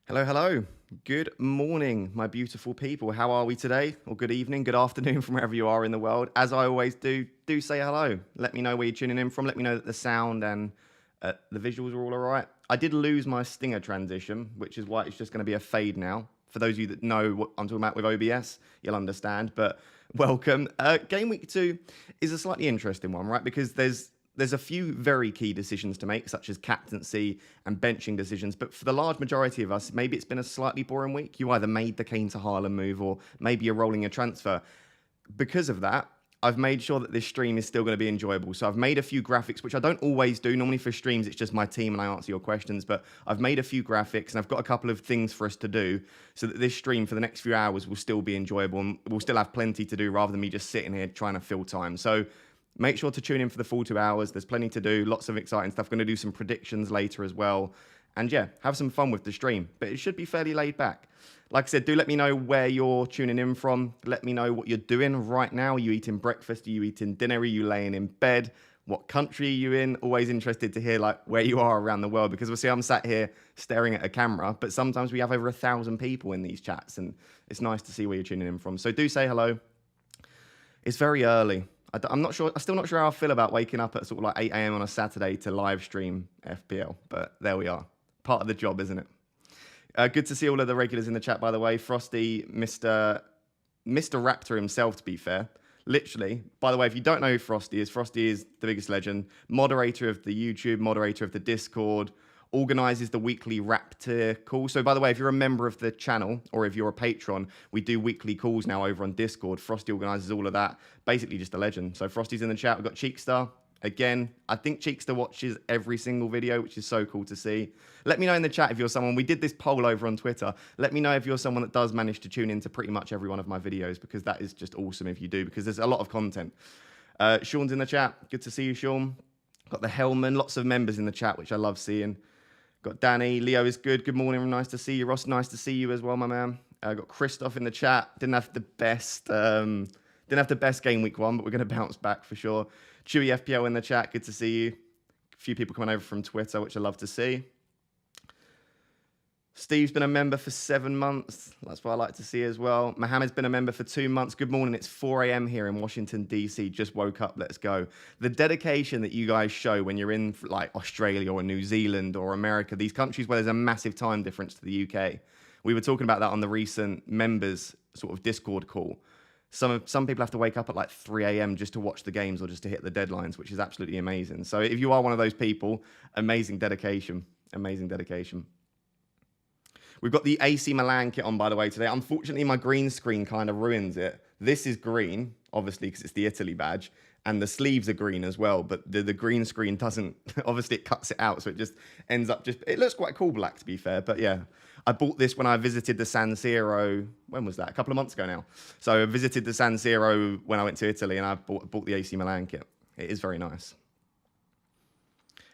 Hello, hello. Good morning, my beautiful people. How are we today? Or good evening, good afternoon from wherever you are in the world. As I always do say hello. Let me know where you're tuning in from. Let me know that the sound and the visuals are all right. I did lose my stinger transition, which is why it's just going to be a fade now. For those of you that know what I'm talking about with OBS, you'll understand. But welcome. Game week 2 is a slightly interesting one, right? Because there's a few very key decisions to make, such as captaincy and benching decisions. But for the large majority of us, maybe it's been a slightly boring week. You either made the Kane to Haaland move or maybe you're rolling a transfer. Because of that, I've made sure that this stream is still going to be enjoyable. So I've made a few graphics, which I don't always do. Normally for streams, it's just my team and I answer your questions. But I've made a few graphics and I've got a couple of things for us to do so that this stream for the next few hours will still be enjoyable and we'll still have plenty to do rather than me just sitting here trying to fill time. So make sure to tune in for the full 2 hours. There's plenty to do, lots of exciting stuff. Going to do some predictions later as well. And yeah, have some fun with the stream. But it should be fairly laid back. Like I said, do let me know where you're tuning in from. Let me know what you're doing right now. Are you eating breakfast? Are you eating dinner? Are you laying in bed? What country are you in? Always interested to hear like where you are around the world, because obviously I'm sat here staring at a camera, but sometimes we have over 1,000 people in these chats and it's nice to see where you're tuning in from. So do say hello. It's very early. I'm not sure. I'm still not sure how I feel about waking up at sort of like 8 a.m. on a Saturday to live stream FPL, but there we are. Part of the job, isn't it? Good to see all of the regulars in the chat, by the way. Frosty, Mr. Raptor himself, to be fair. Literally, by the way, if you don't know who Frosty is the biggest legend, moderator of the YouTube, moderator of the Discord, organizes the weekly Raptor call. So by the way, if you're a member of the channel or if you're a patron, we do weekly calls now over on Discord. Frosty organizes all of that. Basically just a legend. So Frosty's in the chat. We've got Cheekstar. Again, I think Cheekstar watches every single video, which is so cool to see. Let me know in the chat if you're someone, we did this poll over on Twitter. Let me know if you're someone that does manage to tune into pretty much every one of my videos, because that is just awesome if you do, because there's a lot of content. Sean's in the chat. Good to see you, Sean. Got the Hellman, lots of members in the chat, which I love seeing. Got Danny. Leo is good. Good morning. Nice to see you. Ross, nice to see you as well, my man. Got Christoph in the chat. Didn't have the best game week 1, but we're going to bounce back for sure. Chewy FPL in the chat. Good to see you. A few people coming over from Twitter, which I love to see. Steve's been a member for 7 months. That's what I like to see as well. Mohammed's been a member for 2 months. Good morning. It's 4 a.m. here in Washington, D.C. Just woke up. Let's go. The dedication that you guys show when you're in like Australia or New Zealand or America, these countries where there's a massive time difference to the UK. We were talking about that on the recent members sort of Discord call. Some people have to wake up at like 3 a.m. just to watch the games or just to hit the deadlines, which is absolutely amazing. So if you are one of those people, amazing dedication. Amazing dedication. We've got the AC Milan kit on, by the way, today. Unfortunately, my green screen kind of ruins it. This is green, obviously, because it's the Italy badge. And the sleeves are green as well. But the green screen doesn't... Obviously, it cuts it out. So it just ends up just... It looks quite cool black, to be fair. But yeah, I bought this when I visited the San Siro... When was that? A couple of months ago now. So I visited the San Siro when I went to Italy. And I bought the AC Milan kit. It is very nice.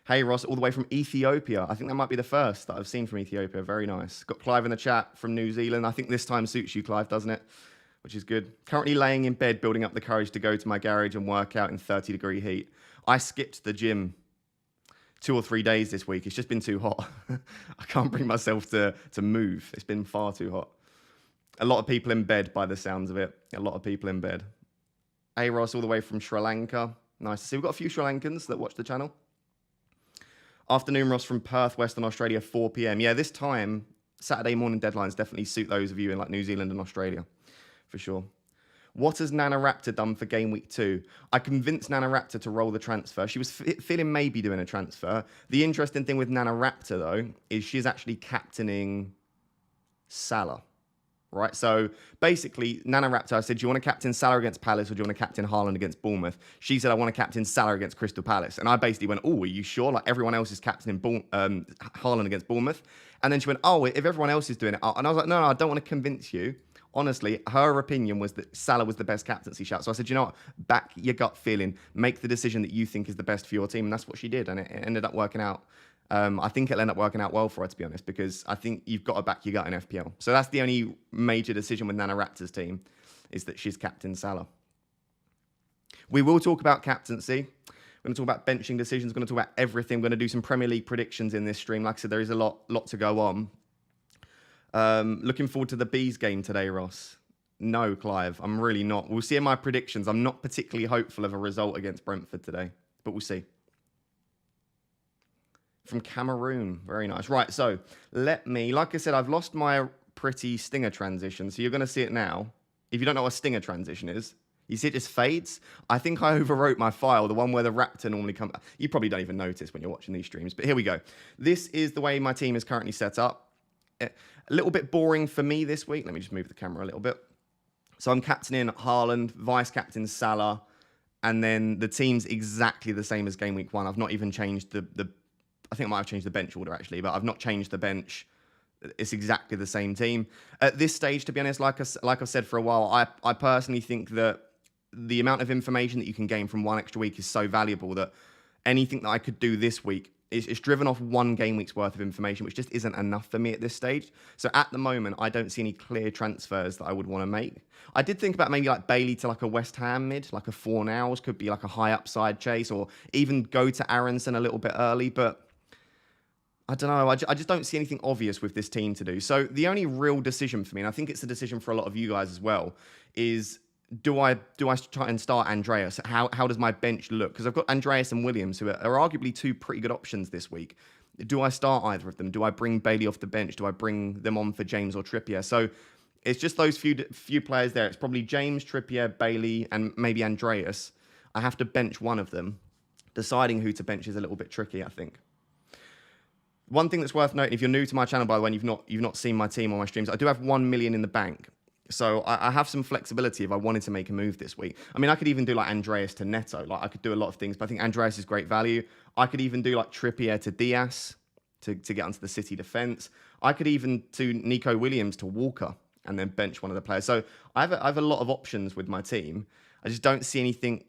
Hey, Ross, all the way from Ethiopia. I think that might be the first that I've seen from Ethiopia. Very nice. Got Clive in the chat from New Zealand. I think this time suits you, Clive, doesn't it? Which is good. Currently laying in bed, building up the courage to go to my garage and work out in 30-degree heat. I skipped the gym 2 or 3 days this week. It's just been too hot. I can't bring myself to move. It's been far too hot. A lot of people in bed by the sounds of it. A lot of people in bed. Hey, Ross, all the way from Sri Lanka. Nice to see. We've got a few Sri Lankans that watch the channel. Afternoon, Ross from Perth, Western Australia, 4 p.m. Yeah, this time, Saturday morning deadlines definitely suit those of you in like New Zealand and Australia, for sure. What has Nana Raptor done for game week 2? I convinced Nana Raptor to roll the transfer. She was feeling maybe doing a transfer. The interesting thing with Nana Raptor, though, is she's actually captaining Salah. Right, so basically, Nana Raptor, I said, do you want to captain Salah against Palace or do you want to captain Haaland against Bournemouth? She said, I want to captain Salah against Crystal Palace. And I basically went, oh, are you sure? Like everyone else is captaining Haaland against Bournemouth. And then she went, oh, if everyone else is doing it. And I was like, no, I don't want to convince you. Honestly, her opinion was that Salah was the best captaincy shout. So I said, you know what? Back your gut feeling. Make the decision that you think is the best for your team. And that's what she did. And it ended up working out. I think it'll end up working out well for her, to be honest, because I think you've got to back your gut in FPL. So that's the only major decision with Nana Raptor's team, is that she's captain Salah. We will talk about captaincy. We're going to talk about benching decisions. We're going to talk about everything. We're going to do some Premier League predictions in this stream. Like I said, there is a lot to go on. Looking forward to the Bees game today, Ross. No, Clive, I'm really not. We'll see in my predictions. I'm not particularly hopeful of a result against Brentford today, but we'll see. From Cameroon, very nice. Right, so let me, like I said, I've lost my pretty stinger transition, so you're going to see it now. If you don't know what a stinger transition is, you see it just fades. I think I overwrote my file, the one where the raptor normally comes. You probably don't even notice when you're watching these streams, but here we go. This is the way my team is currently set up. A little bit boring for me this week. Let me just move the camera a little bit. So I'm captaining Haaland, vice-captain Salah, and then the team's exactly the same as game week 1. I've not even changed the I think I might have changed the bench order, actually, but I've not changed the bench. It's exactly the same team. At this stage, to be honest, like I've said for a while, I personally think that the amount of information that you can gain from one extra week is so valuable that anything that I could do this week is driven off one game week's worth of information, which just isn't enough for me at this stage. So at the moment, I don't see any clear transfers that I would want to make. I did think about maybe like Bailey to like a West Ham mid, like a 4 nows, could be like a high upside chase, or even go to Aronson a little bit early, but I don't know. I just don't see anything obvious with this team to do. So the only real decision for me, and I think it's a decision for a lot of you guys as well, is do I try and start Andreas? How does my bench look? Because I've got Andreas and Williams, who are arguably 2 pretty good options this week. Do I start either of them? Do I bring Bailey off the bench? Do I bring them on for James or Trippier? So it's just those few players there. It's probably James, Trippier, Bailey, and maybe Andreas. I have to bench one of them. Deciding who to bench is a little bit tricky, I think. One thing that's worth noting, if you're new to my channel, by the way, and you've not seen my team or my streams, I do have 1 million in the bank. So I have some flexibility if I wanted to make a move this week. I mean, I could even do like Andreas to Neto. Like I could do a lot of things, but I think Andreas is great value. I could even do like Trippier to Diaz to get onto the City defence. I could even do Nico Williams to Walker and then bench one of the players. So I have a lot of options with my team. I just don't see anything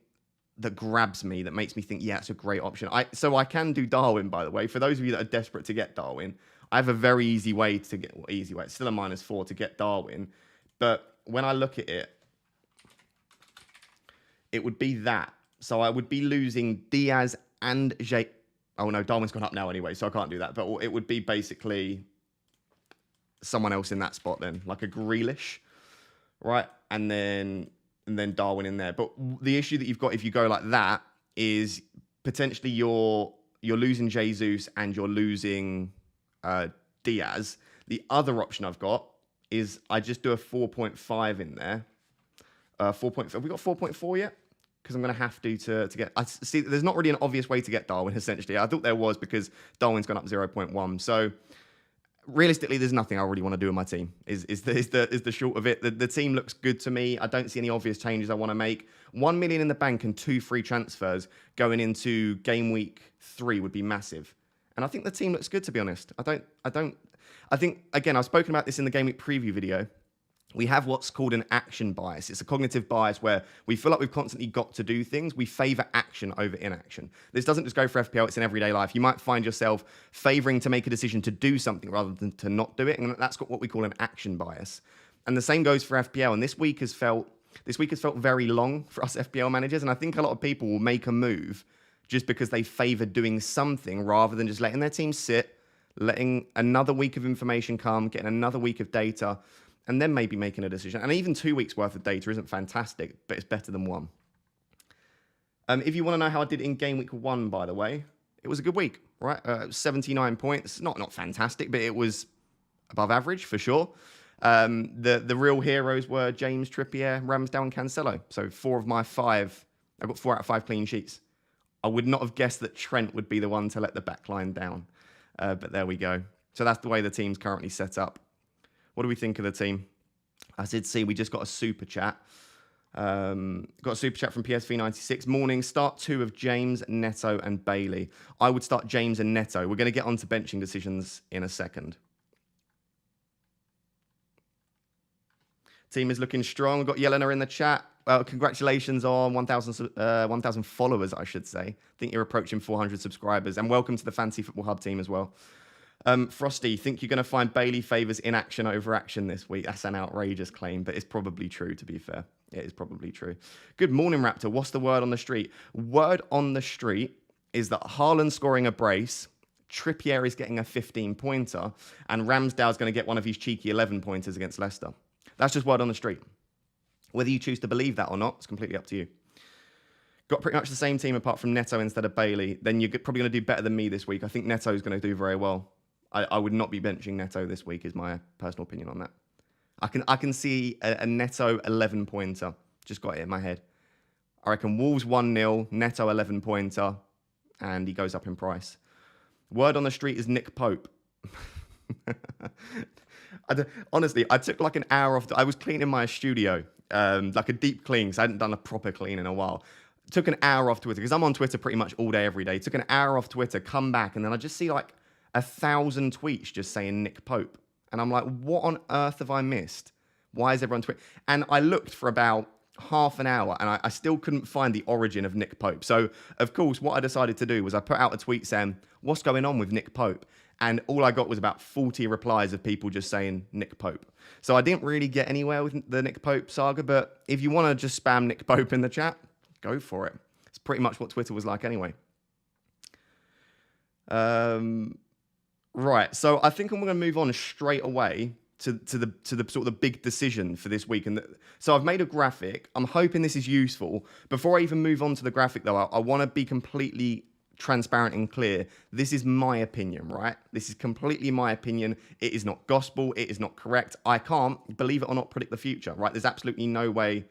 that grabs me, that makes me think, yeah, it's a great option. So I can do Darwin, by the way. For those of you that are desperate to get Darwin, I have a very easy way to get, well, easy way, it's still a -4 to get Darwin. But when I look at it, it would be that. So I would be losing Diaz and Jay. Oh no, Darwin's gone up now anyway, so I can't do that. But it would be basically someone else in that spot then, like a Grealish, right? And then Darwin in there. But the issue that you've got if you go like that is potentially you're losing Jesus and you're losing Diaz. The other option I've got is I just do a 4.5 in there. 4.5. Have we got 4.4 yet? Because I'm going to have to get... I see, there's not really an obvious way to get Darwin, essentially. I thought there was because Darwin's gone up 0.1. So realistically, there's nothing I really want to do in my team, is the short of it. The team looks good to me. I don't see any obvious changes I want to make. 1 million in the bank and 2 free transfers going into game week 3 would be massive. And I think the team looks good, to be honest. I think, again, I've spoken about this in the game week preview video. We have what's called an action bias. It's a cognitive bias where we feel like we've constantly got to do things. We favor action over inaction. This doesn't just go for FPL, it's in everyday life. You might find yourself favoring to make a decision to do something rather than to not do it. And that's got what we call an action bias. And the same goes for FPL. And this week has felt very long for us FPL managers. And I think a lot of people will make a move just because they favor doing something rather than just letting their team sit, letting another week of information come, getting another week of data, and then maybe making a decision. And even 2 weeks worth of data isn't fantastic, but it's better than 1. If you want to know how I did in game week 1, by the way, it was a good week, right? 79 points, not fantastic, but it was above average for sure. The real heroes were James, Trippier, Ramsdale, and Cancelo. So 4 of my 5, I got 4 out of 5 clean sheets. I would not have guessed that Trent would be the one to let the back line down. But there we go. So that's the way the team's currently set up. What do we think of the team? I did see we just got a super chat. Got a super chat from PSV96. Morning, start 2 of James, Neto, and Bailey. I would start James and Neto. We're going to get on to benching decisions in a second. Team is looking strong. We've got Yelena in the chat. Congratulations on 1,000 followers, I should say. I think you're approaching 400 subscribers. And welcome to the Fantasy Football Hub team as well. Frosty, think you're going to find Bailey favours inaction over action this week? That's an outrageous claim, but it's probably true, to be fair. It is probably true. Good morning, Raptor. What's the word on the street? Word on the street is that Haaland scoring a brace Trippier is getting a 15-pointer, and Ramsdale's going to get one of his cheeky 11-pointers against Leicester. That's just word on the street. Whether you choose to believe that or not, it's completely up to you. Got pretty much the same team apart from Neto instead of Bailey. Then you're probably going to do better than me this week. I think Neto's going to do very well. I would not be benching Neto this week, is my personal opinion on that. I can see a Neto 11-pointer. Just got it in my head. I reckon Wolves 1-0, Neto 11-pointer, and he goes up in price. Word on the street is Nick Pope. Honestly, I took like an hour off. I was cleaning my studio, like a deep clean, because I hadn't done a proper clean in a while. Took an hour off Twitter, because I'm on Twitter pretty much all day, every day. Took an hour off Twitter, come back, and then I just see like 1,000 tweets just saying Nick Pope. And I'm like, what on earth have I missed? Why is everyone tweeting? And I looked for about half an hour, and I still couldn't find the origin of Nick Pope. So, of course, what I decided to do was I put out a tweet saying, what's going on with Nick Pope? And all I got was about 40 replies of people just saying Nick Pope. So I didn't really get anywhere with the Nick Pope saga, but if you want to just spam Nick Pope in the chat, go for it. It's pretty much what Twitter was like anyway. Right, so I think I'm going to move on straight away to the sort of the big decision for this week. And so I've made a graphic. I'm hoping this is useful. Before I even move on to the graphic, though, I want to be completely transparent and clear. This is my opinion, right? This is completely my opinion. It is not gospel. It is not correct. I can't, believe it or not, predict the future, right? There's absolutely no way.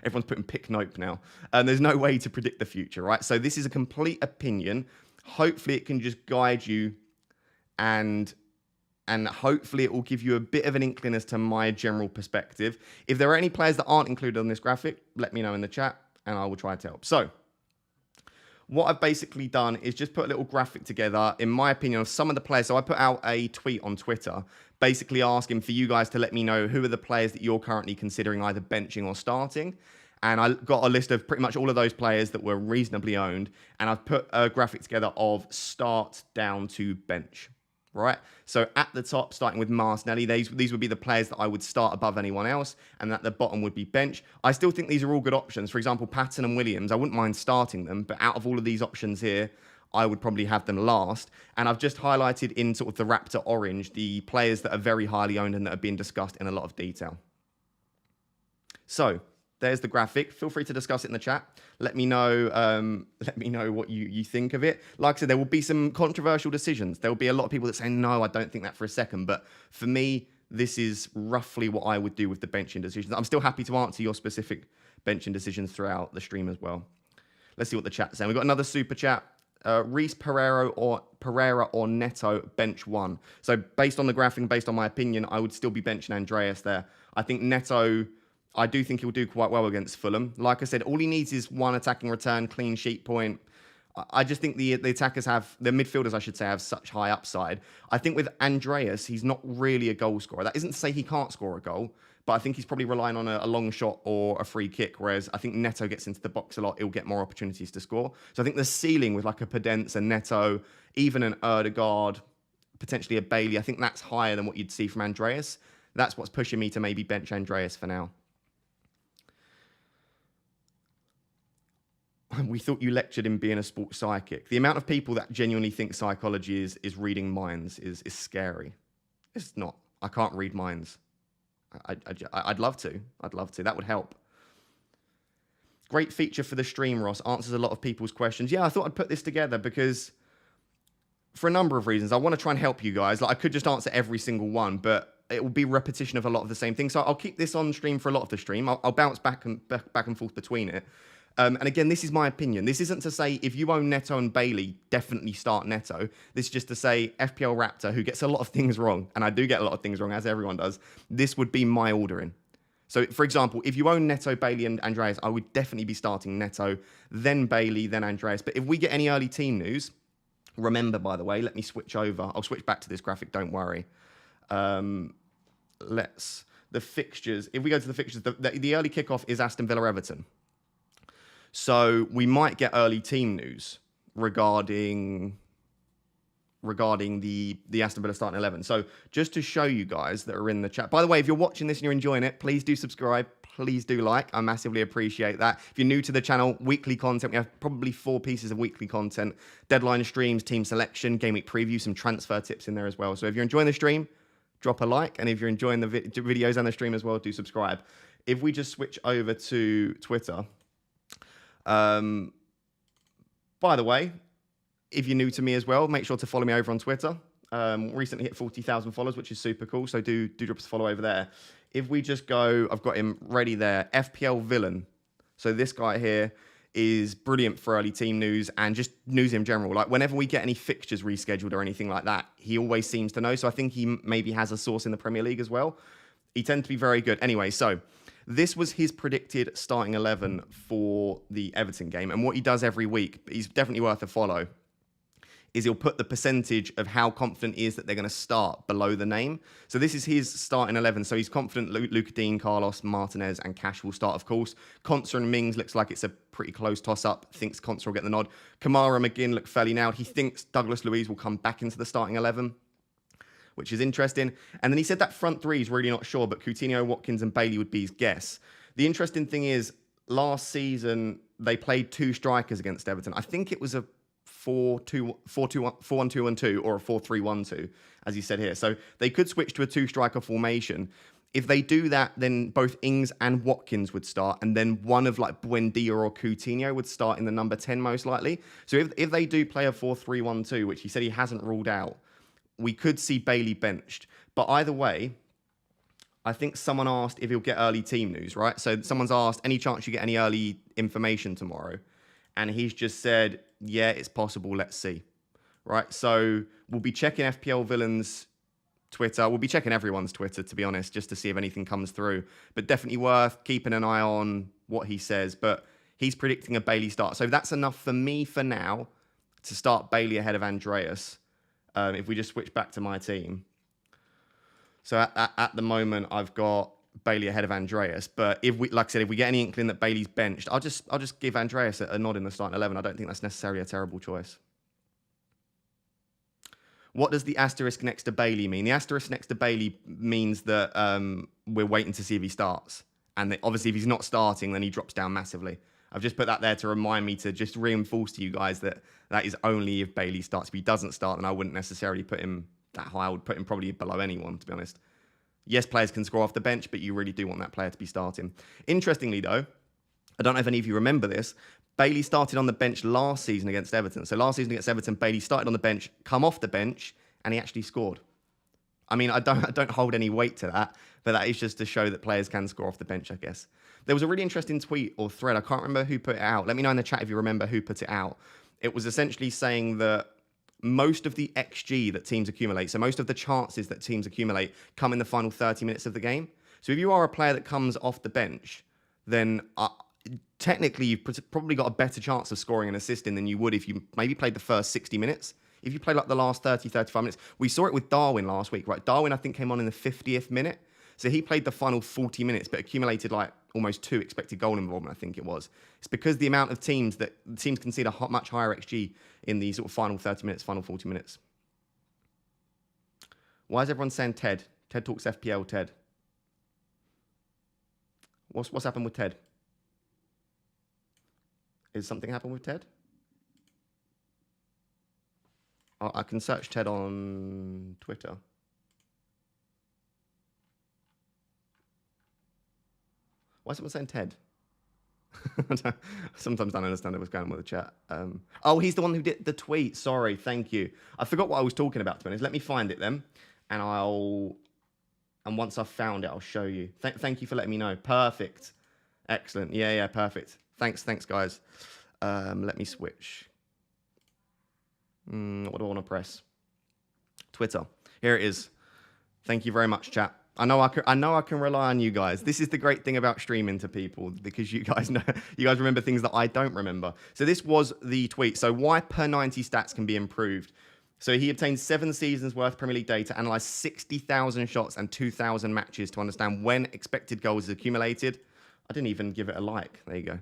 Everyone's putting pick nope now. And there's no way to predict the future, right? So this is a complete opinion. Hopefully it can just guide you, and hopefully it will give you a bit of an inkling as to my general perspective. If there are any players that aren't included on this graphic, let me know in the chat and I will try to help. So what I've basically done is just put a little graphic together, in my opinion, of some of the players. So I put out a tweet on Twitter basically asking for you guys to let me know who are the players that you're currently considering either benching or starting. And I got a list of pretty much all of those players that were reasonably owned. And I've put a graphic together of start down to bench. Right, so at the top, starting with Martinelli, these would be the players that I would start above anyone else, and at the bottom would be bench. I still think these are all good options. For example, Patton and Williams, I wouldn't mind starting them, but out of all of these options here, I would probably have them last. And I've just highlighted in sort of the Raptor orange the players that are very highly owned and that have been discussed in a lot of detail. So there's the graphic. Feel free to discuss it in the chat. Let me know what you think of it. Like I said, there will be some controversial decisions. There will be a lot of people that say, no, I don't think that for a second. But for me, this is roughly what I would do with the benching decisions. I'm still happy to answer your specific benching decisions throughout the stream as well. Let's see what the chat's saying. We've got another super chat. Reece Pereira or Neto, bench one. So based on the graphic and based on my opinion, I would still be benching Andreas there. I think Neto, I do think he'll do quite well against Fulham. Like I said, all he needs is one attacking return, clean sheet point. I just think the attackers the midfielders, I should say, have such high upside. I think with Andreas, he's not really a goal scorer. That isn't to say he can't score a goal, but I think he's probably relying on a long shot or a free kick, whereas I think Neto gets into the box a lot. He'll get more opportunities to score. So I think the ceiling with like a Podence, a Neto, even an Erdegaard, potentially a Bailey, I think that's higher than what you'd see from Andreas. That's what's pushing me to maybe bench Andreas for now. We thought you lectured in being a sports psychic. The amount of people that genuinely think psychology is reading minds is scary. It's not. I can't read minds. I'd love to. I'd love to. That would help. Great feature for the stream, Ross. Answers a lot of people's questions. Yeah, I thought I'd put this together because for a number of reasons. I want to try and help you guys. Like I could just answer every single one, but it will be repetition of a lot of the same things. So I'll keep this on stream for a lot of the stream. I'll bounce back and forth between it. And again, this is my opinion. This isn't to say if you own Neto and Bailey, definitely start Neto. This is just to say FPL Raptor, who gets a lot of things wrong, and I do get a lot of things wrong, as everyone does, this would be my ordering. So, for example, if you own Neto, Bailey, and Andreas, I would definitely be starting Neto, then Bailey, then Andreas. But if we get any early team news, remember, by the way, let me switch over. I'll switch back to this graphic, don't worry. The fixtures. If we go to the fixtures, the early kickoff is Aston Villa-Everton. So we might get early team news regarding the Aston Villa starting 11. So just to show you guys that are in the chat. By the way, if you're watching this and you're enjoying it, please do subscribe. please do like. I massively appreciate that. If you're new to the channel, weekly content. We have probably 4 pieces of weekly content. Deadline streams, team selection, game week preview, some transfer tips in there as well. So if you're enjoying the stream, drop a like. And if you're enjoying the videos and the stream as well, do subscribe. If we just switch over to Twitter. By the way, if you're new to me as well, make sure to follow me over on Twitter. Recently hit 40,000 followers, which is super cool. So do drop us a follow over there. If we just go, I've got him ready there. FPL Villain. So this guy here is brilliant for early team news and just news in general. Like whenever we get any fixtures rescheduled or anything like that, he always seems to know. So I think he maybe has a source in the Premier League as well. He tends to be very good. Anyway, so this was his predicted starting 11 for the Everton game. And what he does every week, he's definitely worth a follow, is he'll put the percentage of how confident he is that they're going to start below the name. So this is his starting 11. So he's confident Luca Dean, Carlos, Martinez, and Cash will start, of course. Konsa and Mings looks like it's a pretty close toss-up. Thinks Konsa will get the nod. Kamara and McGinn look fairly nailed. He thinks Douglas Luiz will come back into the starting 11, which is interesting. And then he said that front three is really not sure, but Coutinho, Watkins, and Bailey would be his guess. The interesting thing is, last season, they played 2 strikers against Everton. I think it was a 4-1-2-1-2 or a 4-3-1-2, as he said here. So they could switch to a 2-striker formation. If they do that, then both Ings and Watkins would start, and then one of like Buendia or Coutinho would start in the number 10 most likely. So if they do play a 4-3-1-2, which he said he hasn't ruled out, we could see Bailey benched. But either way, I think someone asked if he'll get early team news, right? So someone's asked, any chance you get any early information tomorrow? And he's just said, yeah, it's possible. Let's see. Right. So we'll be checking FPL Villain's Twitter. We'll be checking everyone's Twitter, to be honest, just to see if anything comes through. But definitely worth keeping an eye on what he says. But he's predicting a Bailey start. So that's enough for me for now to start Bailey ahead of Andreas. If we just switch back to my team. So at the moment, I've got Bailey ahead of Andreas, but if we, like I said, if we get any inkling that Bailey's benched, I'll just give Andreas a nod in the starting 11. I don't think that's necessarily a terrible choice. What does the asterisk next to Bailey mean? The asterisk next to Bailey means that we're waiting to see if he starts, and obviously if he's not starting, then he drops down massively. I've just put that there to remind me to just reinforce to you guys that that is only if Bailey starts. If he doesn't start, then I wouldn't necessarily put him that high. I would put him probably below anyone, to be honest. Yes, players can score off the bench, but you really do want that player to be starting. Interestingly, though, I don't know if any of you remember this, Bailey started on the bench last season against Everton. So last season against Everton, Bailey started on the bench, come off the bench, and he actually scored. I mean, I don't hold any weight to that, but that is just to show that players can score off the bench, I guess. There was a really interesting tweet or thread. I can't remember who put it out. Let me know in the chat if you remember who put it out. It was essentially saying that most of the XG that teams accumulate, so most of the chances that teams accumulate, come in the final 30 minutes of the game. So if you are a player that comes off the bench, then technically you've probably got a better chance of scoring and assisting than you would if you maybe played the first 60 minutes. If you played like the last 30, 35 minutes. We saw it with Darwin last week, right? Darwin, I think, came on in the 50th minute. So he played the final 40 minutes, but accumulated like almost 2 expected goal involvement, I think it was. It's because the amount of teams concede a much higher XG in the sort of final 30 minutes, final 40 minutes. Why is everyone saying Ted? Ted talks FPL, Ted. What's happened with Ted? Is something happened with Ted? I can search Ted on Twitter. Why is someone saying Ted? Sometimes I don't understand what's going on with the chat. Oh, he's the one who did the tweet. Sorry, thank you. I forgot what I was talking about, to be honest. Let me find it then. And once I've found it, I'll show you. Thank you for letting me know. Perfect. Excellent. Yeah, perfect. Thanks, guys. Let me switch. What do I want to press? Twitter. Here it is. Thank you very much, chat. I know I can rely on you guys. This is the great thing about streaming to people, because you guys remember things that I don't remember. So this was the tweet. So why per 90 stats can be improved. So he obtained 7 seasons worth of Premier League data, analysed 60,000 shots and 2,000 matches to understand when expected goals is accumulated. I didn't even give it a like. There you go.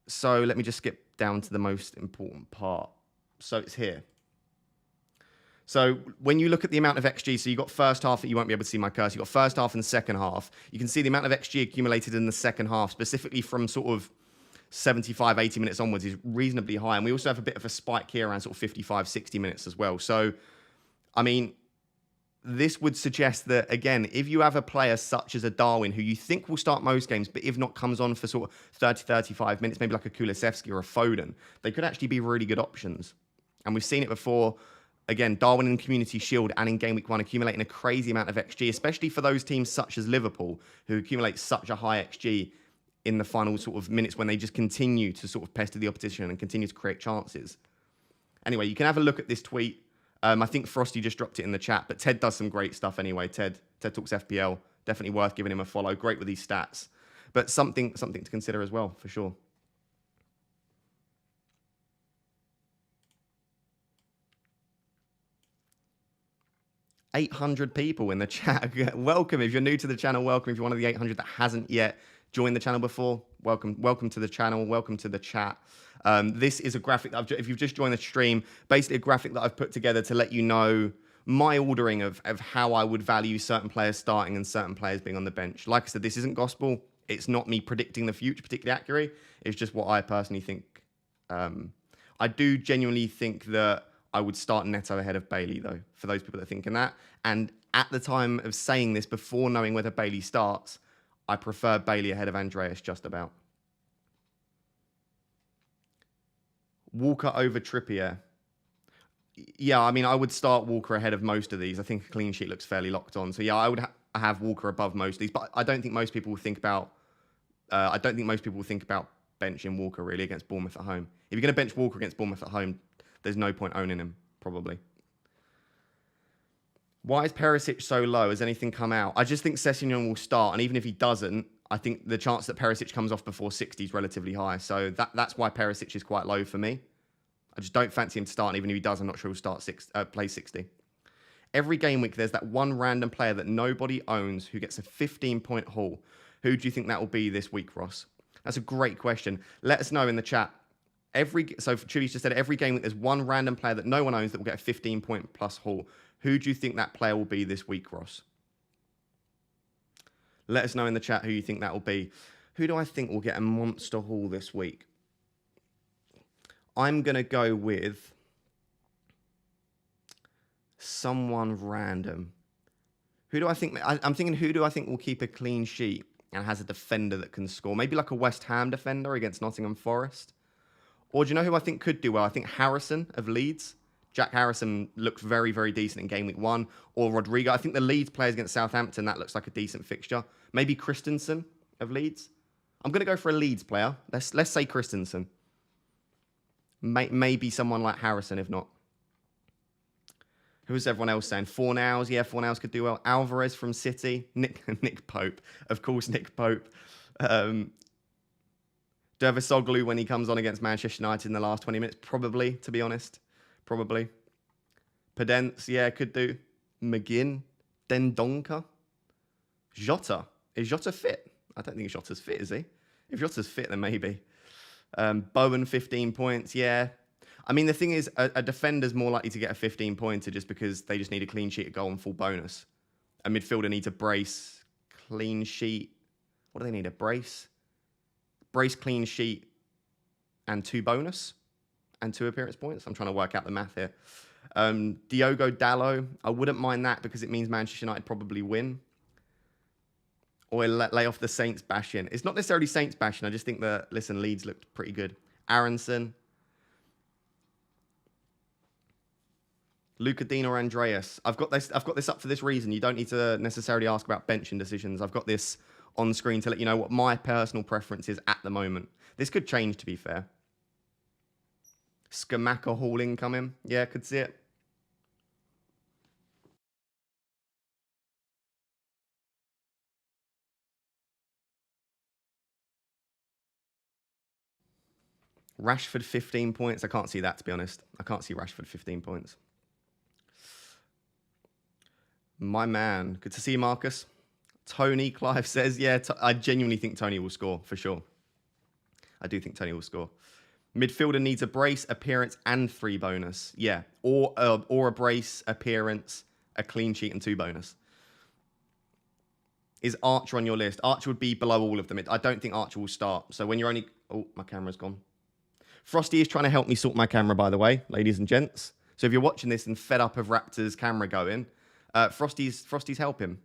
So let me just skip down to the most important part. So it's here. So when you look at the amount of XG, so you got first half, you won't be able to see my cursor. You got first half and second half. You can see the amount of XG accumulated in the second half, specifically from sort of 75, 80 minutes onwards, is reasonably high. And we also have a bit of a spike here around sort of 55, 60 minutes as well. So, I mean, this would suggest that, again, if you have a player such as a Darwin, who you think will start most games, but if not comes on for sort of 30, 35 minutes, maybe like a Kulusevski or a Foden, they could actually be really good options. And we've seen it before. Again, Darwin in Community Shield and in Game Week 1 accumulating a crazy amount of XG, especially for those teams such as Liverpool, who accumulate such a high XG in the final sort of minutes when they just continue to sort of pester the opposition and continue to create chances. Anyway, you can have a look at this tweet. I think Frosty just dropped it in the chat, but Ted does some great stuff anyway. Ted talks FPL. Definitely worth giving him a follow. Great with these stats. But something to consider as well, for sure. $800 people in the chat. Welcome. If you're new to the channel, welcome. If you're one of the 800 that hasn't yet joined the channel before, welcome to the channel. Welcome to the chat. This is a graphic that if you've just joined the stream, basically a graphic that I've put together to let you know my ordering of how I would value certain players starting and certain players being on the bench. Like I said, this isn't gospel. It's not me predicting the future particularly accurately. It's just what I personally think. I do genuinely think that I would start Neto ahead of Bailey, though, for those people that are thinking that. And at the time of saying this, before knowing whether Bailey starts, I prefer Bailey ahead of Andreas, just about. Walker over Trippier. Yeah, I mean, I would start Walker ahead of most of these. I think a clean sheet looks fairly locked on. So yeah, I would have Walker above most of these. But I don't think most people will think about. I don't think most people will think about benching Walker really against Bournemouth at home. If you're going to bench Walker against Bournemouth at home, there's no point owning him, probably. Why is Perisic so low? Has anything come out? I just think Sessegnon will start, and even if he doesn't, I think the chance that Perisic comes off before 60 is relatively high. So that's why Perisic is quite low for me. I just don't fancy him to start, and even if he does, I'm not sure he'll play 60. Every game week, there's that one random player that nobody owns who gets a 15-point haul. Who do you think that will be this week, Ross? That's a great question. Let us know in the chat. So Chili's just said every game week, there's one random player that no one owns that will get a 15-point plus haul. Who do you think that player will be this week, Ross? Let us know in the chat who you think that will be. Who do I think will get a monster haul this week? I'm going to go with someone random. Who do I think? I'm thinking, who do I think will keep a clean sheet and has a defender that can score? Maybe like a West Ham defender against Nottingham Forest. Or do you know who I think could do well? I think Harrison of Leeds. Jack Harrison looks very, very decent in Game Week 1. Or Rodrigo. I think the Leeds players against Southampton, that looks like a decent fixture. Maybe Christensen of Leeds. I'm going to go for a Leeds player. Let's say Christensen. Maybe someone like Harrison, if not. Who's everyone else saying? Fornals. Yeah, Fornals could do well. Alvarez from City. Nick Pope. Of course, Nick Pope. Dervisoglu when he comes on against Manchester United in the last 20 minutes. Probably, to be honest. Probably. Pedence, yeah, could do. McGinn. Dendonka. Jota. Is Jota fit? I don't think Jota's fit, is he? If Jota's fit, then maybe. Bowen, 15 points, yeah. I mean, the thing is, a defender's more likely to get a 15-pointer just because they just need a clean sheet, a goal, and full bonus. A midfielder needs a brace, clean sheet. What do they need? A brace? Brace, clean sheet, and 2 bonus, and 2 appearance points. I'm trying to work out the math here. Diogo Dalot, I wouldn't mind that because it means Manchester United probably win. Or lay off the Saints bashing. It's not necessarily Saints bashing. I just think that, listen, Leeds looked pretty good. Aronson. Luca Dean or Andreas. I've got this up for this reason. You don't need to necessarily ask about benching decisions. I've got this on screen to let you know what my personal preference is at the moment. This could change, to be fair. Skamaka Hall incoming. Yeah, could see it. Rashford, 15 points. I can't see that, to be honest. I can't see Rashford, 15 points. My man. Good to see you, Marcus. Tony Clive says, yeah, I genuinely think Tony will score, for sure. I do think Tony will score. Midfielder needs a brace, appearance, and 3 bonus. Yeah, or a brace, appearance, a clean sheet, and 2 bonus. Is Archer on your list? Archer would be below all of them. I don't think Archer will start. So when you're only... Oh, my camera's gone. Frosty is trying to help me sort my camera, by the way, ladies and gents. So if you're watching this and fed up of Raptor's camera going, Frosty's helping.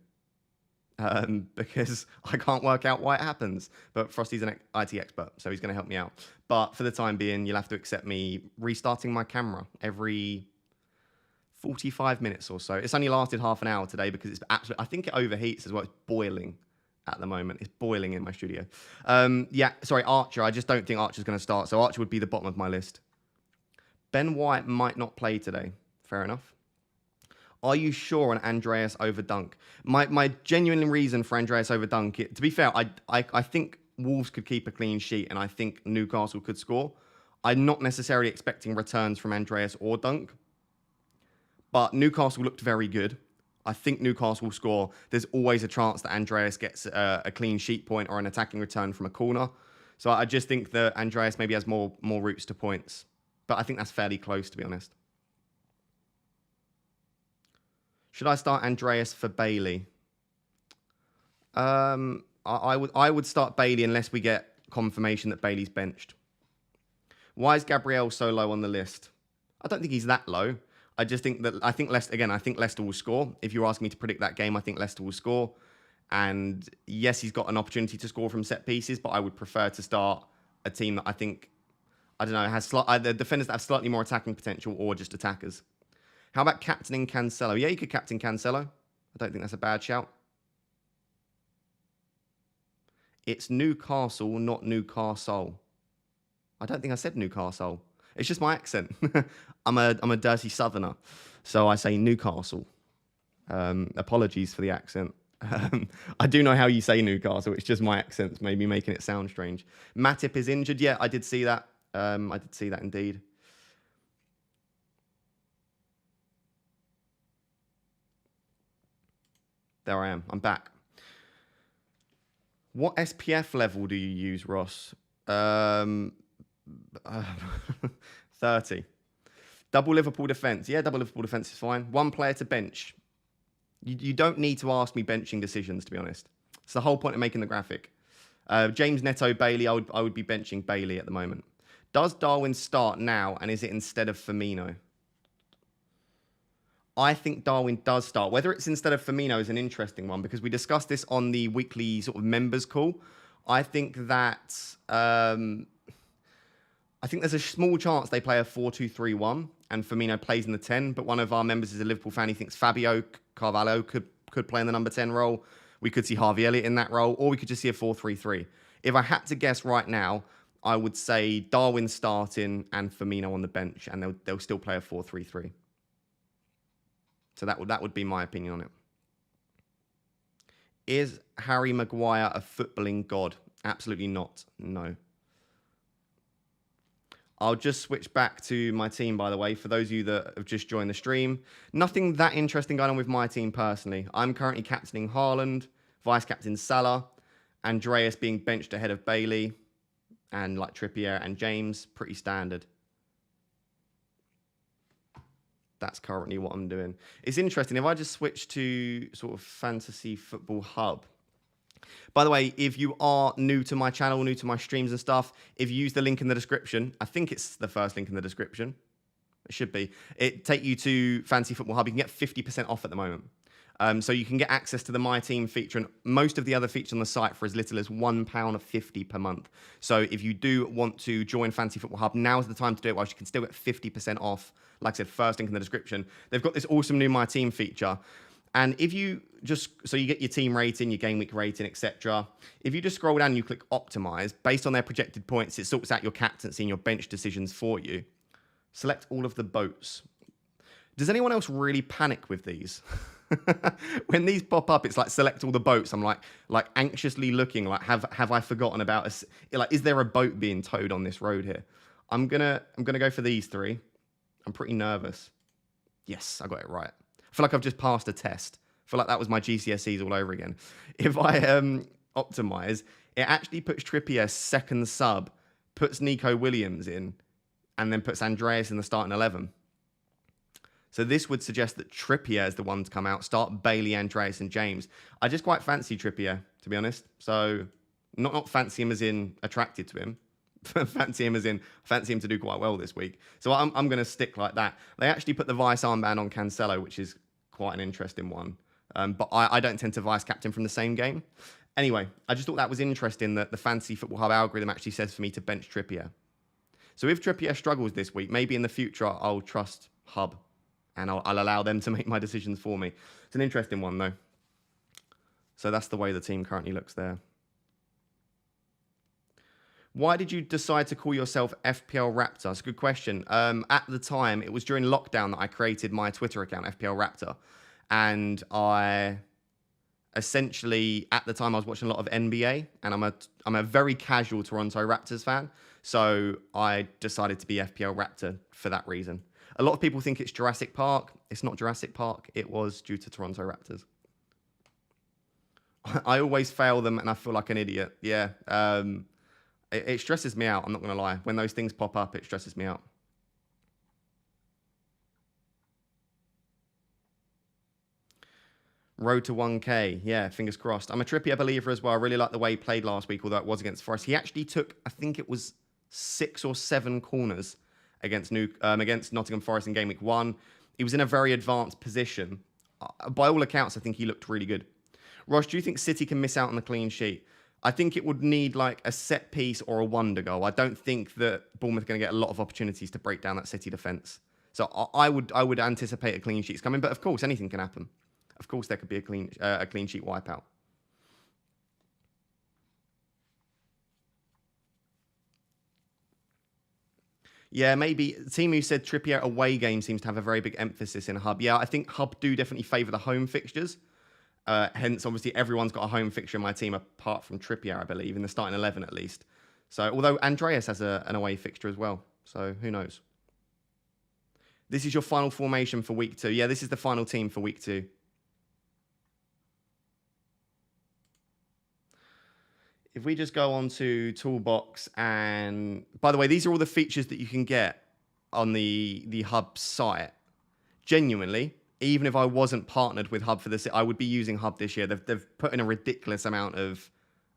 Because I can't work out why it happens. But Frosty's an IT expert, so he's going to help me out. But for the time being, you'll have to accept me restarting my camera every 45 minutes or so. It's only lasted half an hour today because it's absolutely... I think it overheats as well. It's boiling at the moment. It's boiling in my studio. Yeah, sorry, Archer. I just don't think Archer's going to start. So Archer would be the bottom of my list. Ben White might not play today. Fair enough. Are you sure on Andreas over Dunk? My genuine reason for Andreas over Dunk, to be fair, I think Wolves could keep a clean sheet and I think Newcastle could score. I'm not necessarily expecting returns from Andreas or Dunk, but Newcastle looked very good. I think Newcastle will score. There's always a chance that Andreas gets a clean sheet point or an attacking return from a corner. So I just think that Andreas maybe has more routes to points, but I think that's fairly close, to be honest. Should I start Andreas for Bailey? I would start Bailey unless we get confirmation that Bailey's benched. Why is Gabriel so low on the list? I don't think he's that low. I just think that I think Leicester will score. If you're asking me to predict that game, I think Leicester will score. And yes, he's got an opportunity to score from set pieces, but I would prefer to start a team that I think, I don't know, has the defenders that have slightly more attacking potential or just attackers. How about captaining Cancelo? Yeah, you could captain Cancelo. I don't think that's a bad shout. It's Newcastle, not Newcastle. I don't think I said Newcastle. It's just my accent. I'm a dirty southerner, so I say Newcastle. Apologies for the accent. I do know how you say Newcastle. It's just my accent's maybe making it sound strange. Matip is injured. Yeah, I did see that. I did see that indeed. There I am. I'm back. What SPF level do you use, Ross? 30. Double Liverpool defence. Yeah, double Liverpool defence is fine. 1 player to bench. You don't need to ask me benching decisions, to be honest. It's the whole point of making the graphic. James Neto Bailey, I would be benching Bailey at the moment. Does Darwin start now, and is it instead of Firmino? I think Darwin does start. Whether it's instead of Firmino is an interesting one because we discussed this on the weekly sort of members call. I think that there's a small chance they play a 4-2-3-1 and Firmino plays in the 10. But one of our members is a Liverpool fan. He thinks Fabio Carvalho could play in the number 10 role. We could see Harvey Elliott in that role, or we could just see a 4-3-3. If I had to guess right now, I would say Darwin starting and Firmino on the bench, and they'll still play a 4-3-3. So that would be my opinion on it. Is Harry Maguire a footballing god? Absolutely not. No. I'll just switch back to my team, by the way, for those of you that have just joined the stream. Nothing that interesting going on with my team personally. I'm currently captaining Haaland, vice-captain Salah, Andreas being benched ahead of Bailey, and like Trippier and James, pretty standard. That's currently what I'm doing. It's interesting. If I just switch to sort of Fantasy Football Hub. By the way, if you are new to my channel, new to my streams and stuff, if you use the link in the description, I think it's the first link in the description. It should be. It take you to Fantasy Football Hub. You can get 50% off at the moment. So you can get access to the My Team feature and most of the other features on the site for as little as £1.50 per month. So if you do want to join Fantasy Football Hub, now's the time to do it, whilst you can still get 50% off. Like I said, first link in the description. They've got this awesome new My Team feature. And if you so you get your team rating, your game week rating, etc. If you just scroll down and you click optimize, based on their projected points, it sorts out your captaincy and your bench decisions for you. Select all of the boats. Does anyone else really panic with these? When these pop up, it's like select all the boats. I'm like anxiously looking, like have I forgotten about us? Like, is there a boat being towed on this road here? I'm gonna go for these 3. I'm pretty nervous. Yes, I got it right. I feel like I've just passed a test. I feel like that was my GCSEs all over again. If I optimize, it actually puts Trippier second sub puts Nico Williams in, and then puts Andreas in the starting 11. So this would suggest that Trippier is the one to come out, start Bailey, Andreas, and James. I just quite fancy Trippier, to be honest. So not fancy him as in attracted to him. Fancy him as in fancy him to do quite well this week. So I'm going to stick like that. They actually put the vice armband on Cancelo, which is quite an interesting one. But I don't tend to vice captain from the same game. Anyway, I just thought that was interesting that the Fantasy Football Hub algorithm actually says for me to bench Trippier. So if Trippier struggles this week, maybe in the future I'll trust Hub and I'll allow them to make my decisions for me. It's an interesting one though. So that's the way the team currently looks there. Why did you decide to call yourself FPL Raptor? It's a good question. At the time, it was during lockdown that I created my Twitter account, FPL Raptor. And I essentially, at the time, I was watching a lot of NBA. And I'm a very casual Toronto Raptors fan. So I decided to be FPL Raptor for that reason. A lot of people think it's Jurassic Park. It's not Jurassic Park. It was due to Toronto Raptors. I always fail them and I feel like an idiot. Yeah. It stresses me out. I'm not going to lie. When those things pop up, it stresses me out. Road to 1K. Yeah, fingers crossed. I'm a Trippier believer as well. I really like the way he played last week, although it was against Forest. He actually took, I think it was 6 or 7 corners against Nottingham Forest in game week 1. He was in a very advanced position. By all accounts, I think he looked really good. Ross, do you think City can miss out on the clean sheet? I think it would need like a set piece or a wonder goal. I don't think that Bournemouth are going to get a lot of opportunities to break down that City defence. So I would anticipate a clean sheet's coming, but of course anything can happen. Of course there could be a clean sheet wipeout. Yeah, maybe. Timu said Trippier away game seems to have a very big emphasis in Hub. Yeah, I think Hub do definitely favour the home fixtures. Hence, obviously, everyone's got a home fixture in my team apart from Trippier, I believe, in the starting 11 at least. So, although Andreas has an away fixture as well. So, who knows? This is your final formation for week 2. Yeah, this is the final team for week 2. If we just go on to Toolbox and... By the way, these are all the features that you can get on the Hub site. Genuinely, even if I wasn't partnered with Hub for this, I would be using Hub this year. They've put in a ridiculous amount of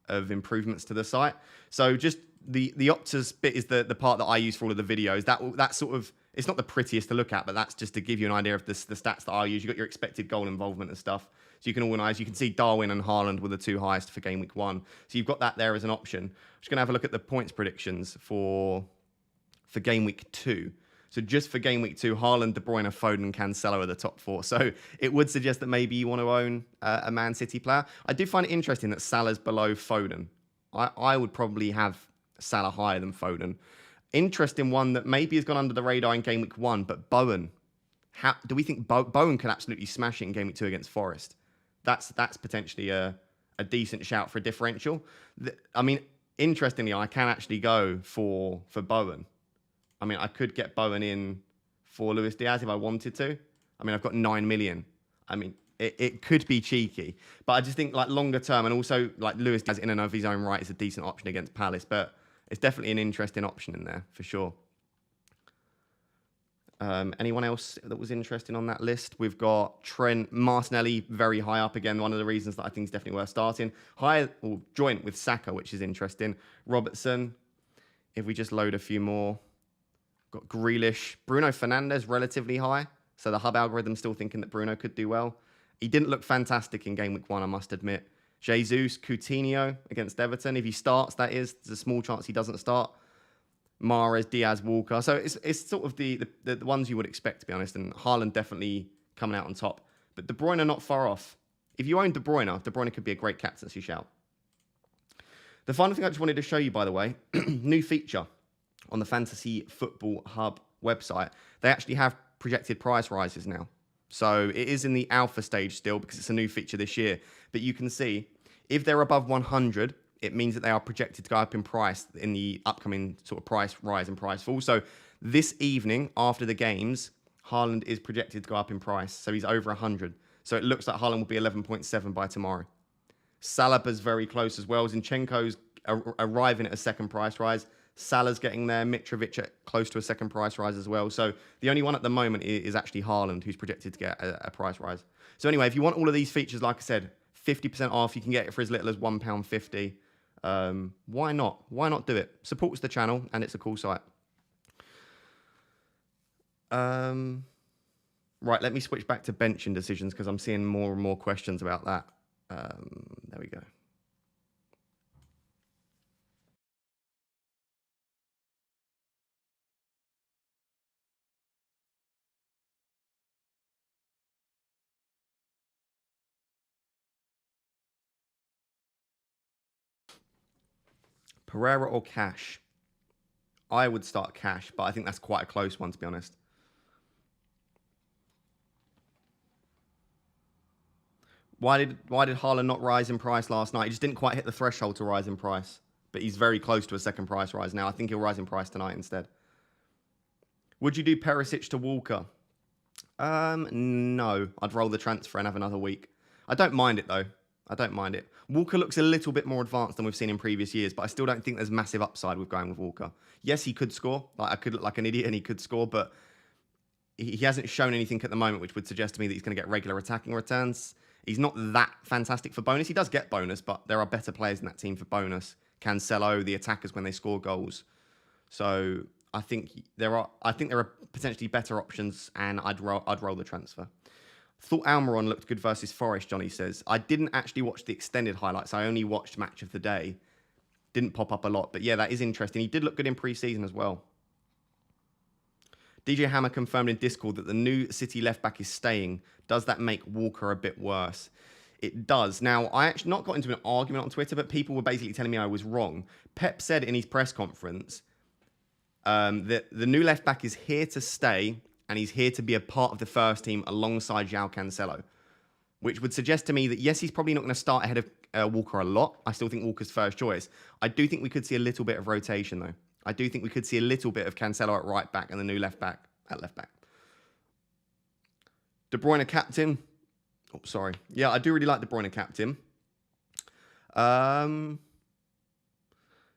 improvements to the site. So just the Optas bit is the part that I use for all of the videos. That sort of... It's not the prettiest to look at, but that's just to give you an idea of the stats that I use. You've got your expected goal involvement and stuff. So you can organise. You can see Darwin and Haaland were the 2 highest for game week 1. So you've got that there as an option. I'm just going to have a look at the points predictions for game week 2. So just for game week 2, Haaland, De Bruyne, Foden, and Cancelo are the top 4. So it would suggest that maybe you want to own a Man City player. I do find it interesting that Salah's below Foden. I would probably have Salah higher than Foden. Interesting one that maybe has gone under the radar in game week 1, but Bowen. Do we think Bowen could absolutely smash it in game week 2 against Forest? That's potentially a decent shout for a differential. I mean, interestingly, I can actually go for Bowen. I mean, I could get Bowen in for Luis Diaz if I wanted to. I mean, I've got 9 million. I mean, it could be cheeky, but I just think like longer term, and also like Luis Diaz in and of his own right is a decent option against Palace, but it's definitely an interesting option in there for sure. Anyone else that was interesting on that list? We've got Trent, Martinelli very high up again. One of the reasons that I think is definitely worth starting. High or joint with Saka, which is interesting. Robertson. If we just load a few more. Got Grealish. Bruno Fernandes, relatively high. So the Hub algorithm still thinking that Bruno could do well. He didn't look fantastic in game week 1, I must admit. Jesus, Coutinho against Everton. If he starts, that is. There's a small chance he doesn't start. Mahrez, Diaz, Walker. So it's sort of the ones you would expect, to be honest. And Haaland definitely coming out on top. But De Bruyne not far off. If you own De Bruyne could be a great captaincy shout. The final thing I just wanted to show you, by the way, new feature on the Fantasy Football Hub website. They actually have projected price rises now. So it is in the alpha stage still because it's a new feature this year. But you can see if they're above 100, it means that they are projected to go up in price in the upcoming sort of price rise and price fall. So this evening, after the games, Haaland is projected to go up in price. So he's over 100. So it looks like Haaland will be 11.7 by tomorrow. Saliba's very close as well. Zinchenko's arriving at a second price rise. Salah's getting there. Mitrovic at close to a second price rise as well. So the only one at the moment is actually Haaland, who's projected to get a price rise. So anyway, if you want all of these features, like I said, 50% off. You can get it for as little as £1.50. Why not? Why not do it? Supports the channel, and it's a cool site. Right, let me switch back to benching decisions because I'm seeing more and more questions about that. There we go. Pereira or Cash? I would start Cash, but I think that's quite a close one, to be honest. Why did Haaland not rise in price last night? He just didn't quite hit the threshold to rise in price, but he's very close to a second price rise now. I think he'll rise in price tonight instead. Would you do Perisic to Walker? No. I'd roll the transfer and have another week. I don't mind it, though. I don't mind it. Walker looks a little bit more advanced than we've seen in previous years, but I still don't think there's massive upside with going with Walker. Yes, he could score. Like, I could look like an idiot and he could score, but he hasn't shown anything at the moment which would suggest to me that he's going to get regular attacking returns. He's not that fantastic for bonus. He does get bonus, but there are better players in that team for bonus. Cancelo, the attackers when they score goals. So I think there are potentially better options, and I'd roll the transfer. Thought Almiron looked good versus Forest, Johnny says. I didn't actually watch the extended highlights. I only watched match of the day. Didn't pop up a lot, but yeah, that is interesting. He did look good in pre-season as well. DJ Hammer confirmed in Discord that the new City left-back is staying. Does that make Walker a bit worse? It does. Now, I actually not got into an argument on Twitter, but people were basically telling me I was wrong. Pep said in his press conference that the new left-back is here to stay, and he's here to be a part of the first team alongside João Cancelo, which would suggest to me that, yes, he's probably not going to start ahead of Walker a lot. I still think Walker's first choice. I do think we could see a little bit of rotation, though. I do think we could see a little bit of Cancelo at right back and the new left back at left back. De Bruyne captain. Oh, sorry. Yeah, I do really like De Bruyne captain.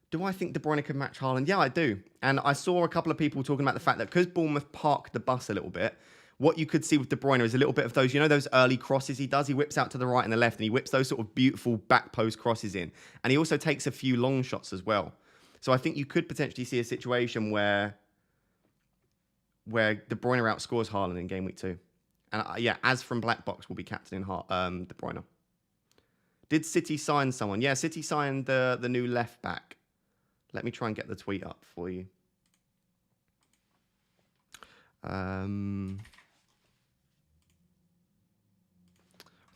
Do I think De Bruyne could match Haaland? Yeah, I do. And I saw a couple of people talking about the fact that because Bournemouth parked the bus a little bit, what you could see with De Bruyne is a little bit of those, you know, those early crosses he does? He whips out to the right and the left, and he whips those sort of beautiful back post crosses in. And he also takes a few long shots as well. So I think you could potentially see a situation where De Bruyne outscores Haaland in game week 2. And yeah, as from Black Box will be captaining De Bruyne. Did City sign someone? Yeah, City signed the new left back. Let me try and get the tweet up for you. I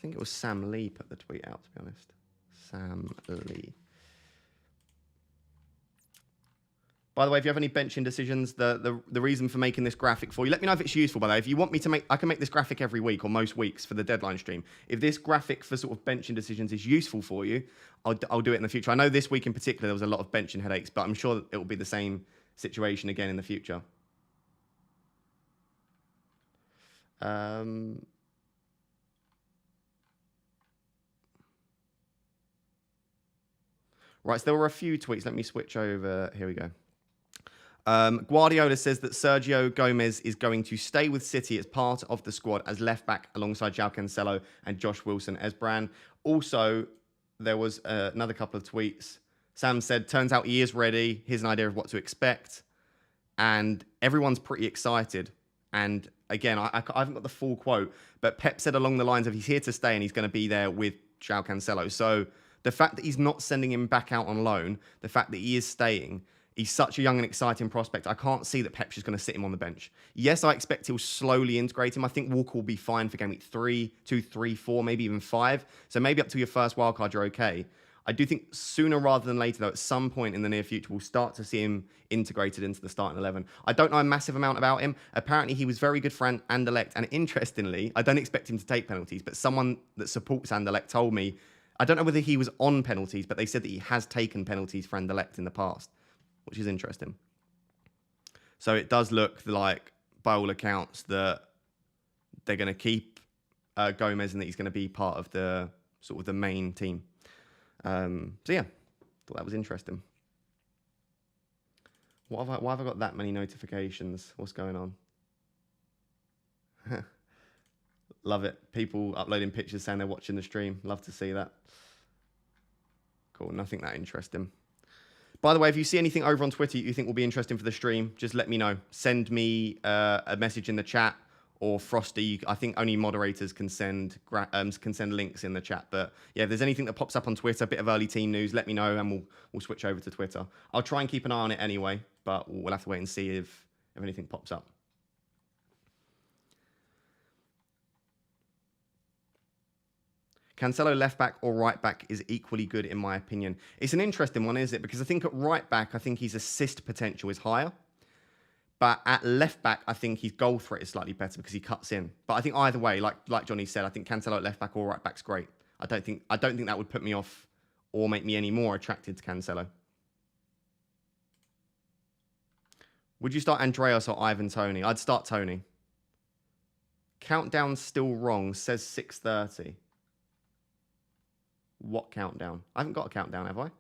think it was Sam Lee put the tweet out, to be honest. Sam Lee. By the way, if you have any benching decisions, the reason for making this graphic for you, let me know if it's useful, by the way. If you want me to make, I can make this graphic every week or most weeks for the deadline stream. If this graphic for sort of benching decisions is useful for you, I'll do it in the future. I know this week in particular, there was a lot of benching headaches, but I'm sure that it will be the same situation again in the future. Right, so there were a few tweets. Let me switch over. Here we go. Guardiola says that Sergio Gomez is going to stay with City as part of the squad as left back alongside João Cancelo and Josh Wilson-Esbran. Also, there was another couple of tweets. Sam said, turns out he is ready. Here's an idea of what to expect. And everyone's pretty excited. And again, I haven't got the full quote, but Pep said along the lines of he's here to stay and he's going to be there with João Cancelo. So the fact that he's not sending him back out on loan, the fact that he is staying, he's such a young and exciting prospect. I can't see that Pep's just going to sit him on the bench. Yes, I expect he'll slowly integrate him. I think Walker will be fine for game week 3, 2, 3, 4, maybe even 5. So maybe up to your first wildcard, you're okay. I do think sooner rather than later, though, at some point in the near future, we'll start to see him integrated into the starting 11. I don't know a massive amount about him. Apparently, he was very good for Anderlecht. And interestingly, I don't expect him to take penalties, but someone that supports Anderlecht told me, I don't know whether he was on penalties, but they said that he has taken penalties for Anderlecht in the past, which is interesting. So it does look like, by all accounts, that they're going to keep Gomez and that he's going to be part of the sort of the main team. So yeah, thought that was interesting. Why have I got that many notifications? What's going on? Love it. People uploading pictures saying they're watching the stream. Love to see that. Cool. Nothing that interesting. By the way, if you see anything over on Twitter you think will be interesting for the stream, just let me know. Send me a message in the chat, or Frosty. I think only moderators can send links in the chat. But yeah, if there's anything that pops up on Twitter, a bit of early team news, let me know, and we'll switch over to Twitter. I'll try and keep an eye on it anyway, but we'll have to wait and see if anything pops up. Cancelo left back or right back is equally good in my opinion. It's an interesting one, isn't it? Because I think at right back, I think his assist potential is higher. But at left back, I think his goal threat is slightly better because he cuts in. But I think either way, like Johnny said, I think Cancelo at left back or right back's great. I don't think that would put me off or make me any more attracted to Cancelo. Would you start Andreas or Ivan Toney? I'd start Toney. Countdown's still wrong, says 6:30. What countdown? I haven't got a countdown, have I? Are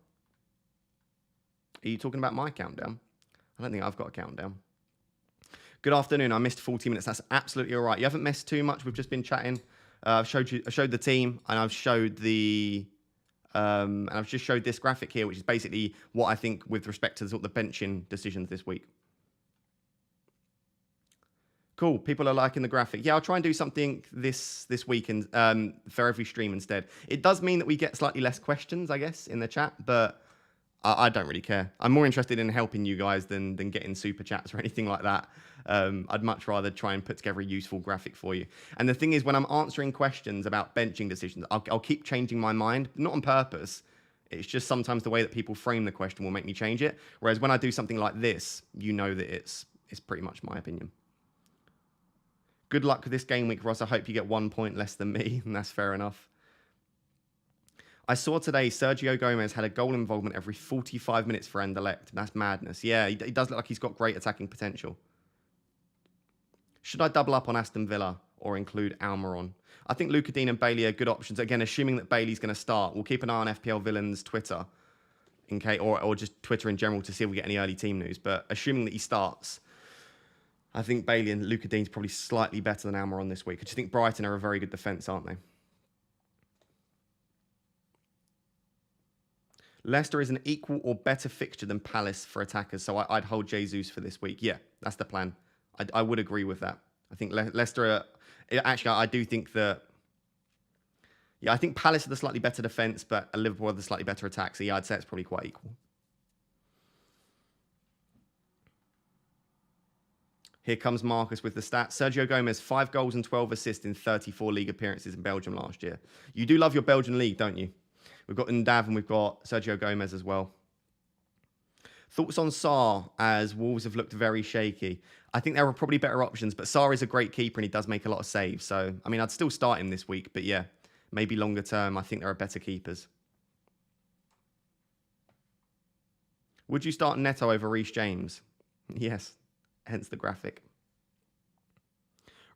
you talking about my countdown? I don't think I've got a countdown. Good afternoon. I missed 40 minutes. That's absolutely all right. You haven't missed too much. We've just been chatting. I showed the team, and I've showed and I've just showed this graphic here, which is basically what I think with respect to the benching decisions this week. Cool. People are liking the graphic. Yeah, I'll try and do something this weekend for every stream instead. It does mean that we get slightly less questions, I guess, in the chat, but I don't really care. I'm more interested in helping you guys than getting super chats or anything like that. I'd much rather try and put together a useful graphic for you. And the thing is, when I'm answering questions about benching decisions, I'll keep changing my mind, not on purpose. It's just sometimes the way that people frame the question will make me change it. Whereas when I do something like this, you know that it's pretty much my opinion. Good luck with this game week, Ross. I hope you get 1 point less than me, and that's fair enough. I saw today Sergio Gomez had a goal involvement every 45 minutes for Anderlecht. That's madness. Yeah, he does look like he's got great attacking potential. Should I double up on Aston Villa or include Almiron? I think Luka Dean and Bailey are good options. Again, assuming that Bailey's going to start. We'll keep an eye on FPL Villain's Twitter, in case, or just Twitter in general to see if we get any early team news. But assuming that he starts, I think Bailey and Luka Dean's probably slightly better than Almiron this week. I just think Brighton are a very good defence, aren't they? Leicester is an equal or better fixture than Palace for attackers, so I'd hold Jesus for this week. Yeah, that's the plan. I would agree with that. I think Leicester actually, I do think that... Yeah, I think Palace are the slightly better defence, but Liverpool are the slightly better attack, so yeah, I'd say it's probably quite equal. Here comes Marcus with the stats. Sergio Gomez, 5 goals and 12 assists in 34 league appearances in Belgium last year. You do love your Belgian league, don't you? We've got Ndav and we've got Sergio Gomez as well. Thoughts on Sarr, as Wolves have looked very shaky? I think there are probably better options, but Sarr is a great keeper and he does make a lot of saves. So, I mean, I'd still start him this week, but yeah, maybe longer term, I think there are better keepers. Would you start Neto over Reece James? Yes, hence the graphic.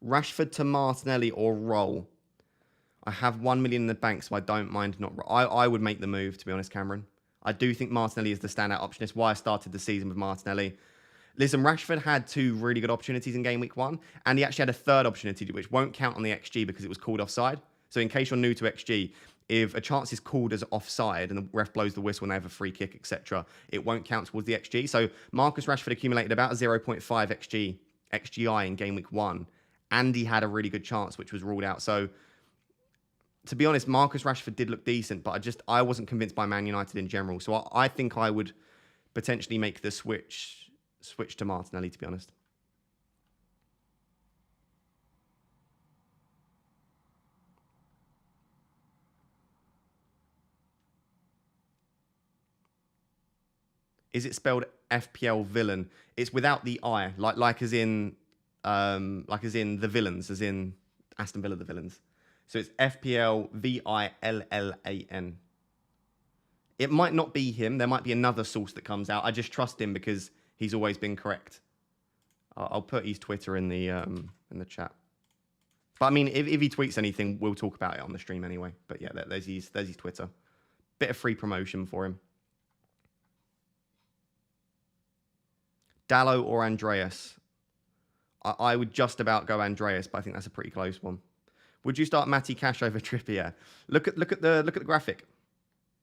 Rashford to Martinelli or roll? I have 1 million in the bank, so I don't mind not... I would make the move, to be honest, Cameron. I do think Martinelli is the standout option. It's why I started the season with Martinelli. Listen, Rashford had 2 really good opportunities in game week 1, and he actually had a third opportunity, which won't count on the XG because it was called offside. So in case you're new to XG, if a chance is called as offside and the ref blows the whistle and they have a free kick, etc., it won't count towards the XG. So Marcus Rashford accumulated about a 0.5 XGI in game week 1, and he had a really good chance, which was ruled out. So... to be honest, Marcus Rashford did look decent, but I wasn't convinced by Man United in general. So I think I would potentially make the switch to Martinelli, to be honest. Is it spelled FPL Villain? It's without the I, like as in the villains, as in Aston Villa, the villains. So it's FPL VILLAN. It might not be him. There might be another source that comes out. I just trust him because he's always been correct. I'll put his Twitter in the chat. But I mean, if he tweets anything, we'll talk about it on the stream anyway. But yeah, there's his Twitter. Bit of free promotion for him. Dallo or Andreas? I would just about go Andreas, but I think that's a pretty close one. Would you start Matty Cash over Trippier? Look at the graphic.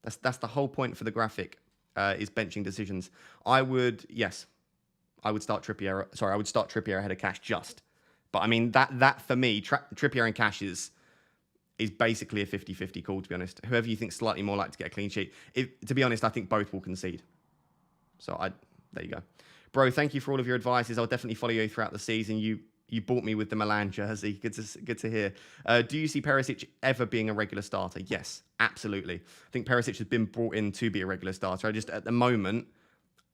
That's the whole point for the graphic. Is benching decisions. I would start Trippier. Sorry, I would start Trippier ahead of Cash just. But I mean that for me, Trippier and Cash is basically a 50-50 call, to be honest. Whoever you think slightly more likely to get a clean sheet. To be honest, I think both will concede. So there you go. Bro, thank you for all of your advices. I'll definitely follow you throughout the season. You bought me with the Milan jersey. Good to hear. Do you see Perisic ever being a regular starter? Yes, absolutely. I think Perisic has been brought in to be a regular starter. At the moment,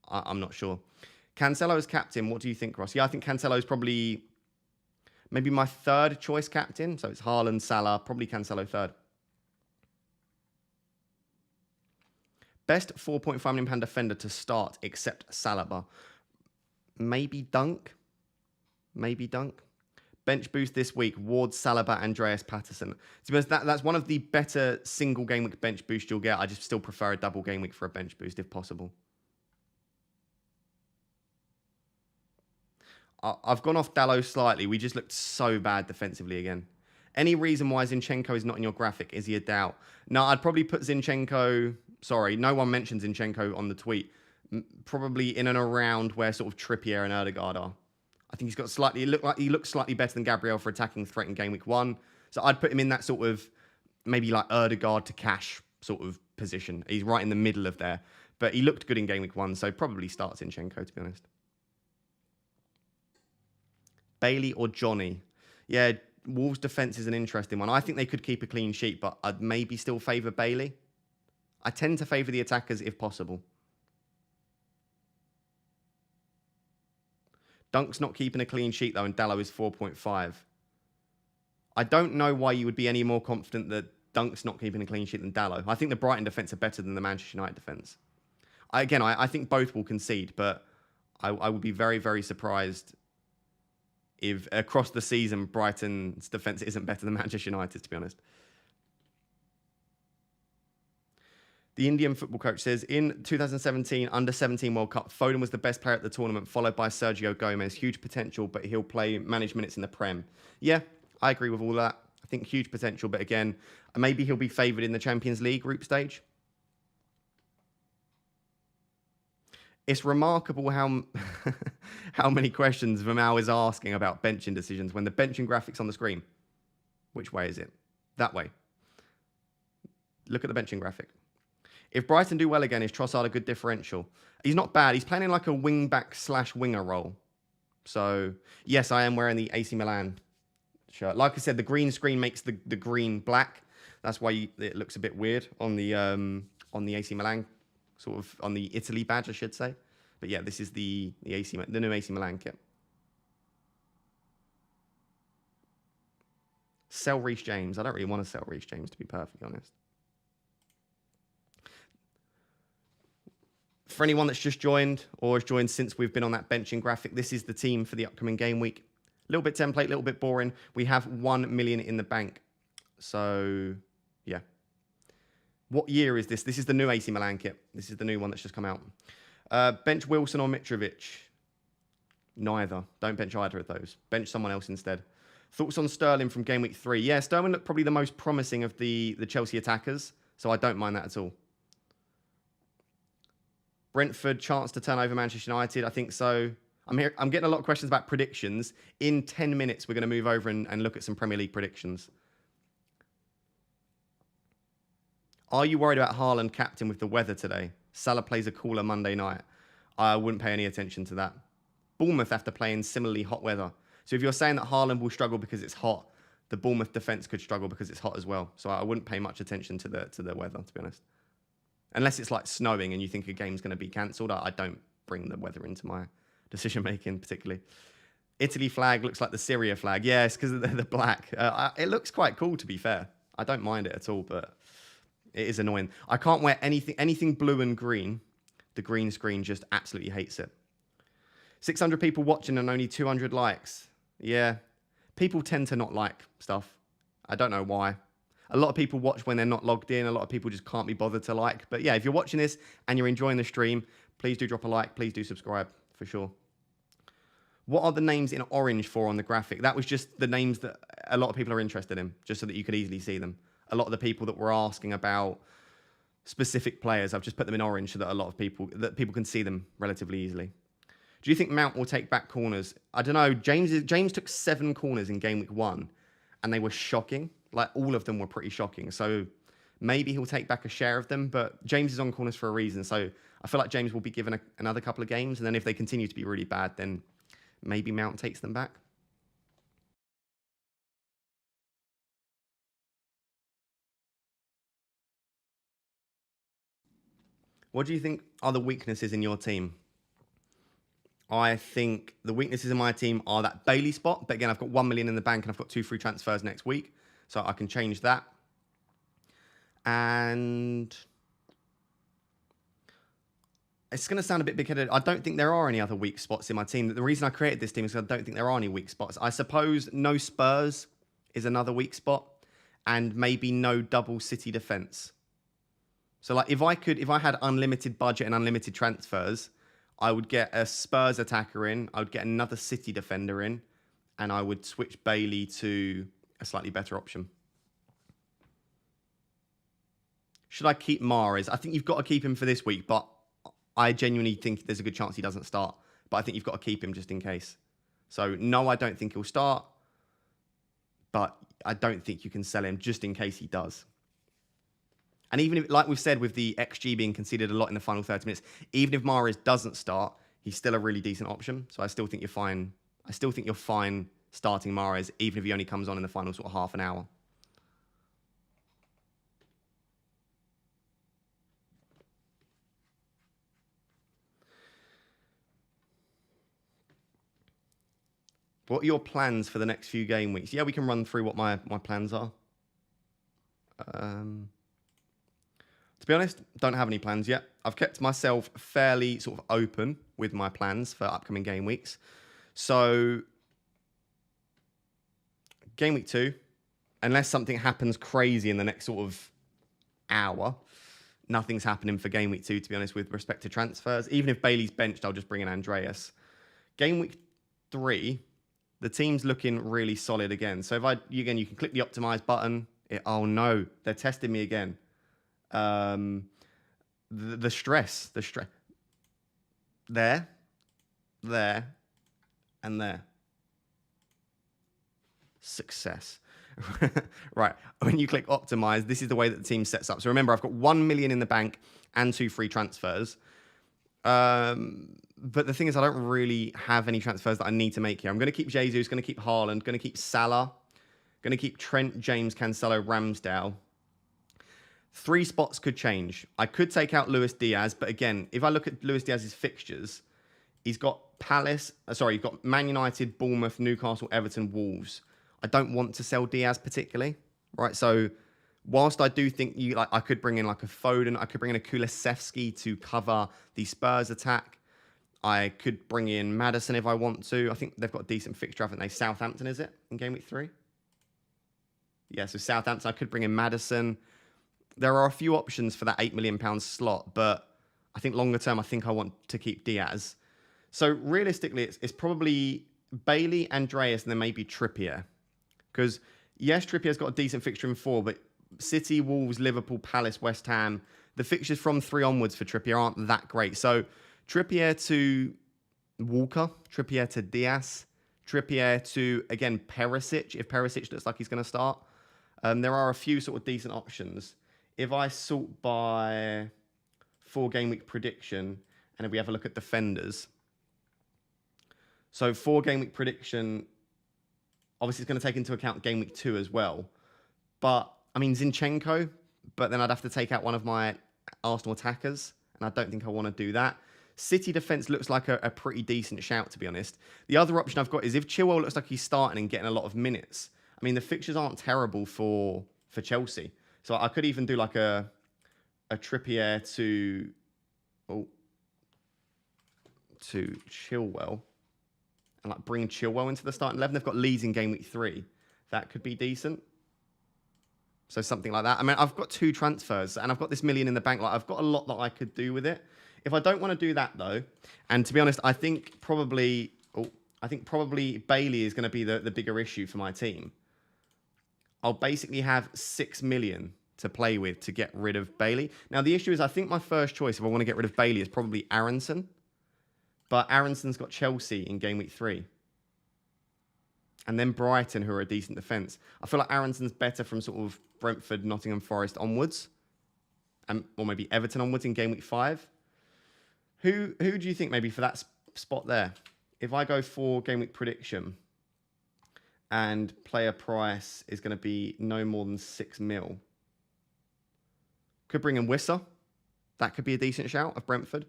I'm not sure. Cancelo as captain, what do you think, Ross? Yeah, I think Cancelo is probably maybe my third choice captain. So it's Haaland, Salah, probably Cancelo third. Best £4.5 million defender to start except Salah. Maybe Dunk. Bench boost this week. Ward, Saliba, Andreas Patterson. To be honest, that's one of the better single game week bench boosts you'll get. I just still prefer a double game week for a bench boost if possible. I've gone off Dallo slightly. We just looked so bad defensively again. Any reason why Zinchenko is not in your graphic? Is he a doubt? No, I'd probably put Zinchenko... Sorry, no one mentioned Zinchenko on the tweet. Probably in and around where sort of Trippier and Ødegaard are. I think he's got slightly... He looks slightly better than Gabriel for attacking threat in game week 1. So I'd put him in that sort of... Maybe like Ødegaard to Cash sort of position. He's right in the middle of there. But he looked good in game week 1, so probably starts Zinchenko, to be honest. Bailey or Johnny? Yeah, Wolves' defence is an interesting one. I think they could keep a clean sheet, but I'd maybe still favour Bailey. I tend to favour the attackers if possible. Dunk's not keeping a clean sheet, though, and Dallo is 4.5. I don't know why you would be any more confident that Dunk's not keeping a clean sheet than Dallo. I think the Brighton defence are better than the Manchester United defence. I think both will concede, but I would be very, very surprised if across the season Brighton's defence isn't better than Manchester United, to be honest. The Indian football coach says, in 2017 Under-17 World Cup, Foden was the best player at the tournament, followed by Sergio Gomez. Huge potential, but he'll play managed minutes in the Prem. Yeah, I agree with all that. I think huge potential, but again, maybe he'll be favoured in the Champions League group stage. It's remarkable how many questions Vimal is asking about benching decisions when the benching graphic's on the screen. Which way is it? That way. Look at the benching graphic. If Brighton do well again, is Trossard a good differential? He's not bad. He's playing in like a wing-back / winger role. So, yes, I am wearing the AC Milan shirt. Like I said, the green screen makes the green black. That's why it looks a bit weird on the AC Milan, sort of on the Italy badge, I should say. But yeah, this is the new AC Milan kit. Sell Reece James. I don't really want to sell Reece James, to be perfectly honest. For anyone that's just joined or has joined since we've been on that benching graphic, this is the team for the upcoming game week. A little bit template, a little bit boring. We have 1 million in the bank. So, yeah. What year is this? This is the new AC Milan kit. This is the new one that's just come out. Bench Wilson or Mitrovic? Neither. Don't bench either of those. Bench someone else instead. Thoughts on Sterling from game week 3? Yeah, Sterling looked probably the most promising of the Chelsea attackers, so I don't mind that at all. Brentford, chance to turn over Manchester United? I think so. I'm getting a lot of questions about predictions. In 10 minutes, we're going to move over and look at some Premier League predictions. Are you worried about Haaland captain with the weather today? Salah plays a cooler Monday night. I wouldn't pay any attention to that. Bournemouth have to play in similarly hot weather. So if you're saying that Haaland will struggle because it's hot, the Bournemouth defence could struggle because it's hot as well. So I wouldn't pay much attention to the weather, to be honest. Unless it's like snowing and you think a game's going to be cancelled, I don't bring the weather into my decision-making particularly. Italy flag looks like the Syria flag. Yeah, it's because of the black. It looks quite cool, to be fair. I don't mind it at all, but it is annoying. I can't wear anything blue and green. The green screen just absolutely hates it. 600 people watching and only 200 likes. Yeah, people tend to not like stuff. I don't know why. A lot of people watch when they're not logged in. A lot of people just can't be bothered to like. But yeah, if you're watching this and you're enjoying the stream, please do drop a like. Please do subscribe for sure. What are the names in orange for on the graphic? That was just the names that a lot of people are interested in, just so that you could easily see them. A lot of the people that were asking about specific players, I've just put them in orange so that people can see them relatively easily. Do you think Mount will take back corners? I don't know. James took 7 corners in game week 1, and they were shocking. Like, all of them were pretty shocking. So maybe he'll take back a share of them, but James is on corners for a reason. So I feel like James will be given another couple of games, and then if they continue to be really bad, then maybe Mount takes them back. What do you think are the weaknesses in your team? I think the weaknesses in my team are that Bailey spot. But again, I've got 1 million in the bank and I've got 2 free transfers next week. So I can change that. And it's going to sound a bit big-headed. I don't think there are any other weak spots in my team. The reason I created this team is because I don't think there are any weak spots. I suppose no Spurs is another weak spot. And maybe no double City defence. So like if I had unlimited budget and unlimited transfers, I would get a Spurs attacker in, I would get another City defender in, and I would switch Bailey to a slightly better option. Should I keep Mahrez? I think you've got to keep him for this week, but I genuinely think there's a good chance he doesn't start. But I think you've got to keep him just in case. So no, I don't think he'll start, but I don't think you can sell him just in case he does. And even if, like we've said, with the XG being conceded a lot in the final 30 minutes, even if Mahrez doesn't start, he's still a really decent option. So I still think you're fine. I still think you're fine starting Mahrez, even if he only comes on in the final sort of half an hour. What are your plans for the next few game weeks? Yeah, we can run through what my plans are. To be honest, don't have any plans yet. I've kept myself fairly sort of open with my plans for upcoming game weeks. So, game week 2, unless something happens crazy in the next sort of hour, nothing's happening for game week 2, to be honest, with respect to transfers. Even if Bailey's benched, I'll just bring in Andreas. Game week 3, the team's looking really solid again. So you can click the optimize button. Oh no, they're testing me again. The stress. There, and there. Success. Right. When you click optimize, this is the way that the team sets up. So remember, I've got 1 million in the bank and 2 free transfers. But the thing is, I don't really have any transfers that I need to make here. I'm going to keep Jesus, going to keep Haaland, going to keep Salah, going to keep Trent, James, Cancelo, Ramsdale. 3 spots could change. I could take out Luis Diaz, but again, if I look at Luis Diaz's fixtures, he's got he's got Man United, Bournemouth, Newcastle, Everton, Wolves. I don't want to sell Diaz particularly, right? So whilst I do think I could bring in like a Foden, I could bring in a Kulusevski to cover the Spurs attack. I could bring in Maddison if I want to. I think they've got a decent fixture, haven't they? Southampton, is it, in game week 3? Yeah, so Southampton, I could bring in Maddison. There are a few options for that £8 million slot, but I think longer term, I think I want to keep Diaz. So realistically, it's probably Bailey, Andreas, and then maybe Trippier. Because, yes, Trippier's got a decent fixture in 4, but City, Wolves, Liverpool, Palace, West Ham, the fixtures from 3 onwards for Trippier aren't that great. So Trippier to Walker, Trippier to Diaz, Trippier to, again, Perisic, if Perisic looks like he's going to start. There are a few sort of decent options. If I sort by 4 game week prediction, and if we have a look at defenders. So 4 game week prediction, obviously it's going to take into account game week 2 as well. But, I mean, Zinchenko, but then I'd have to take out one of my Arsenal attackers, and I don't think I want to do that. City defence looks like a pretty decent shout, to be honest. The other option I've got is if Chilwell looks like he's starting and getting a lot of minutes. I mean, the fixtures aren't terrible for Chelsea. So I could even do like a Trippier to Chilwell and like bring Chilwell into the starting 11. They've got Leeds in game week 3. That could be decent. So something like that. I mean, I've got 2 transfers and I've got this million in the bank. Like I've got a lot that I could do with it. If I don't want to do that though, and to be honest, I think probably I think probably Bailey is going to be the bigger issue for my team. I'll basically have 6 million to play with to get rid of Bailey. Now, the issue is I think my first choice if I want to get rid of Bailey is probably Aronson. But Aronson's got Chelsea in game week 3. And then Brighton, who are a decent defence. I feel like Aronson's better from sort of Brentford, Nottingham Forest onwards. Or maybe Everton onwards in game week 5. Who do you think maybe for that spot there? If I go for game week prediction and player price is going to be no more than 6 mil. Could bring in Wissa. That could be a decent shout of Brentford.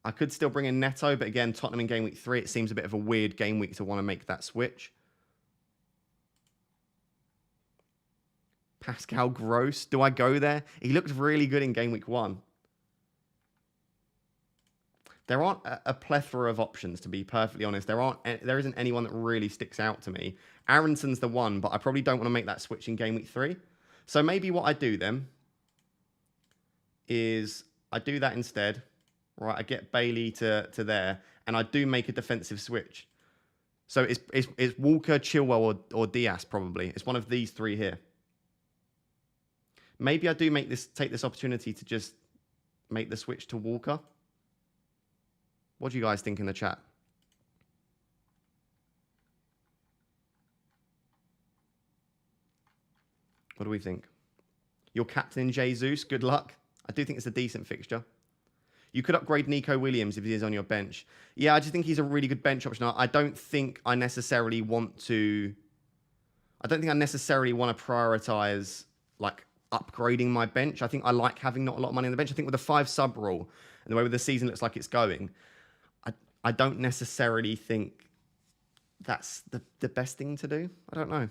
I could still bring in Neto, but again, Tottenham in game week 3, it seems a bit of a weird game week to want to make that switch. Pascal Gross, do I go there? He looked really good in game week 1. There aren't a plethora of options, to be perfectly honest. There isn't anyone that really sticks out to me. Aronson's the one, but I probably don't want to make that switch in game week 3. So maybe what I do then is I do that instead. Right, I get Bailey to there, and I do make a defensive switch. So it's Walker, Chilwell, or Diaz probably. It's one of these 3 here. Maybe I do take this opportunity to just make the switch to Walker. What do you guys think in the chat? What do we think? Your captain, Jesus, good luck. I do think it's a decent fixture. You could upgrade Nico Williams if he is on your bench. Yeah, I just think he's a really good bench option. I don't think I necessarily want to prioritize like upgrading my bench. I think I like having not a lot of money on the bench. I think with the 5 sub rule and the way the season looks like it's going, I don't necessarily think that's the best thing to do. I don't know.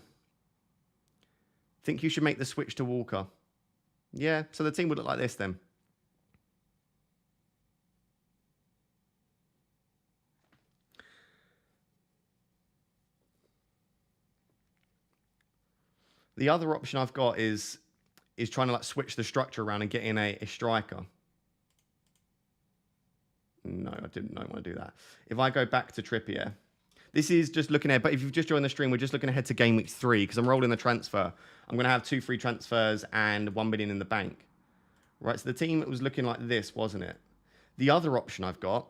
Think you should make the switch to Walker. Yeah, so the team would look like this then. The other option I've got is trying to like switch the structure around and get in a striker. No, I didn't want to do that. If I go back to Trippier, this is just looking ahead. But if you've just joined the stream, we're just looking ahead to game week 3 because I'm rolling the transfer. I'm going to have 2 free transfers and 1 million in the bank. Right, so the team was looking like this, wasn't it? The other option I've got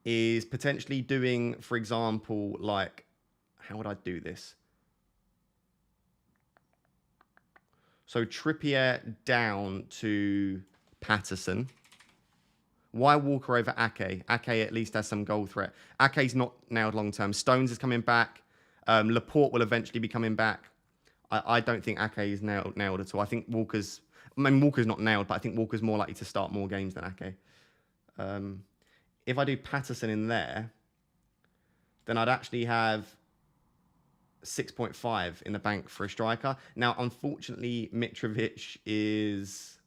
is potentially doing, for example, like, how would I do this? So Trippier down to Patterson. Why Walker over Ake? Ake at least has some goal threat. Ake's not nailed long term. Stones is coming back. Laporte will eventually be coming back. I don't think Ake is nailed at all. I think Walker's not nailed, but I think Walker's more likely to start more games than Ake. If I do Patterson in there, then I'd actually have 6.5 in the bank for a striker. Now, unfortunately, Mitrovic is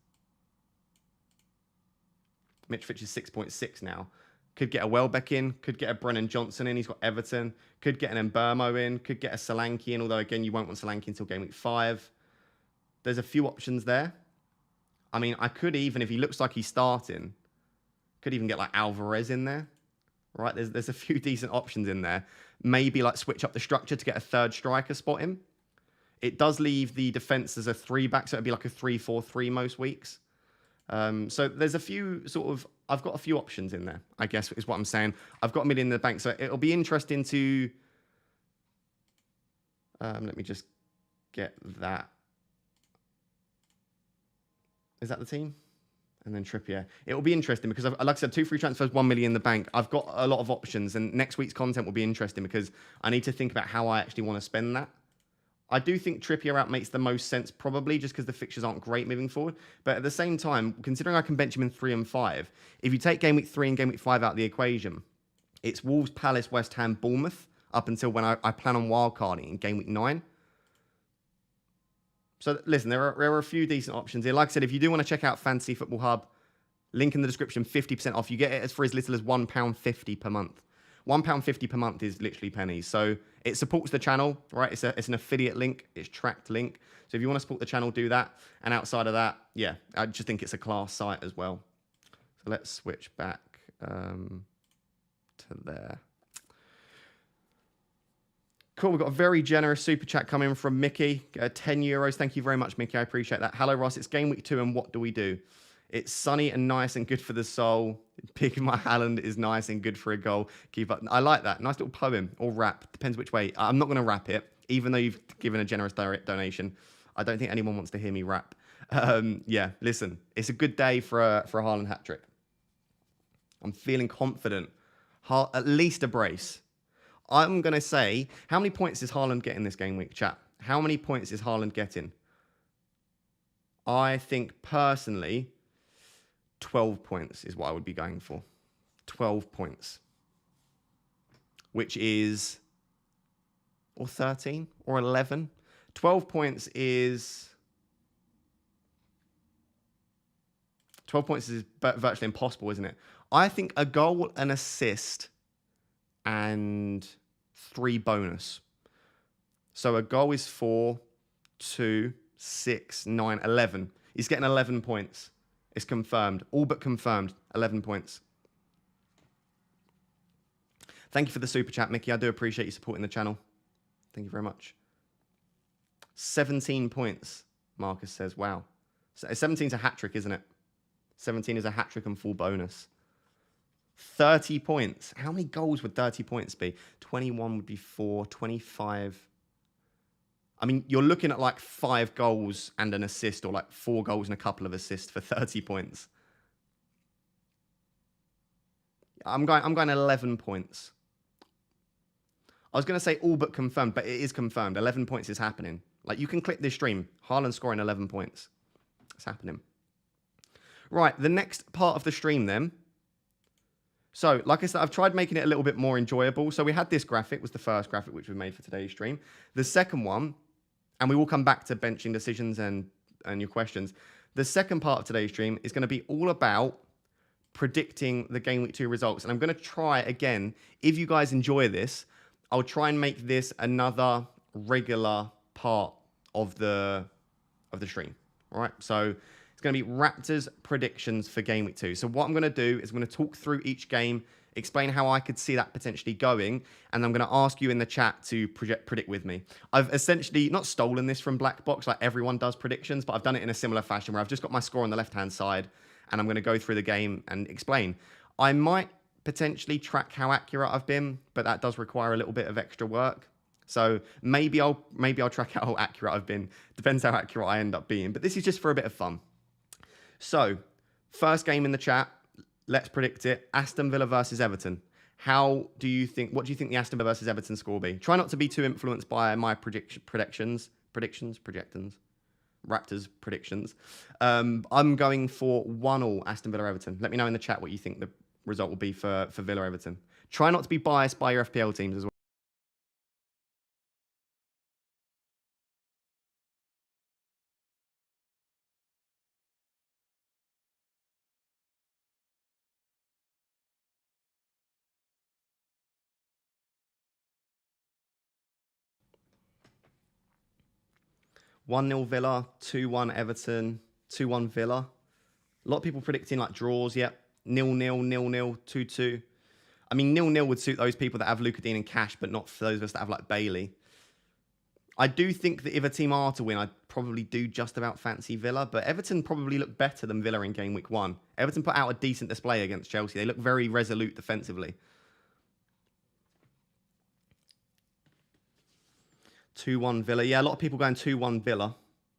6.6 now. Could get a Welbeck in, could get a Brennan Johnson in. He's got Everton. Could get an Mbeumo in, could get a Solanke in, although, again, you won't want Solanke until game week 5. There's a few options there. I mean, I could even, if he looks like he's starting, could even get like Alvarez in there. Right? There's a few decent options in there. Maybe like switch up the structure to get a 3rd striker spot in. It does leave the defense as a 3-back, so it'd be like a 3-4-3 most weeks. So there's a few I've got a few options in there, I guess is what I'm saying. I've got 1 million in the bank, so it'll be interesting to, let me just get that. Is that the team? And then Trippier. It will be interesting because, like I said, 2 free transfers, 1 million in the bank. I've got a lot of options, and next week's content will be interesting because I need to think about how I actually want to spend that. I do think Trippier out makes the most sense, probably, just because the fixtures aren't great moving forward. But at the same time, considering I can bench him in 3 and 5, if you take game week 3 and game week 5 out of the equation, it's Wolves, Palace, West Ham, Bournemouth, up until when I plan on wildcarding in game week 9. So listen, there are a few decent options here. Like I said, if you do want to check out Fantasy Football Hub, link in the description, 50% off. You get it for as little as £1.50 per month. £1.50 per month is literally pennies. So it supports the channel, right? It's an affiliate link. It's tracked link. So if you want to support the channel, do that. And outside of that, yeah, I just think it's a class site as well. So let's switch back to there. Cool. We've got a very generous super chat coming from Mickey. €10. Thank you very much, Mickey. I appreciate that. Hello, Ross. It's game week 2, and what do we do? It's sunny and nice and good for the soul. Picking my Haaland is nice and good for a goal. Keep up. I like that. Nice little poem or rap. Depends which way. I'm not going to rap it, even though you've given a generous direct donation. I don't think anyone wants to hear me rap. Yeah, listen. It's a good day for a Haaland hat trick. I'm feeling confident. At least a brace. I'm going to say, how many points is Haaland getting this game week, chat? How many points is Haaland getting? I think, personally, 12 points is what I would be going for. 12 points. Which is... Or 13? Or 11? 12 points is... 12 points is virtually impossible, isn't it? I think a goal, an assist... and 3 bonus. So a goal is 4, 2, 6, 9, 11. He's getting 11 points. It's confirmed. All but confirmed. 11 points. Thank you for the super chat, Mickey. I do appreciate you supporting the channel. Thank you very much. 17 points, Marcus says. Wow. 17 is a hat-trick, isn't it? 17 is a hat-trick and full bonus. 30 points. How many goals would 30 points be? 21 would be 4, 25. I mean, you're looking at like 5 goals and an assist, or like 4 goals and a couple of assists for 30 points. I'm going 11 points. I was going to say all but confirmed, but it is confirmed. 11 points is happening. Like, you can click this stream. Haaland scoring 11 points. It's happening. Right, the next part of the stream then. So, like I said, I've tried making it a little bit more enjoyable. So we had this graphic, was the first graphic which we made for today's stream. The second one, and we will come back to benching decisions and your questions. The second part of today's stream is going to be all about predicting the Game Week 2 results. And I'm going to try, again, if you guys enjoy this, I'll try and make this another regular part of the stream. All right, so... it's going to be Raptors predictions for Game Week 2. So what I'm going to do is I'm going to talk through each game, explain how I could see that potentially going, and I'm going to ask you in the chat to predict with me. I've essentially not stolen this from Black Box like everyone does predictions, but I've done it in a similar fashion where I've just got my score on the left-hand side, and I'm going to go through the game and explain. I might potentially track how accurate I've been, but that does require a little bit of extra work. So maybe I'll track how accurate I've been. Depends how accurate I end up being. But this is just for a bit of fun. So, first game in the chat, let's predict it. Aston Villa versus Everton. What do you think the Aston Villa versus Everton score will be? Try not to be too influenced by my predictions. Raptors predictions. I'm going for 1-1 Aston Villa Everton. Let me know in the chat what you think the result will be for Villa Everton. Try not to be biased by your FPL teams as well. One 0 Villa, 2-1 Everton, 2-1 Villa. A lot of people predicting like draws, yep. 0-0, 0-0, 2-2. I mean, 0-0 would suit those people that have Luka Dean and Cash, but not for those of us that have like Bailey. I do think that if a team are to win, I'd probably do just about fancy Villa, but Everton probably look better than Villa in game week 1. Everton put out a decent display against Chelsea. They look very resolute defensively. 2-1 Villa. Yeah, a lot of people going 2-1 Villa.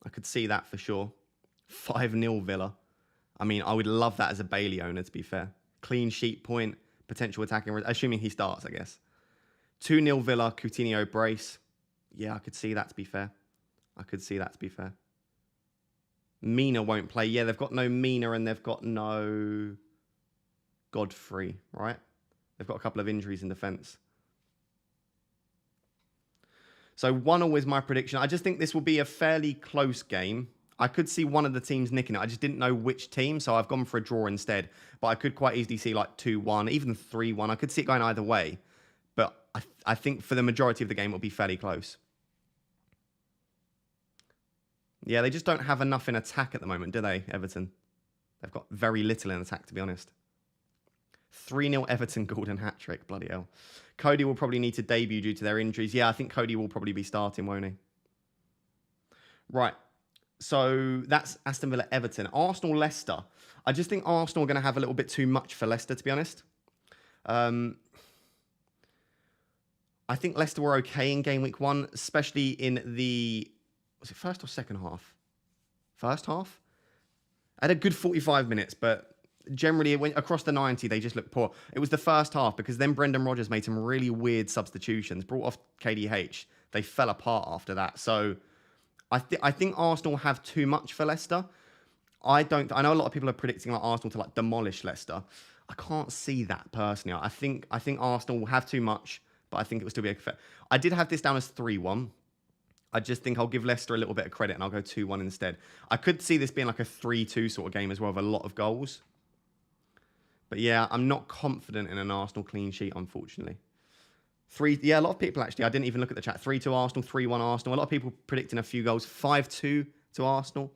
I could see that for sure. 5-0 Villa. I mean, I would love that as a Bailey owner, to be fair. Clean sheet point, potential attacking, assuming he starts, I guess. 2-0 Villa, Coutinho brace. Yeah, I could see that, to be fair. Mina won't play. Yeah, they've got no Mina and they've got no Godfrey, right? They've got a couple of injuries in defence. So 1-0 is my prediction. I just think this will be a fairly close game. I could see one of the teams nicking it. I just didn't know which team, so I've gone for a draw instead. But I could quite easily see like 2-1, even 3-1. I could see it going either way. But I think for the majority of the game, it'll be fairly close. Yeah, they just don't have enough in attack at the moment, do they, Everton? They've got very little in attack, to be honest. 3-0 Everton Gordon hat-trick. Bloody hell. Cody will probably need to debut due to their injuries. Yeah, I think Cody will probably be starting, won't he? Right. So that's Aston Villa Everton. Arsenal Leicester. I just think Arsenal are going to have a little bit too much for Leicester, to be honest. I think Leicester were okay in game week 1, especially in the... Was it first or second half? First half? I had a good 45 minutes, but generally it went across the 90, they just looked poor. It was the first half because then Brendan Rodgers made some really weird substitutions, brought off KDH. They fell apart after that. So I think Arsenal have too much for Leicester. I know a lot of people are predicting like Arsenal to like demolish Leicester. I can't see that personally. I think Arsenal will have too much, but I think it will still be a fair. I did have this down as 3-1. I just think I'll give Leicester a little bit of credit and I'll go 2-1 instead. I could see this being like a 3-2 sort of game as well with a lot of goals. But yeah, I'm not confident in an Arsenal clean sheet, unfortunately. A lot of people actually, I didn't even look at the chat. 3-2 Arsenal, 3-1 Arsenal. A lot of people predicting a few goals. 5-2 to Arsenal.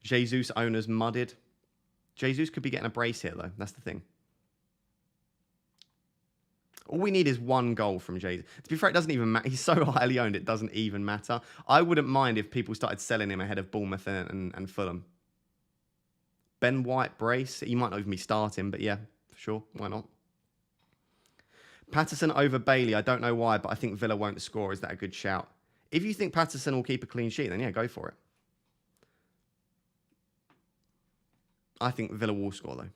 Jesus owners mudded. Jesus could be getting a brace here, though. That's the thing. All we need is one goal from Jesus. To be fair, it doesn't even matter. He's so highly owned, it doesn't even matter. I wouldn't mind if people started selling him ahead of Bournemouth and Fulham. Ben White brace. He might not even be starting, but yeah, for sure. Why not? Patterson over Bailey. I don't know why, but I think Villa won't score. Is that a good shout? If you think Patterson will keep a clean sheet, then yeah, go for it. I think Villa will score, though.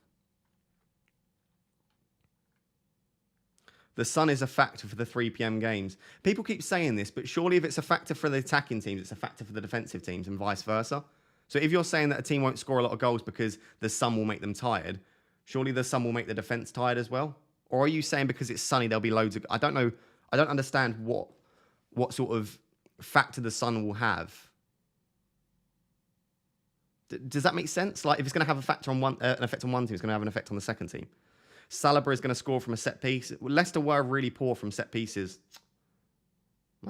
The sun is a factor for the 3 p.m. games. People keep saying this, but surely if it's a factor for the attacking teams, it's a factor for the defensive teams and vice versa. So if you're saying that a team won't score a lot of goals because the sun will make them tired, surely the sun will make the defense tired as well? Or are you saying because it's sunny, there'll be loads of... I don't know. I don't understand what sort of factor the sun will have. Does that make sense? Like if it's going to have a factor on an effect on one team, it's going to have an effect on the second team. Saliba is going to score from a set piece. Leicester were really poor from set pieces.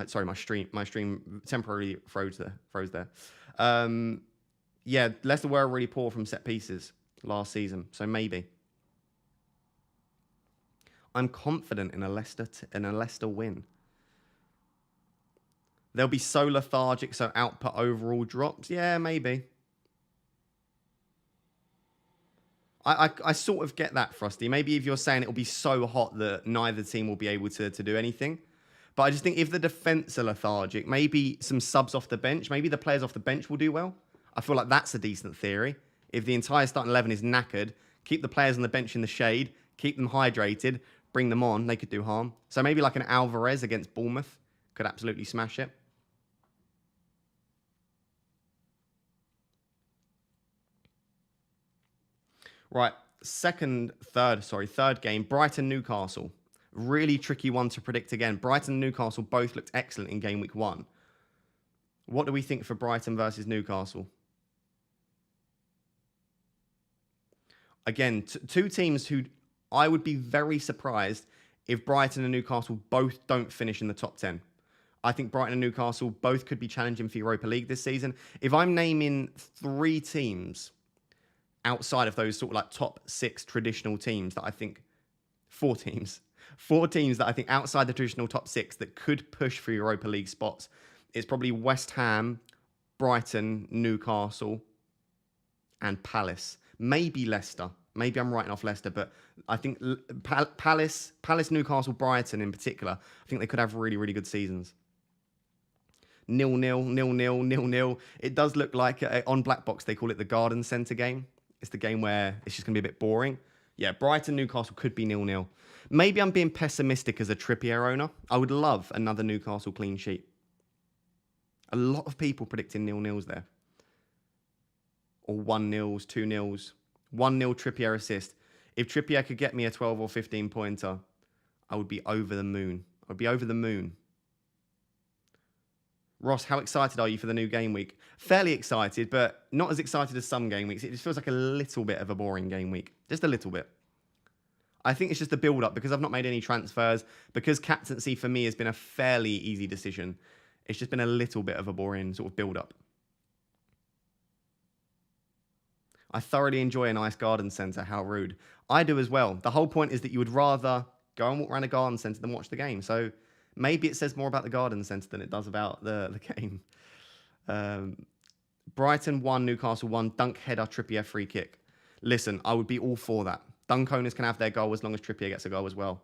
Sorry, my stream temporarily froze there. Yeah, Leicester were really poor from set pieces last season, so maybe. I'm confident in a Leicester win. They'll be so lethargic, so output overall drops. Yeah, maybe. I sort of get that, Frosty. Maybe if you're saying it'll be so hot that neither team will be able to do anything. But I just think if the defence are lethargic, maybe some subs off the bench, maybe the players off the bench will do well. I feel like that's a decent theory. If the entire starting 11 is knackered, keep the players on the bench in the shade, keep them hydrated, bring them on, they could do harm. So maybe like an Alvarez against Bournemouth could absolutely smash it. Right, third game, Brighton-Newcastle. Really tricky one to predict again. Brighton and Newcastle both looked excellent in game week 1. What do we think for Brighton versus Newcastle? Again, two teams who I would be very surprised if Brighton and Newcastle both don't finish in the top 10. I think Brighton and Newcastle both could be challenging for Europa League this season. If I'm naming 3 teams outside of those sort of like top 6 traditional teams that I think... 4 teams. 4 teams that I think outside the traditional top 6 that could push for Europa League spots. It's probably West Ham, Brighton, Newcastle, and Palace. Maybe Leicester. Maybe I'm writing off Leicester, but I think Palace, Newcastle, Brighton in particular, I think they could have really, really good seasons. 0-0, 0-0, 0-0. It does look like, on Black Box, they call it the Garden Centre game. It's the game where it's just going to be a bit boring. Yeah, Brighton, Newcastle could be 0-0. Maybe I'm being pessimistic as a Trippier owner. I would love another Newcastle clean sheet. A lot of people predicting 0-0s there. Or 1-0s, 2-0s. 1-0 Trippier assist. If Trippier could get me a 12 or 15 pointer, I would be over the moon. I'd be over the moon. Ross, how excited are you for the new game week? Fairly excited, but not as excited as some game weeks. It just feels like a little bit of a boring game week. Just a little bit. I think it's just the build-up because I've not made any transfers. Because captaincy for me has been a fairly easy decision. It's just been a little bit of a boring sort of build-up. I thoroughly enjoy a nice garden centre. How rude. I do as well. The whole point is that you would rather go and walk around a garden centre than watch the game. So maybe it says more about the garden centre than it does about the game. Brighton 1, Newcastle 1, dunk header, Trippier free kick. Listen, I would be all for that. Dunk owners can have their goal as long as Trippier gets a goal as well.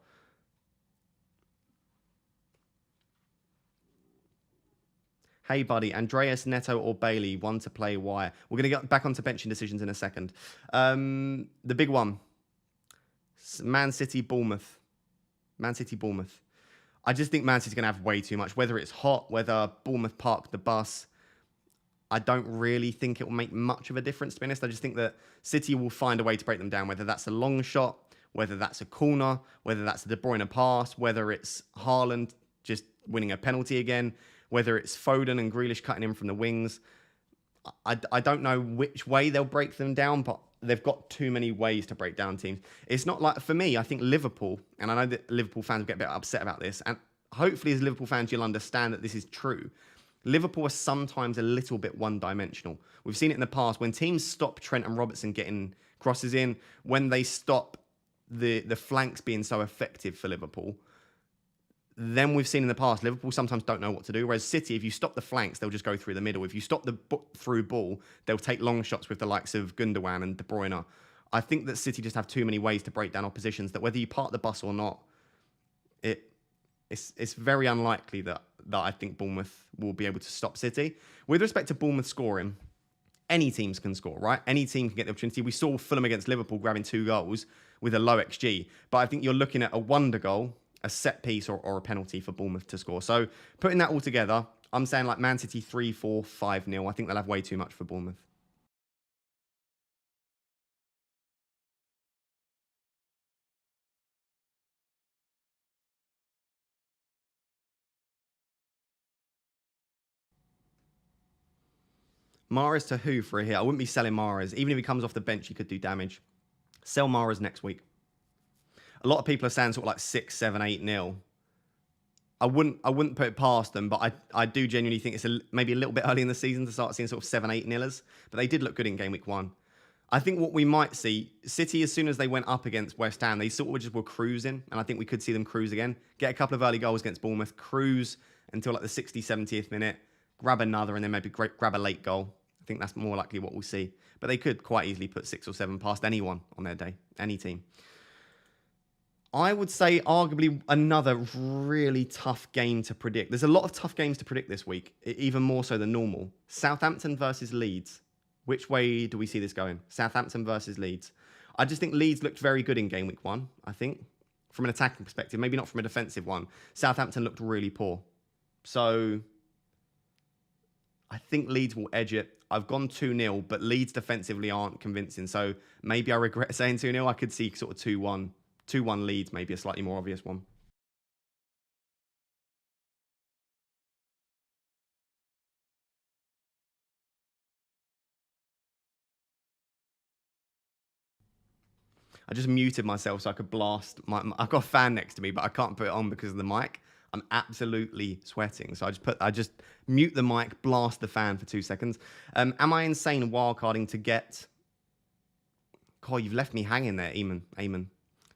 Hey, buddy, Andreas, Neto, or Bailey, one to play wire. We're going to get back onto benching decisions in a second. The big one. Man City, Bournemouth. Man City, Bournemouth. I just think Man City's going to have way too much. Whether it's hot, whether Bournemouth park the bus, I don't really think it will make much of a difference, to be honest. I just think that City will find a way to break them down, whether that's a long shot, whether that's a corner, whether that's a De Bruyne pass, whether it's Haaland just winning a penalty again, whether it's Foden and Grealish cutting in from the wings. I don't know which way they'll break them down, but they've got too many ways to break down teams. It's not like, for me, I think Liverpool, and I know that Liverpool fans will get a bit upset about this, and hopefully as Liverpool fans you'll understand that this is true. Liverpool are sometimes a little bit one-dimensional. We've seen it in the past when teams stop Trent and Robertson getting crosses in, when they stop the flanks being so effective for Liverpool. Then we've seen in the past, Liverpool sometimes don't know what to do. Whereas City, if you stop the flanks, they'll just go through the middle. If you stop the through ball, they'll take long shots with the likes of Gundogan and De Bruyne. I think that City just have too many ways to break down oppositions that whether you park the bus or not, it's very unlikely that I think Bournemouth will be able to stop City. With respect to Bournemouth scoring, any teams can score, right? Any team can get the opportunity. We saw Fulham against Liverpool grabbing 2 goals with a low XG. But I think you're looking at a wonder goal, a set piece, or a penalty for Bournemouth to score. So putting that all together, I'm saying like Man City 3-4, 5-0. I think they'll have way too much for Bournemouth. Mahrez to who for a hit? I wouldn't be selling Mahrez. Even if he comes off the bench, he could do damage. Sell Mahrez next week. A lot of people are saying sort of like 6, 7, 8-0. I wouldn't put it past them, but I do genuinely think it's maybe a little bit early in the season to start seeing sort of 7, 8-0ers. But they did look good in game week 1. I think what we might see, City, as soon as they went up against West Ham, they sort of just were cruising. And I think we could see them cruise again. Get a couple of early goals against Bournemouth, cruise until like the 60th, 70th minute, grab another, and then maybe grab a late goal. I think that's more likely what we'll see. But they could quite easily put 6 or 7 past anyone on their day, any team. I would say arguably another really tough game to predict. There's a lot of tough games to predict this week, even more so than normal. Southampton versus Leeds. Which way do we see this going? Southampton versus Leeds. I just think Leeds looked very good in game week 1, I think. From an attacking perspective, maybe not from a defensive one. Southampton looked really poor. So I think Leeds will edge it. I've gone 2-0, but Leeds defensively aren't convincing. So maybe I regret saying 2-0. I could see sort of 2-1. 2-1 Leeds, maybe a slightly more obvious one. I just muted myself so I could blast I've got a fan next to me, but I can't put it on because of the mic. I'm absolutely sweating. So I just mute the mic, blast the fan for 2 seconds. Am I insane wildcarding to get... God, you've left me hanging there, Eamon.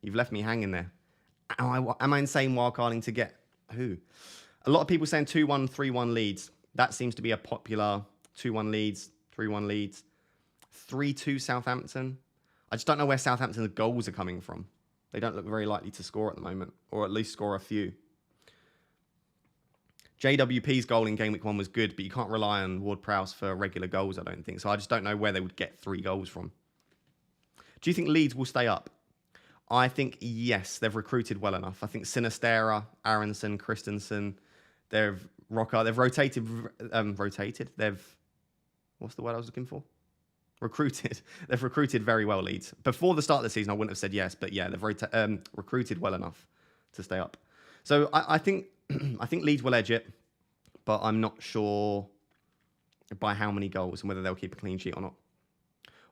You've left me hanging there. Am I insane wildcarding to get who? A lot of people saying 2-1, 3-1 Leeds. That seems to be a popular 2-1 Leeds, 3-1 Leeds. 3-2 Southampton. I just don't know where Southampton's goals are coming from. They don't look very likely to score at the moment, or at least score a few. JWP's goal in game week 1 was good, but you can't rely on Ward-Prowse for regular goals, I don't think. So I just don't know where they would get 3 goals from. Do you think Leeds will stay up? I think, yes, they've recruited well enough. I think Sinistera, Aronson, Christensen, they've rotated. What's the word I was looking for? Recruited. They've recruited very well, Leeds. Before the start of the season, I wouldn't have said yes, but yeah, they've recruited well enough to stay up. So I think I think Leeds will edge it, but I'm not sure by how many goals and whether they'll keep a clean sheet or not.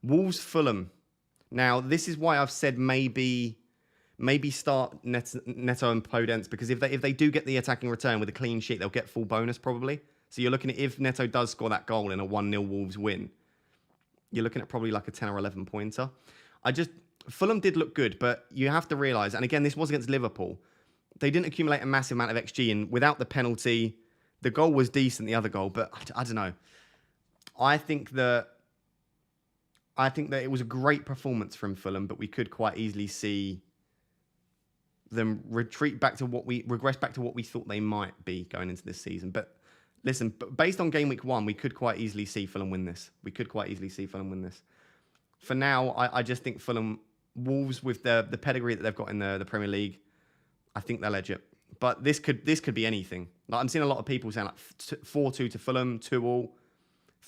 Wolves, Fulham. Now, this is why I've said maybe start Neto and Podence, because if they do get the attacking return with a clean sheet, they'll get full bonus probably. So you're looking at if Neto does score that goal in a 1-0 Wolves win, you're looking at probably like a 10 or 11 pointer. Fulham did look good, but you have to realise, and again, this was against Liverpool, they didn't accumulate a massive amount of XG, and without the penalty, the goal was decent, the other goal, but I don't know. I think that it was a great performance from Fulham, but we could quite easily see them regress back to what we thought they might be going into this season. But listen, based on game week 1, we could quite easily see Fulham win this. For now, I just think Wolves with the pedigree that they've got in the Premier League, I think they'll edge it. But this could be anything. Like, I'm seeing a lot of people saying like 4-2 to Fulham, 2-2,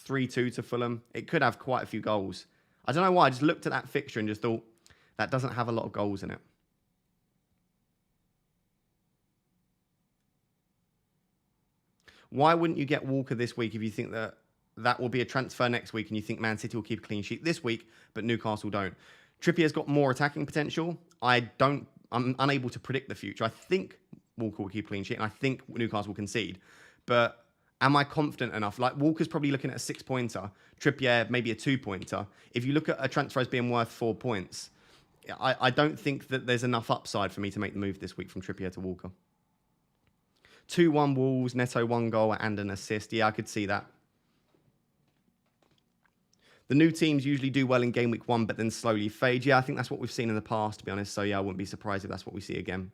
3-2 to Fulham. It could have quite a few goals. I don't know why. I just looked at that fixture and just thought that doesn't have a lot of goals in it. Why wouldn't you get Walker this week if you think that will be a transfer next week and you think Man City will keep a clean sheet this week, but Newcastle don't? Trippier's got more attacking potential. I'm unable to predict the future. I think Walker will keep a clean sheet and I think Newcastle will concede. But am I confident enough? Like, Walker's probably looking at a 6-pointer. Trippier, maybe a 2-pointer. If you look at a transfer as being worth 4 points, I don't think that there's enough upside for me to make the move this week from Trippier to Walker. 2-1 Wolves, Neto 1 goal and an assist. Yeah, I could see that. The new teams usually do well in game week 1, but then slowly fade. Yeah, I think that's what we've seen in the past, to be honest. So yeah, I wouldn't be surprised if that's what we see again.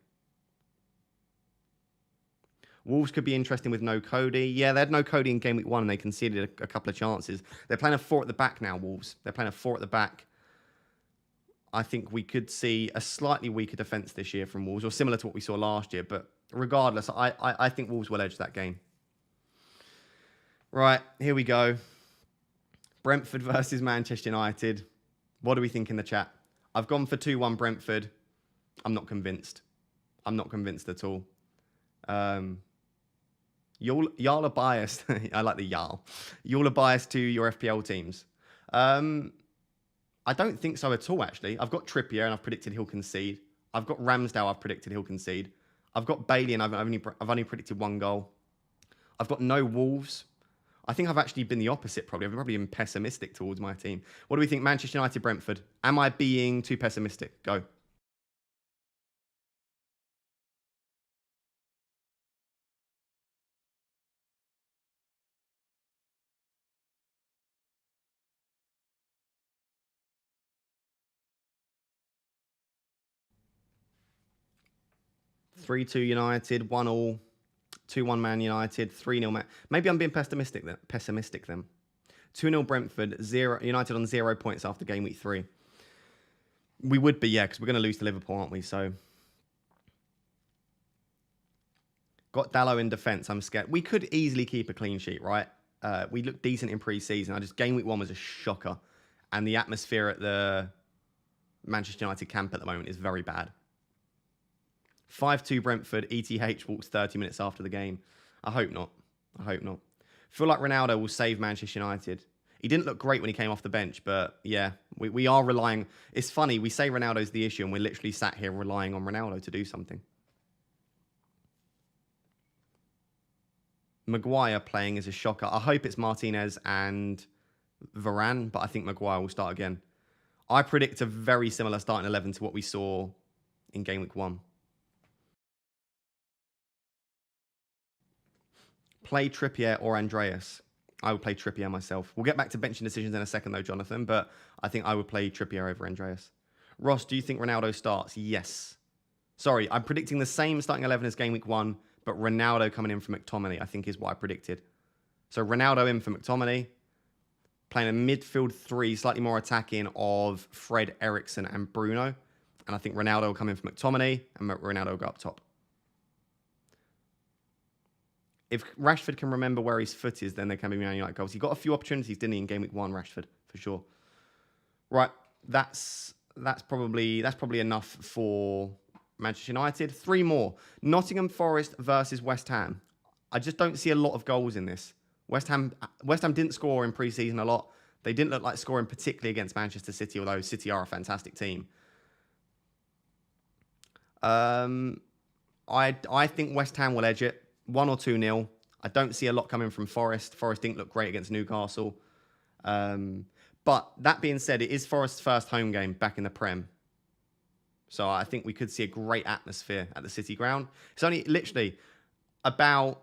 Wolves could be interesting with no Cody. Yeah, they had no Cody in game week 1 and they conceded a couple of chances. They're playing a 4 at the back now, Wolves. They're playing a 4 at the back. I think we could see a slightly weaker defence this year from Wolves, or similar to what we saw last year. But regardless, I think Wolves will edge that game. Right, here we go. Brentford versus Manchester United. What do we think in the chat? I've gone for 2-1 Brentford. I'm not convinced. I'm not convinced at all. Y'all are biased. I like the y'all. Y'all are biased to your FPL teams. I don't think so at all, actually. I've got Trippier and I've predicted he'll concede. I've got Ramsdale, I've predicted he'll concede. I've got Bailey and I've only predicted 1 goal. I've got no Wolves. I think I've actually been the opposite, probably. I've probably been pessimistic towards my team. What do we think? Manchester United, Brentford. Am I being too pessimistic? Go. (3-2 United, 1-1, 2-1 Man United, 3-0 Man. Maybe I'm being pessimistic then. 2-0 Brentford, United on 0 points after game week 3. We would be, yeah, because we're going to lose to Liverpool, aren't we? So got Dallo in defence. I'm scared. We could easily keep a clean sheet, right? We looked decent in pre-season. Game week 1 was a shocker, and the atmosphere at the Manchester United camp at the moment is very bad. 5-2 Brentford, ETH walks 30 minutes after the game. I hope not. Feel like Ronaldo will save Manchester United. He didn't look great when he came off the bench, but yeah, we are relying. It's funny, we say Ronaldo's the issue and we're literally sat here relying on Ronaldo to do something. Maguire playing is a shocker. I hope it's Martinez and Varane, but I think Maguire will start again. I predict a very similar starting 11 to what we saw in game week 1. Play Trippier or Andreas. I would play Trippier myself. We'll get back to benching decisions in a second though, Jonathan, but I think I would play Trippier over Andreas. Ross, do you think Ronaldo starts? Yes. Sorry, I'm predicting the same starting 11 as game week 1, but Ronaldo coming in for McTominay, I think is what I predicted. So Ronaldo in for McTominay, playing a midfield 3, slightly more attacking of Fred, Eriksen and Bruno. And I think Ronaldo will come in for McTominay and Ronaldo will go up top. If Rashford can remember where his foot is, then there can be Man United goals. He got a few opportunities, didn't he, in game week 1, Rashford, for sure. Right, that's probably enough for Manchester United. 3 more. Nottingham Forest versus West Ham. I just don't see a lot of goals in this. West Ham didn't score in pre-season a lot. They didn't look like scoring particularly against Manchester City, although City are a fantastic team. I think West Ham will edge it. 1 or 2-0. I don't see a lot coming from Forest. Forest didn't look great against Newcastle. But that being said, it is Forest's first home game back in the Prem. So I think we could see a great atmosphere at the City Ground. It's only literally about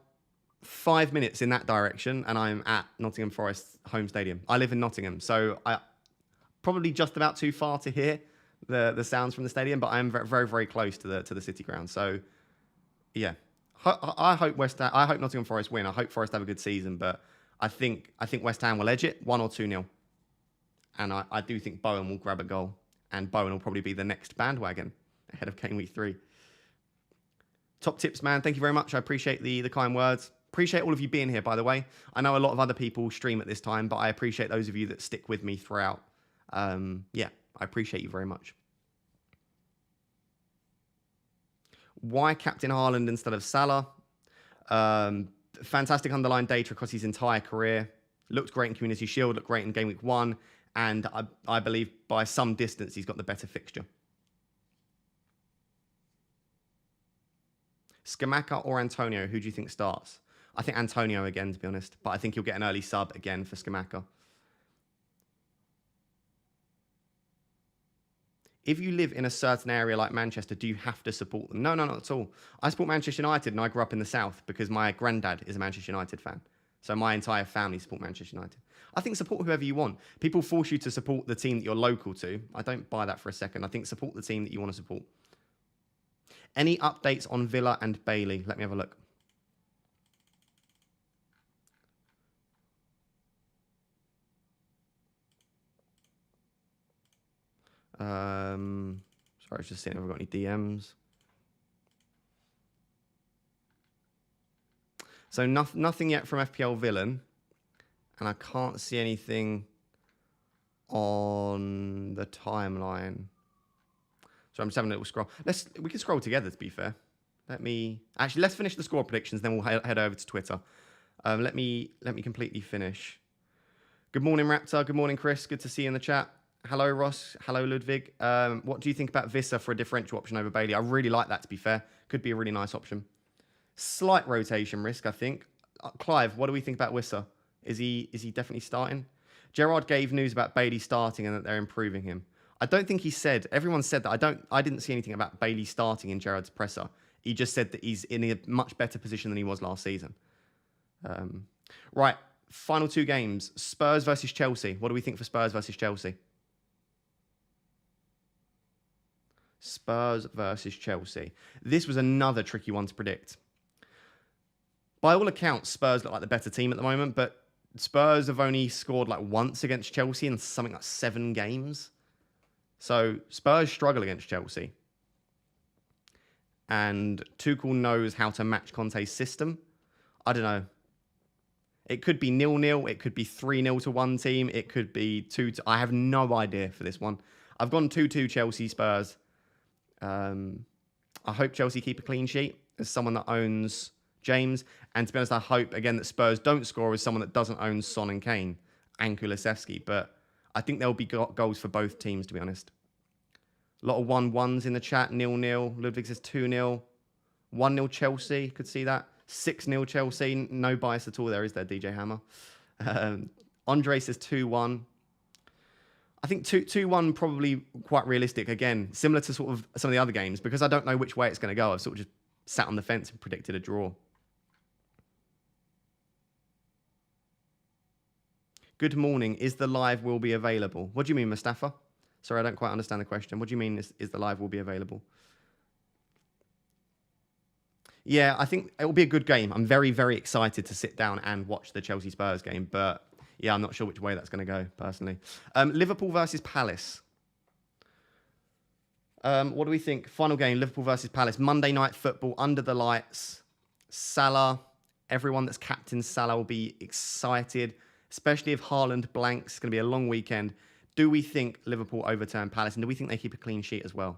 5 minutes in that direction, and I'm at Nottingham Forest home stadium. I live in Nottingham, so I probably just about too far to hear the sounds from the stadium, but I am very, very, very close to the City Ground. So yeah, I hope I hope Nottingham Forest win. I hope Forest have a good season, but I think West Ham will edge it 1 or 2-0. And I do think Bowen will grab a goal. And Bowen will probably be the next bandwagon ahead of Game Week 3. Top tips, man. Thank you very much. I appreciate the kind words. Appreciate all of you being here, by the way. I know a lot of other people stream at this time, but I appreciate those of you that stick with me throughout. Yeah, I appreciate you very much. Why captain Haaland instead of Salah? Fantastic underlying data across his entire career. Looked great in Community Shield, looked great in Game Week 1. And I believe by some distance, he's got the better fixture. Scamacca or Antonio, who do you think starts? I think Antonio again, to be honest. But I think he'll get an early sub again for Scamacca. If you live in a certain area like Manchester, do you have to support them? No, not at all. I support Manchester United, and I grew up in the south because my granddad is a Manchester United fan. So my entire family support Manchester United. I think support whoever you want. People force you to support the team that you're local to. I don't buy that for a second. I think support the team that you want to support. Any updates on Villa and Bailey? Let me have a look. Sorry, I was just seeing if I've got any DMs. So nothing yet from FPL Villain. And I can't see anything on the timeline. So I'm just having a little scroll. We can scroll together, to be fair. Let's finish the score predictions, then we'll head over to Twitter. Let me completely finish. Good morning, Raptor. Good morning, Chris. Good to see you in the chat. Hello, Ross. Hello, Ludwig. What do you think about Visser for a differential option over Bailey? I really like that, to be fair. Could be a really nice option. Slight rotation risk, I think. Clive, what do we think about Visser? Is he definitely starting? Gerard gave news about Bailey starting and that they're improving him. I don't think he said. Everyone said that. I didn't see anything about Bailey starting in Gerard's presser. He just said that he's in a much better position than he was last season. Right, final 2 games. Spurs versus Chelsea. What do we think for Spurs versus Chelsea? Spurs versus Chelsea. This was another tricky one to predict. By all accounts, Spurs look like the better team at the moment, but Spurs have only scored like once against Chelsea in something like 7 games. So Spurs struggle against Chelsea. And Tuchel knows how to match Conte's system. I don't know. It could be 0-0. It could be 3-0 to one team. It could be 2-2. I have no idea for this one. I've gone 2-2 Chelsea Spurs. I hope Chelsea keep a clean sheet as someone that owns James. And to be honest, I hope, again, that Spurs don't score as someone that doesn't own Son and Kane and Kulusevski. But I think there'll be goals for both teams, to be honest. A lot of 1-1s in the chat. 0-0. Ludwig says 2-0. 1-0 Chelsea. Could see that. 6-0 Chelsea. No bias at all there, is there, DJ Hammer? Andre says 2-1. I think 2-1 probably quite realistic. Again, similar to sort of some of the other games. Because I don't know which way it's going to go. I've sort of just sat on the fence and predicted a draw. Good morning. Is the live will be available? What do you mean, Mustafa? Sorry, I don't quite understand the question. What do you mean is the live will be available? Yeah, I think it will be a good game. I'm very, very excited to sit down and watch the Chelsea Spurs game. But yeah, I'm not sure which way that's going to go, personally. Liverpool versus Palace. What do we think? Final game, Liverpool versus Palace. Monday night football, under the lights. Salah, everyone that's captain Salah will be excited, especially if Haaland blanks. It's going to be a long weekend. Do we think Liverpool overturn Palace? And do we think they keep a clean sheet as well?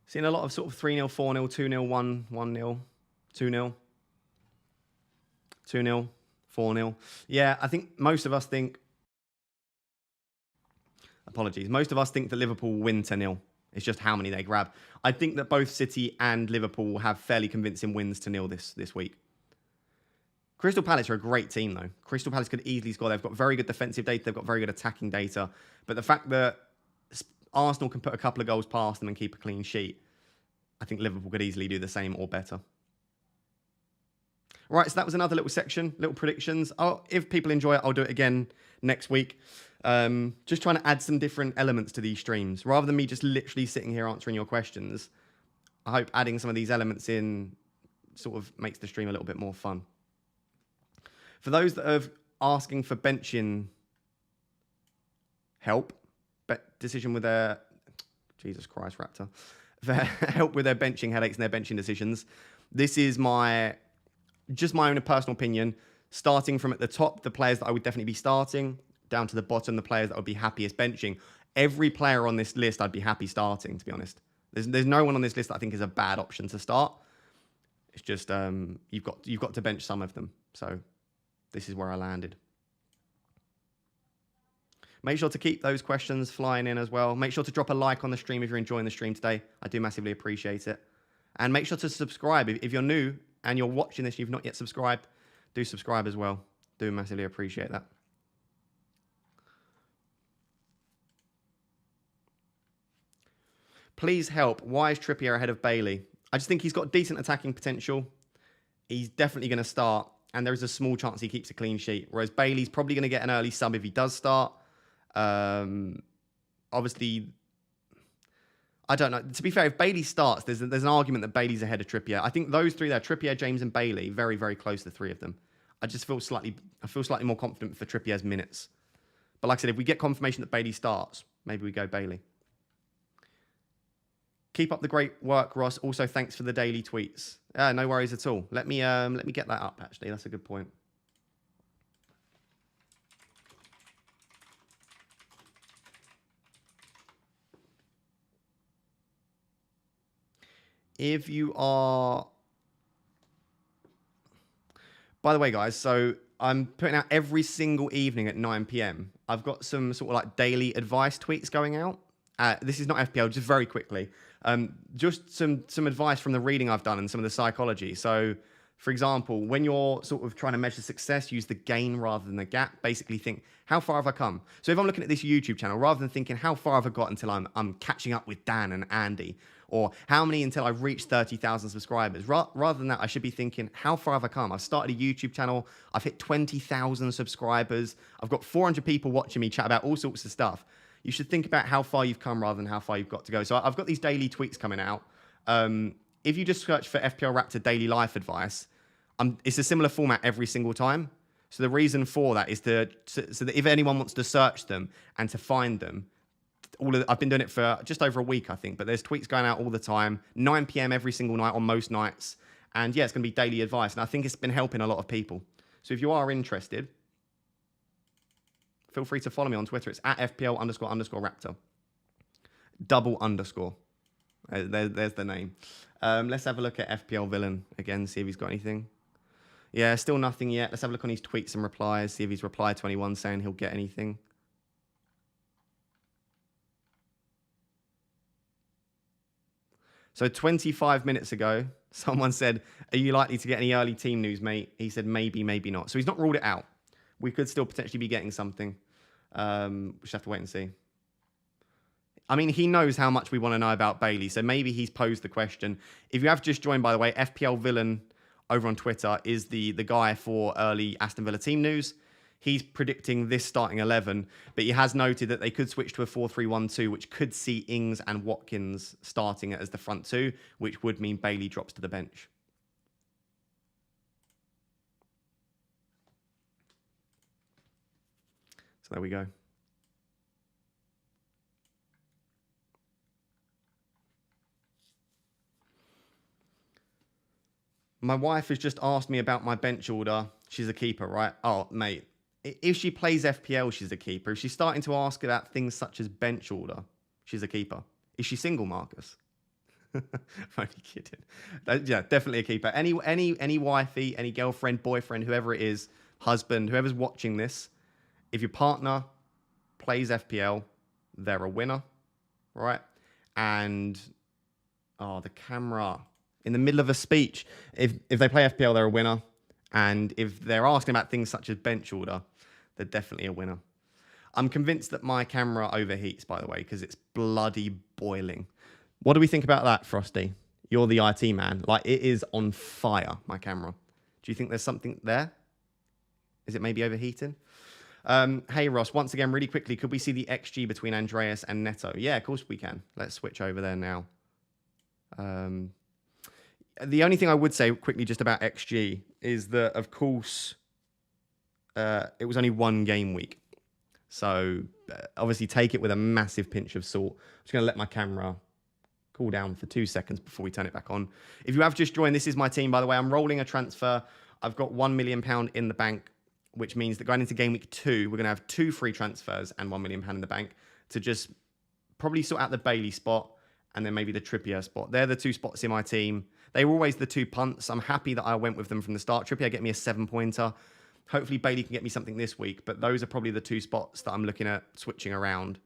Seeing a lot of sort of 3-0, 4-0, 2-0, 1-0, 2-0, 2-0, 4-0. Yeah, I think most of us think... Apologies. Most of us think that Liverpool will win 10-0. It's just how many they grab. I think that both City and Liverpool will have fairly convincing wins to 0 this week. Crystal Palace are a great team, though. Crystal Palace could easily score. They've got very good defensive data. They've got very good attacking data. But the fact that Arsenal can put a couple of goals past them and keep a clean sheet, I think Liverpool could easily do the same or better. Right, so that was another little section, little predictions. If people enjoy it, I'll do it again next week. Just trying to add some different elements to these streams. Rather than me just literally sitting here answering your questions, I hope adding some of these elements in sort of makes the stream a little bit more fun. For those that are asking for benching help, decision with their... Jesus Christ, Raptor. Help with their benching headaches and their benching decisions. This is just my own personal opinion. Starting from at the top, the players that I would definitely be starting, down to the bottom, the players that I would be happiest benching. Every player on this list I'd be happy starting, to be honest. There's no one on this list that I think is a bad option to start. It's just you've got to bench some of them. So this is where I landed. Make sure to keep those questions flying in as well. Make sure to drop a like on the stream if you're enjoying the stream today. I do massively appreciate it. And make sure to subscribe. If you're new and you're watching this and you've not yet subscribed, do subscribe as well. Do massively appreciate that. Please help. Why is Trippier ahead of Bailey? I just think he's got decent attacking potential. He's definitely going to start. And there's a small chance he keeps a clean sheet. Whereas Bailey's probably going to get an early sub if he does start. Obviously, I don't know. To be fair, if Bailey starts, there's an argument that Bailey's ahead of Trippier. I think those three there, Trippier, James and Bailey, very, very close, the three of them. I feel slightly more confident for Trippier's minutes. But like I said, if we get confirmation that Bailey starts, maybe we go Bailey. Keep up the great work, Ross. Also, thanks for the daily tweets. No worries at all. Let me get that up, actually. That's a good point. If you are... By the way, guys, so I'm putting out every single evening at 9 p.m. I've got some sort of like daily advice tweets going out. This is not FPL, just very quickly. Just some advice from the reading I've done and some of the psychology. So, for example, when you're sort of trying to measure success, use the gain rather than the gap. Basically think, how far have I come? So if I'm looking at this YouTube channel, rather than thinking, how far have I got until I'm catching up with Dan and Andy? Or how many until I've reached 30,000 subscribers? Rather than that, I should be thinking, how far have I come? I've started a YouTube channel. I've hit 20,000 subscribers. I've got 400 people watching me chat about all sorts of stuff. You should think about how far you've come rather than how far you've got to go. So I've got these daily tweets coming out. If you just search for FPL Raptor daily life advice, it's a similar format every single time. So the reason for that is so that if anyone wants to search them and to find them, I've been doing it for just over a week, I think, but there's tweets going out all the time, 9 p.m. every single night on most nights. And yeah, it's going to be daily advice. And I think it's been helping a lot of people. So if you are interested, feel free to follow me on Twitter. It's at FPL__Raptor. Double underscore. There's the name. Let's have a look at FPL Villain again, see if he's got anything. Yeah, still nothing yet. Let's have a look on his tweets and replies, see if he's replied to anyone saying he'll get anything. So 25 minutes ago, someone said, are you likely to get any early team news, mate? He said, maybe, maybe not. So he's not ruled it out. We could still potentially be getting something. We just have to wait and see. I mean, he knows how much we want to know about Bailey, so maybe he's posed the question. If you have just joined, by the way, FPL Villain over on Twitter is the guy for early Aston Villa team news. He's predicting this starting 11, but he has noted that they could switch to a 4-3-1-2, which could see Ings and Watkins starting as the front two, which would mean Bailey drops to the bench. So there we go. My wife has just asked me about my bench order. She's a keeper, right? Oh, mate. If she plays FPL, she's a keeper. If she's starting to ask about things such as bench order, she's a keeper. Is she single, Marcus? I'm only kidding. Yeah, definitely a keeper. Any wifey, any girlfriend, boyfriend, whoever it is, husband, whoever's watching this, if your partner plays FPL, they're a winner, right? And, oh, the camera in the middle of a speech. If they play FPL, they're a winner. And if they're asking about things such as bench order, they're definitely a winner. I'm convinced that my camera overheats, by the way, because it's bloody boiling. What do we think about that, Frosty? You're the IT man. Like, it is on fire, my camera. Do you think there's something there? Is it maybe overheating? Hey, Ross, once again, really quickly, could we see the XG between Andreas and Neto? Yeah, of course we can. Let's switch over there now. The only thing I would say quickly just about XG is that, of course, it was only one game week. So obviously take it with a massive pinch of salt. I'm just going to let my camera cool down for 2 seconds before we turn it back on. If you have just joined, this is my team, by the way. I'm rolling a transfer. I've got £1 million in the bank, which means that going into game week 2, we're going to have 2 free transfers and £1 million in the bank to just probably sort out the Bailey spot and then maybe the Trippier spot. They're the 2 spots in my team. They were always the 2 punts. I'm happy that I went with them from the start. Trippier get me a 7-pointer. Hopefully Bailey can get me something this week, but those are probably the 2 spots that I'm looking at switching around.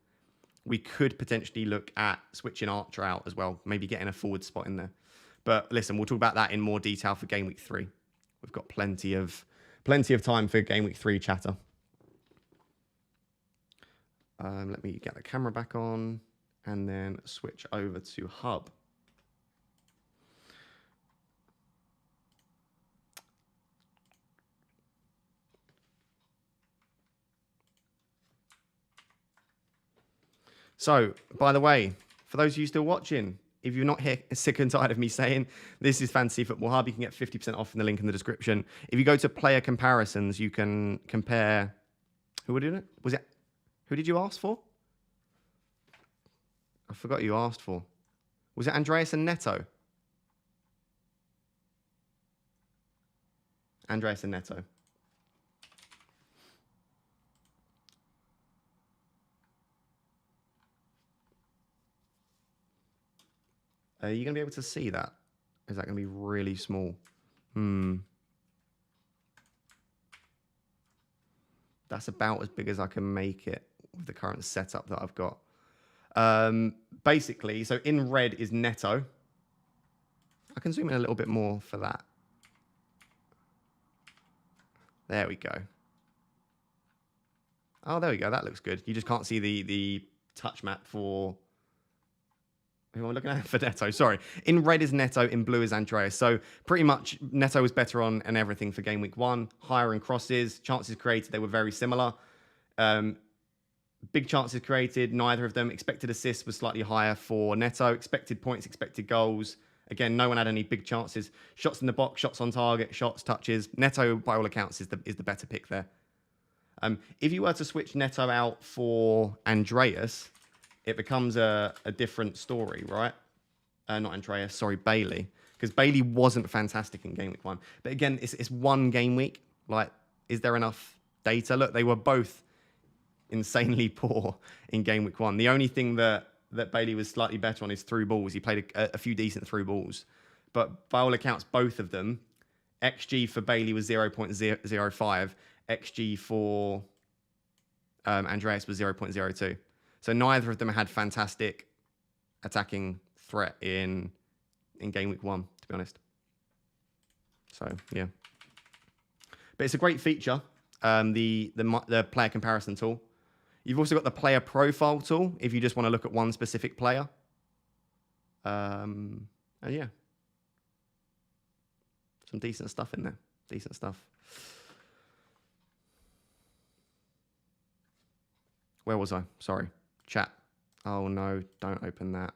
We could potentially look at switching Archer out as well, maybe getting a forward spot in there. But listen, we'll talk about that in more detail for game week 3. We've got plenty of time for game week 3 chatter. Let me get the camera back on and then switch over to Hub. So, by the way, for those of you still watching, if you're not here, sick and tired of me saying this is Fantasy Football Hub, you can get 50% off in the link in the description. If you go to player comparisons, you can compare. Who were doing it? Was it? Who did you ask for? I forgot who you asked for. Was it Andreas and Neto? Andreas and Neto. Are you going to be able to see that? Is that going to be really small? That's about as big as I can make it with the current setup that I've got. Basically, so in red is Neto. I can zoom in a little bit more for that. There we go. Oh, there we go. That looks good. You just can't see the touch map for... Who am I looking at? For Neto, sorry. In red is Neto, in blue is Andreas. So pretty much Neto was better on and everything for game week 1. Higher in crosses, chances created, they were very similar. Big chances created, neither of them. Expected assists was slightly higher for Neto. Expected points, expected goals. Again, no one had any big chances. Shots in the box, shots on target, shots, touches. Neto, by all accounts, is the better pick there. If you were to switch Neto out for Andreas, it becomes a different story, right? Not Andreas, sorry, Bailey. Because Bailey wasn't fantastic in game week 1. But again, it's one game week. Like, is there enough data? Look, they were both insanely poor in game week 1. The only thing that Bailey was slightly better on is through balls. He played a few decent through balls. But by all accounts, both of them, XG for Bailey was 0.05. XG for Andreas was 0.02. So neither of them had fantastic attacking threat in game week 1, to be honest. So, yeah. But it's a great feature, the player comparison tool. You've also got the player profile tool if you just want to look at one specific player. And yeah. Some decent stuff in there. Decent stuff. Where was I? Sorry. Chat. Oh no, don't open that.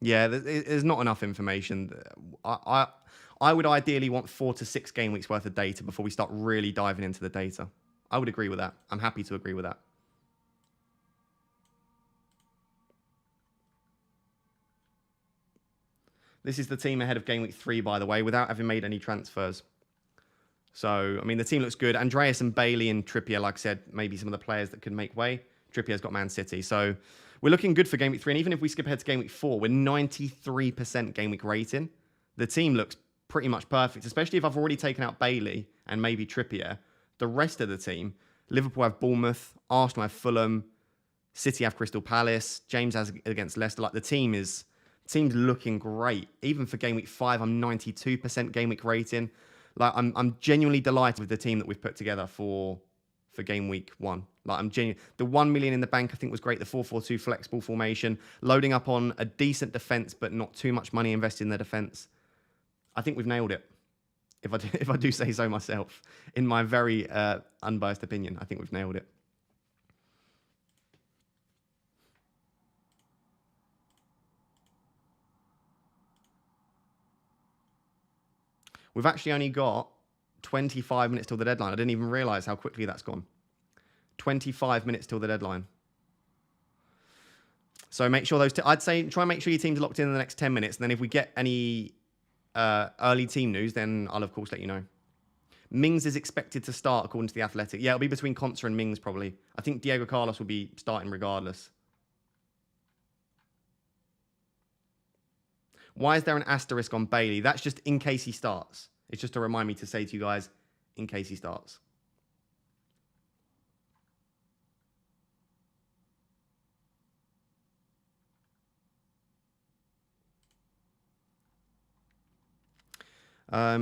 Yeah, there's not enough information. I would ideally want 4 to 6 game weeks worth of data before we start really diving into the data. I would agree with that. I'm happy to agree with that. This is the team ahead of game week 3, by the way, without having made any transfers. So, I mean, the team looks good. Andreas and Bailey and Trippier, like I said, maybe some of the players that could make way. Trippier's got Man City. So We're looking good for game week 3, and even if we skip ahead to game week 4, we're 93% game week rating. The team looks pretty much perfect, especially if I've already taken out Bailey and maybe Trippier. The rest of the team, Liverpool have Bournemouth, Arsenal have Fulham, City have Crystal Palace, James has against Leicester. Like, the team's looking great. Even for game week 5, I'm 92% game week rating. Like, I'm genuinely delighted with the team that we've put together for game week 1. Like, I'm genuine. The 1 million in the bank, I think, was great. The 4-4-2 flexible formation, loading up on a decent defense, but not too much money invested in the defense. I think we've nailed it. If I do say so myself, in my very unbiased opinion, I think we've nailed it. We've actually only got 25 minutes till the deadline. I didn't even realize how quickly that's gone. 25 minutes till the deadline. So make sure I'd say try and make sure your team's locked in the next 10 minutes. And then if we get any early team news, then I'll, of course, let you know. Mings is expected to start, according to The Athletic. Yeah, it'll be between Konsa and Mings, probably. I think Diego Carlos will be starting regardless. Why is there an asterisk on Bailey? That's just in case he starts. It's just to remind me to say to you guys, in case he starts.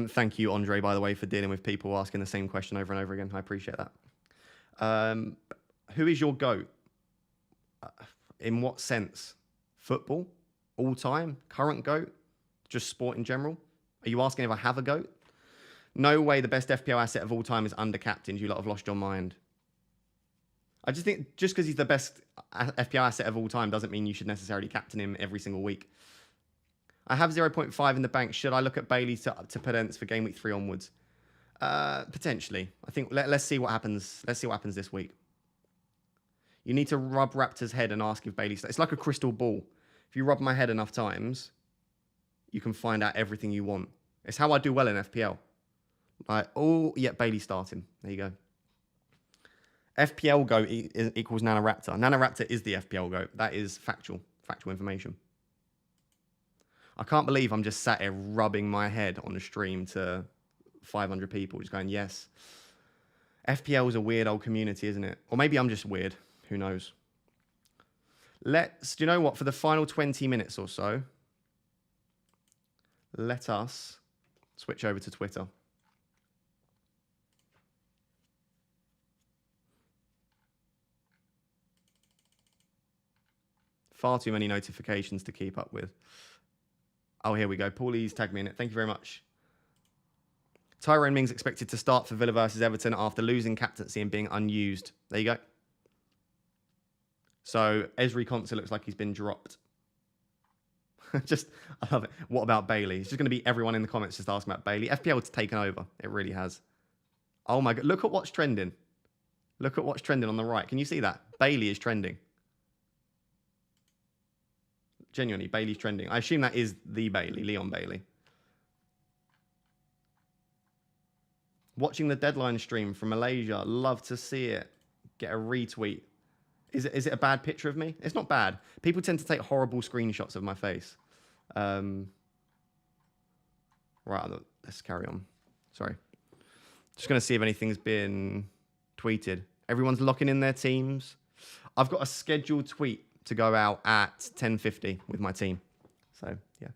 Thank you, Andre, by the way, for dealing with people asking the same question over and over again. I appreciate that. Who is your GOAT? In what sense? Football? All time? Current GOAT? Just sport in general? Are you asking if I have a GOAT? No way the best FPL asset of all time is under captained. You lot have lost your mind. I just think just because he's the best FPL asset of all time doesn't mean you should necessarily captain him every single week. I have 0.5 in the bank. Should I look at Bailey to Podence for game week 3 onwards? Potentially. I think let's see what happens. Let's see what happens this week. You need to rub Raptor's head and ask if Bailey starts. It's like a crystal ball. If you rub my head enough times, you can find out everything you want. It's how I do well in FPL. Like, oh, yeah, Bailey starting. There you go. FPL GOAT equals Nanoraptor. Nanoraptor is the FPL GOAT. That is factual information. I can't believe I'm just sat here rubbing my head on the stream to 500 people, just going, yes. FPL is a weird old community, isn't it? Or maybe I'm just weird. Who knows? Do you know what? For the final 20 minutes or so, let us switch over to Twitter. Far too many notifications to keep up with. Oh, here we go. Paulie's tagged me in it. Thank you very much. Tyrone Mings expected to start for Villa versus Everton after losing captaincy and being unused. There you go. So Esri Konsa looks like he's been dropped. I love it. What about Bailey? It's just going to be everyone in the comments just asking about Bailey. FPL's taken over. It really has. Oh my God. Look at what's trending. Look at what's trending on the right. Can you see that? Bailey is trending. Genuinely, Bailey's trending. I assume that is the Bailey, Leon Bailey. Watching the deadline stream from Malaysia. Love to see it. Get a retweet. Is it a bad picture of me? It's not bad. People tend to take horrible screenshots of my face. Right, let's carry on. Sorry. Just going to see if anything's been tweeted. Everyone's locking in their teams. I've got a scheduled tweet to go out at 10:50 with my team. So, yeah.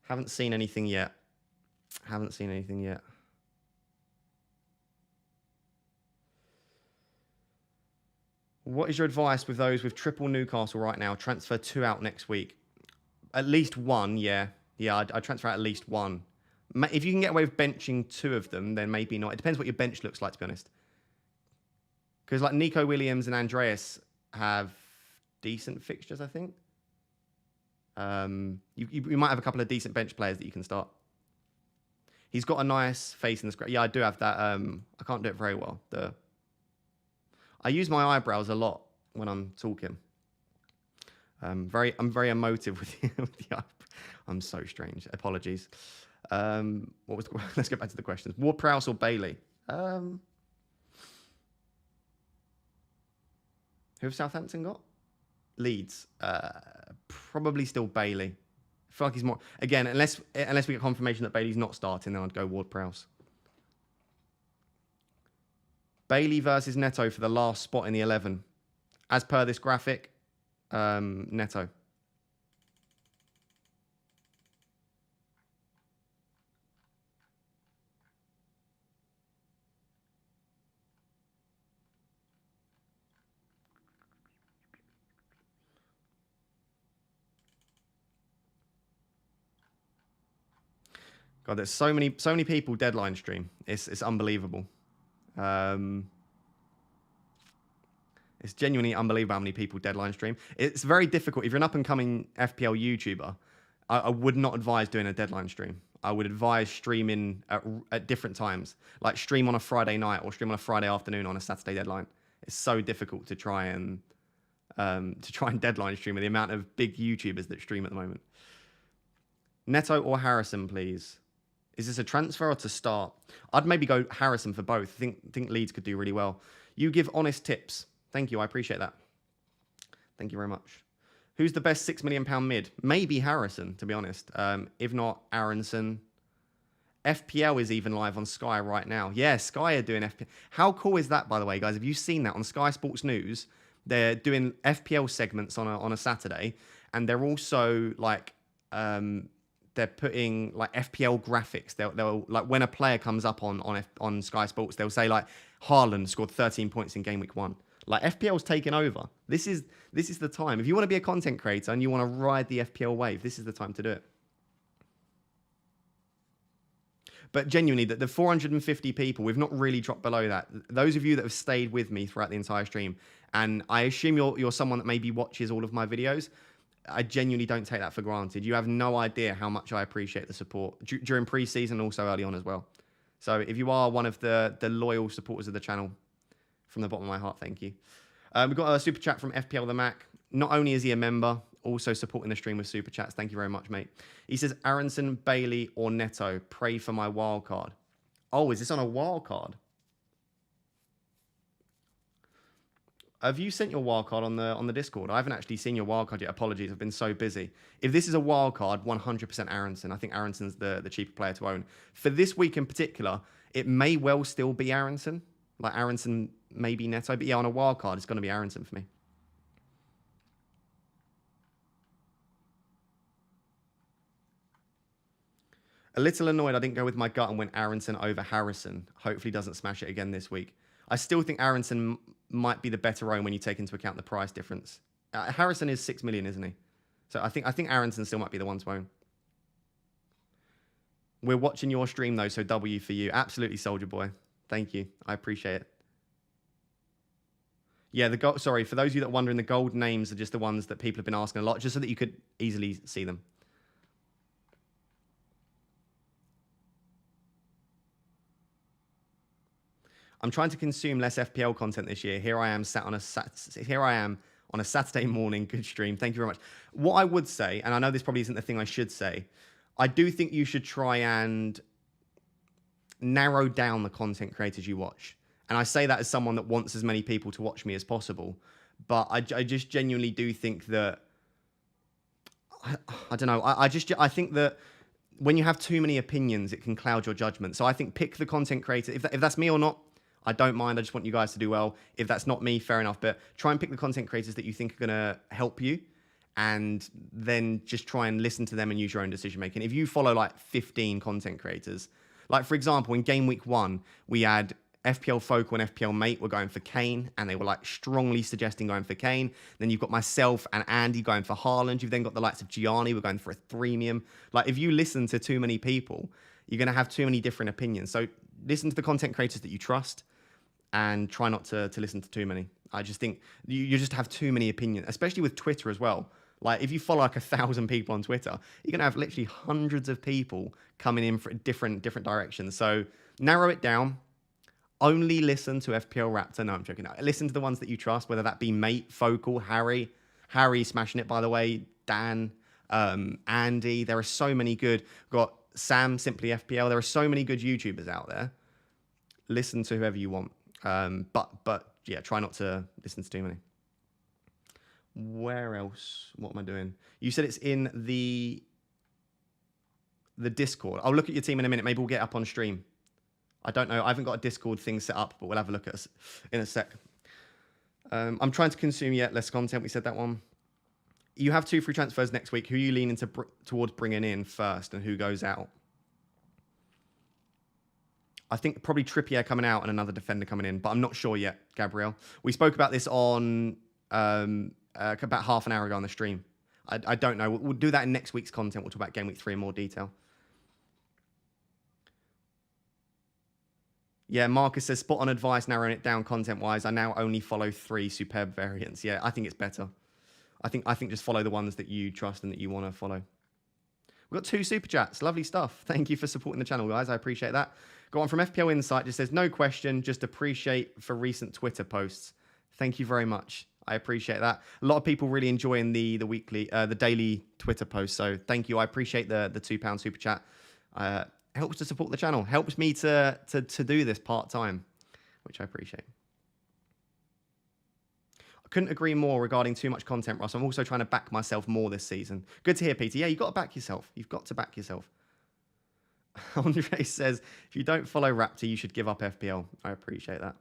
Haven't seen anything yet. What is your advice with those with triple Newcastle right now? Transfer 2 out next week. At least one, yeah. Yeah, I'd transfer out at least one. If you can get away with benching 2 of them, then maybe not. It depends what your bench looks like, to be honest. Because like Nico Williams and Andreas have decent fixtures, I think. You might have a couple of decent bench players that you can start. He's got a nice face in the screen. Yeah, I do have that. I can't do it very well. I use my eyebrows a lot when I'm talking. I'm very emotive with the eyebrows. I'm so strange. Apologies. Let's get back to the questions. Ward-Prowse or Bailey? Who have Southampton got? Leeds. Probably still Bailey. I feel like he's more... Again, unless we get confirmation that Bailey's not starting, then I'd go Ward-Prowse. Bailey versus Neto for the last spot in the 11. As per this graphic, Neto. God, there's so many people deadline stream. It's unbelievable. It's genuinely unbelievable how many people deadline stream. It's very difficult. If you're an up-and-coming FPL YouTuber, I would not advise doing a deadline stream. I would advise streaming at different times, like stream on a Friday night or stream on a Friday afternoon on a Saturday deadline. It's so difficult to try and deadline stream with the amount of big YouTubers that stream at the moment. Neto or Harrison, please. Is this a transfer or to start? I'd maybe go Harrison for both. I think Leeds could do really well. You give honest tips. Thank you. I appreciate that. Thank you very much. Who's the best £6 million mid? Maybe Harrison, to be honest. If not, Aronson. FPL is even live on Sky right now. Yeah, Sky are doing FPL. How cool is that, by the way, guys? Have you seen that on Sky Sports News? They're doing FPL segments on a Saturday, and they're also like they're putting like FPL graphics. They'll like when a player comes up on Sky Sports, they'll say like Haaland scored 13 points in game week 1. Like FPL's taken over. This is the time. If you want to be a content creator and you want to ride the FPL wave, this is the time to do it. But genuinely, the 450 people, we've not really dropped below that. Those of you that have stayed with me throughout the entire stream, and I assume you're someone that maybe watches all of my videos, I genuinely don't take that for granted. You have no idea how much I appreciate the support during pre-season and also early on as well. So if you are one of the loyal supporters of the channel, from the bottom of my heart, thank you. We've got a super chat from FPL the Mac. Not only is he a member, also supporting the stream with super chats. Thank you very much, mate. He says, Aronson, Bailey, or Neto, pray for my wild card. Oh, is this on a wild card? Have you sent your wild card on the Discord? I haven't actually seen your wild card yet. Apologies, I've been so busy. If this is a wild card, 100% Aronson. I think Aronson's the cheaper player to own. For this week in particular, it may well still be Aronson. Like Aronson, maybe Neto. But yeah, on a wild card, it's going to be Aronson for me. A little annoyed I didn't go with my gut and went Aronson over Harrison. Hopefully doesn't smash it again this week. I still think Aronson might be the better own when you take into account the price difference. Harrison is 6 million, isn't he? So I think Aronson still might be the one to own. We're watching your stream though, so W for you. Absolutely, Soldier Boy. Thank you. I appreciate it. Yeah, sorry, for those of you that are wondering, the gold names are just the ones that people have been asking a lot, just so that you could easily see them. I'm trying to consume less FPL content this year. Here I am on a Saturday morning. Good stream. Thank you very much. What I would say, and I know this probably isn't the thing I should say, I do think you should try and narrow down the content creators you watch. And I say that as someone that wants as many people to watch me as possible. But I just genuinely do think that, I don't know, I think that when you have too many opinions, it can cloud your judgment. So I think pick the content creator. If that's me or not, I don't mind. I just want you guys to do well. If that's not me, fair enough. But try and pick the content creators that you think are going to help you. And then just try and listen to them and use your own decision making. If you follow like 15 content creators, like for example, in game week 1, we had FPL Focal and FPL Mate were going for Kane, and they were like strongly suggesting going for Kane. Then you've got myself and Andy going for Haaland. You've then got the likes of Gianni, we're going for a Threemium. Like if you listen to too many people, you're going to have too many different opinions. So listen to the content creators that you trust and try not to listen to too many. I just think you just have too many opinions, especially with Twitter as well. Like if you follow like 1,000 people on Twitter, you're going to have literally hundreds of people coming in for different directions. So narrow it down. Only listen to FPL Raptor. No, I'm joking. No, listen to the ones that you trust, whether that be Mate, Focal, Harry. Harry smashing it, by the way. Dan, Andy. There are so many good. We've got Sam, Simply FPL. There are so many good YouTubers out there. Listen to whoever you want. But yeah, try not to listen to too many. Where else? What am I doing? You said it's in the Discord. I'll look at your team in a minute. Maybe we'll get up on stream. I don't know. I haven't got a Discord thing set up, but we'll have a look at us in a sec. I'm trying to consume yet less content. We said that one. You have 2 free transfers next week. Who are you leaning towards bringing in first and who goes out? I think probably Trippier coming out and another defender coming in, but I'm not sure yet, Gabriel. We spoke about this on about half an hour ago on the stream. I don't know. We'll do that in next week's content. We'll talk about Game Week 3 in more detail. Yeah, Marcus says, spot on advice, narrowing it down content-wise. I now only follow 3 superb variants. Yeah, I think it's better. I think just follow the ones that you trust and that you want to follow. We've got 2 super chats. Lovely stuff. Thank you for supporting the channel, guys. I appreciate that. Got one from FPL Insight. Just says, no question, just appreciate for recent Twitter posts. Thank you very much. I appreciate that. A lot of people really enjoying the daily Twitter posts. So thank you. I appreciate the £2 super chat. Helps to support the channel. Helps me to do this part-time, which I appreciate. I couldn't agree more regarding too much content, Ross. I'm also trying to back myself more this season. Good to hear, Peter. Yeah, you've got to back yourself. You've got to back yourself. Andre says, if you don't follow Raptor, you should give up FPL. I appreciate that.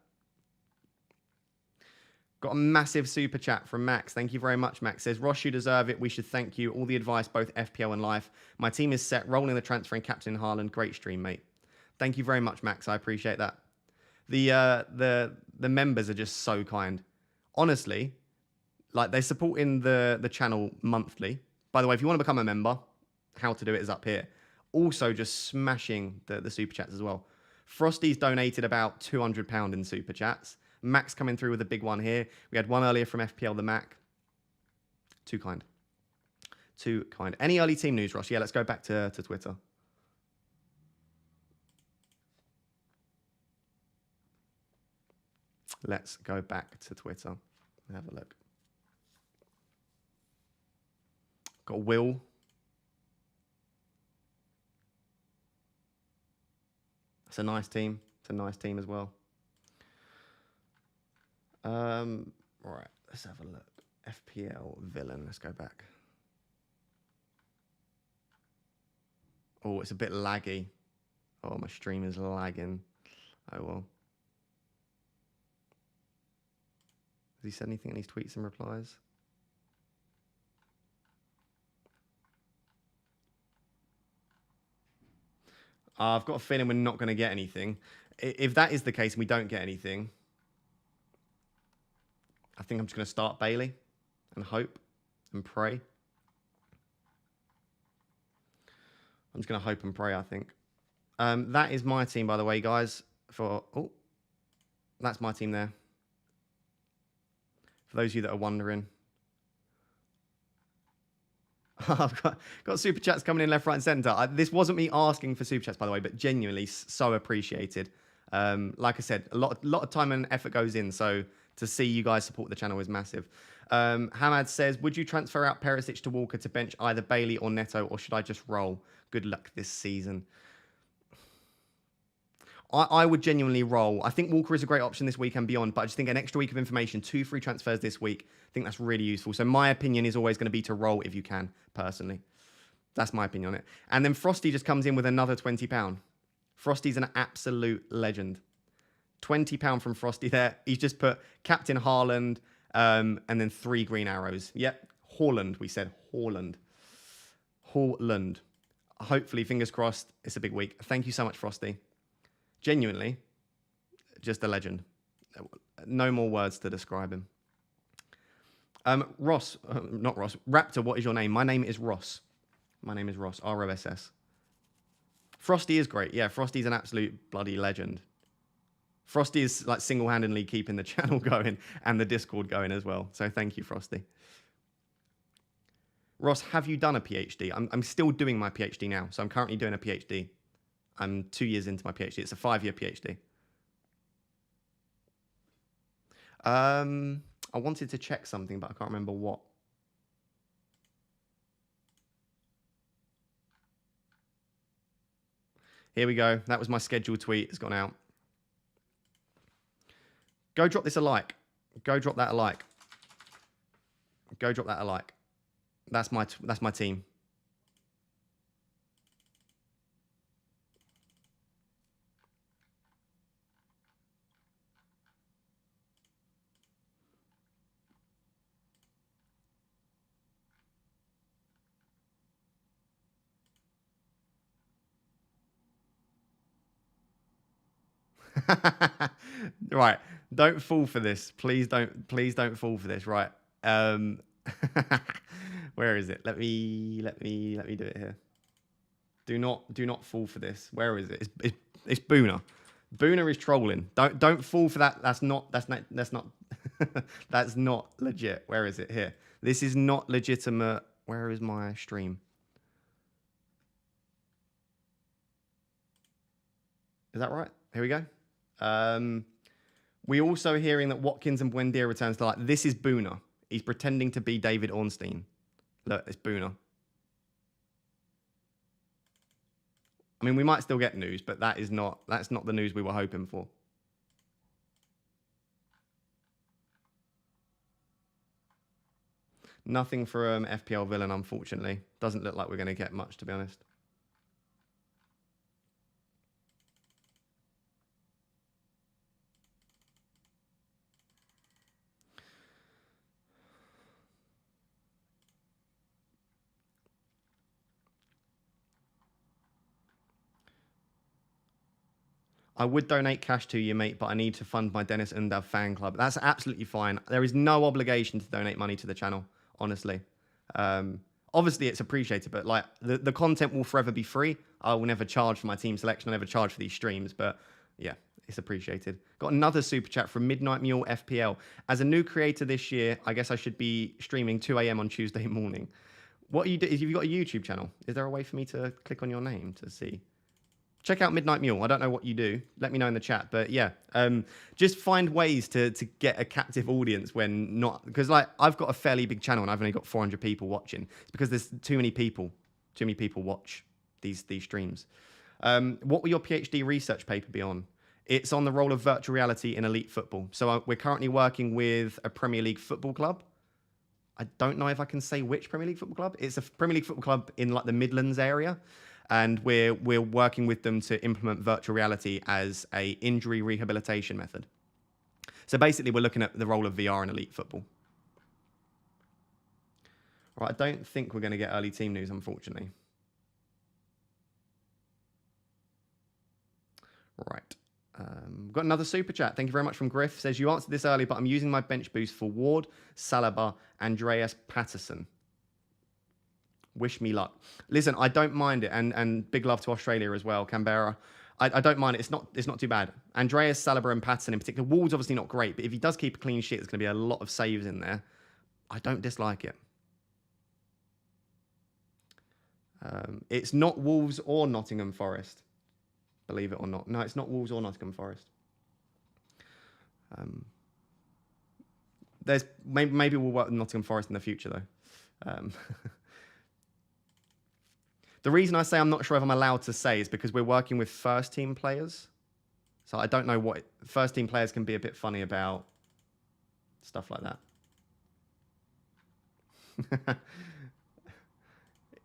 Got a massive super chat from Max. Thank you very much, Max. Says, Ross, you deserve it. We should thank you. All the advice, both FPL and life. My team is set. Rolling the transfer and Captain Haaland. Great stream, mate. Thank you very much, Max. I appreciate that. The members are just so kind. Honestly, like they're supporting the channel monthly. By the way, if you want to become a member, how to do it is up here. Also, just smashing the super chats as well. Frosty's donated about £200 in super chats. Max coming through with a big one here. We had one earlier from FPL the Mac. Too kind. Too kind. Any early team news, Ross? Yeah, let's go back to Twitter. Let's go back to Twitter and have a look. Got Will. It's a nice team. It's a nice team as well. Right, let's have a look. FPL villain. Let's go back. Oh, it's a bit laggy. Oh, my stream is lagging. Oh, well. Has he said anything in his tweets and replies? I've got a feeling we're not going to get anything. If that is the case and we don't get anything, I think I'm just going to start Bailey and hope and pray. I'm just going to hope and pray, I think. That is my team, by the way, guys. That's my team there. For those of you that are wondering. I've got super chats coming in left, right, and centre. This wasn't me asking for super chats, by the way, but genuinely so appreciated. Like I said, a lot of time and effort goes in, so to see you guys support the channel is massive. Hamad says, would you transfer out Perisic to Walker to bench either Bailey or Neto, or should I just roll? Good luck this season. I would genuinely roll. I think Walker is a great option this week and beyond, but I just think an extra week of information, 2 free transfers this week, I think that's really useful. So my opinion is always going to be to roll if you can, personally. That's my opinion on it. And then Frosty just comes in with another £20. Frosty's an absolute legend. £20 from Frosty there. He's just put Captain Haaland and then 3 green arrows. Yep, Haaland, we said. Haaland. Hopefully, fingers crossed, it's a big week. Thank you so much, Frosty. Genuinely, just a legend. No more words to describe him. Ross, not Ross. Raptor, what is your name? My name is Ross. My name is Ross, R-O-S-S. Frosty is great. Yeah, Frosty's an absolute bloody legend. Frosty is like single-handedly keeping the channel going and the Discord going as well. So thank you, Frosty. Ross, have you done a PhD? I'm still doing my PhD now. So I'm currently doing a PhD. I'm 2 years into my PhD. It's a 5-year PhD. I wanted to check something, but I can't remember what. Here we go. That was my scheduled tweet. It's gone out. Go drop this a like. Go drop that a like. Go drop that a like. That's my team. Right. Don't fall for this. Please don't fall for this. Right. Um where is it? Let me do it here. Do not fall for this. Where is it? It's Boona. Boona is trolling. Don't fall for that. That's not that's not legit. Where is it? Here. This is not legitimate. Where is my stream? Is that right? Here we go. We also hearing that Watkins and Buendia returns to like this is Boona. He's pretending to be David Ornstein. Look, it's Boona. I mean, we might still get news, but that's not the news we were hoping for. Nothing from FPL Villain, unfortunately. Doesn't look like we're going to get much, to be honest. I would donate cash to you, mate, but I need to fund my Dennis Undav fan club. That's absolutely fine. There is no obligation to donate money to the channel, honestly. Obviously, it's appreciated, but like the content will forever be free. I will never charge for my team selection. I'll never charge for these streams, but yeah, it's appreciated. Got another super chat from Midnight Mule FPL. As a new creator this year, I guess I should be streaming 2 a.m. on Tuesday morning. What are you do? If you've got a YouTube channel, is there a way for me to click on your name to see? Check out Midnight Mule. I don't know what you do. Let me know in the chat. But yeah, just find ways to get a captive audience when not... Because like I've got a fairly big channel and I've only got 400 people watching. It's because there's too many people watch these streams. What will your PhD research paper be on? It's on the role of virtual reality in elite football. So we're currently working with a Premier League football club. I don't know if I can say which Premier League football club. It's a Premier League football club in like the Midlands area. And we're working with them to implement virtual reality as a injury rehabilitation method. So basically, we're looking at the role of VR in elite football. All right, I don't think we're going to get early team news, unfortunately. Right. Got another super chat. Thank you very much from Griff. Says, you answered this early, but I'm using my bench boost for Ward, Saliba, Andreas Patterson. Wish me luck. Listen, I don't mind it, and big love to Australia as well, Canberra. I don't mind it. It's not too bad. Andreas, Saliba, and Patterson in particular. Ward's obviously not great, but if he does keep a clean sheet, there's going to be a lot of saves in there. I don't dislike it. It's not Wolves or Nottingham Forest, believe it or not. No, it's not Wolves or Nottingham Forest. There's maybe we'll work with Nottingham Forest in the future though. The reason I say I'm not sure if I'm allowed to say is because we're working with first team players. So I don't know what first team players can be a bit funny about stuff like that.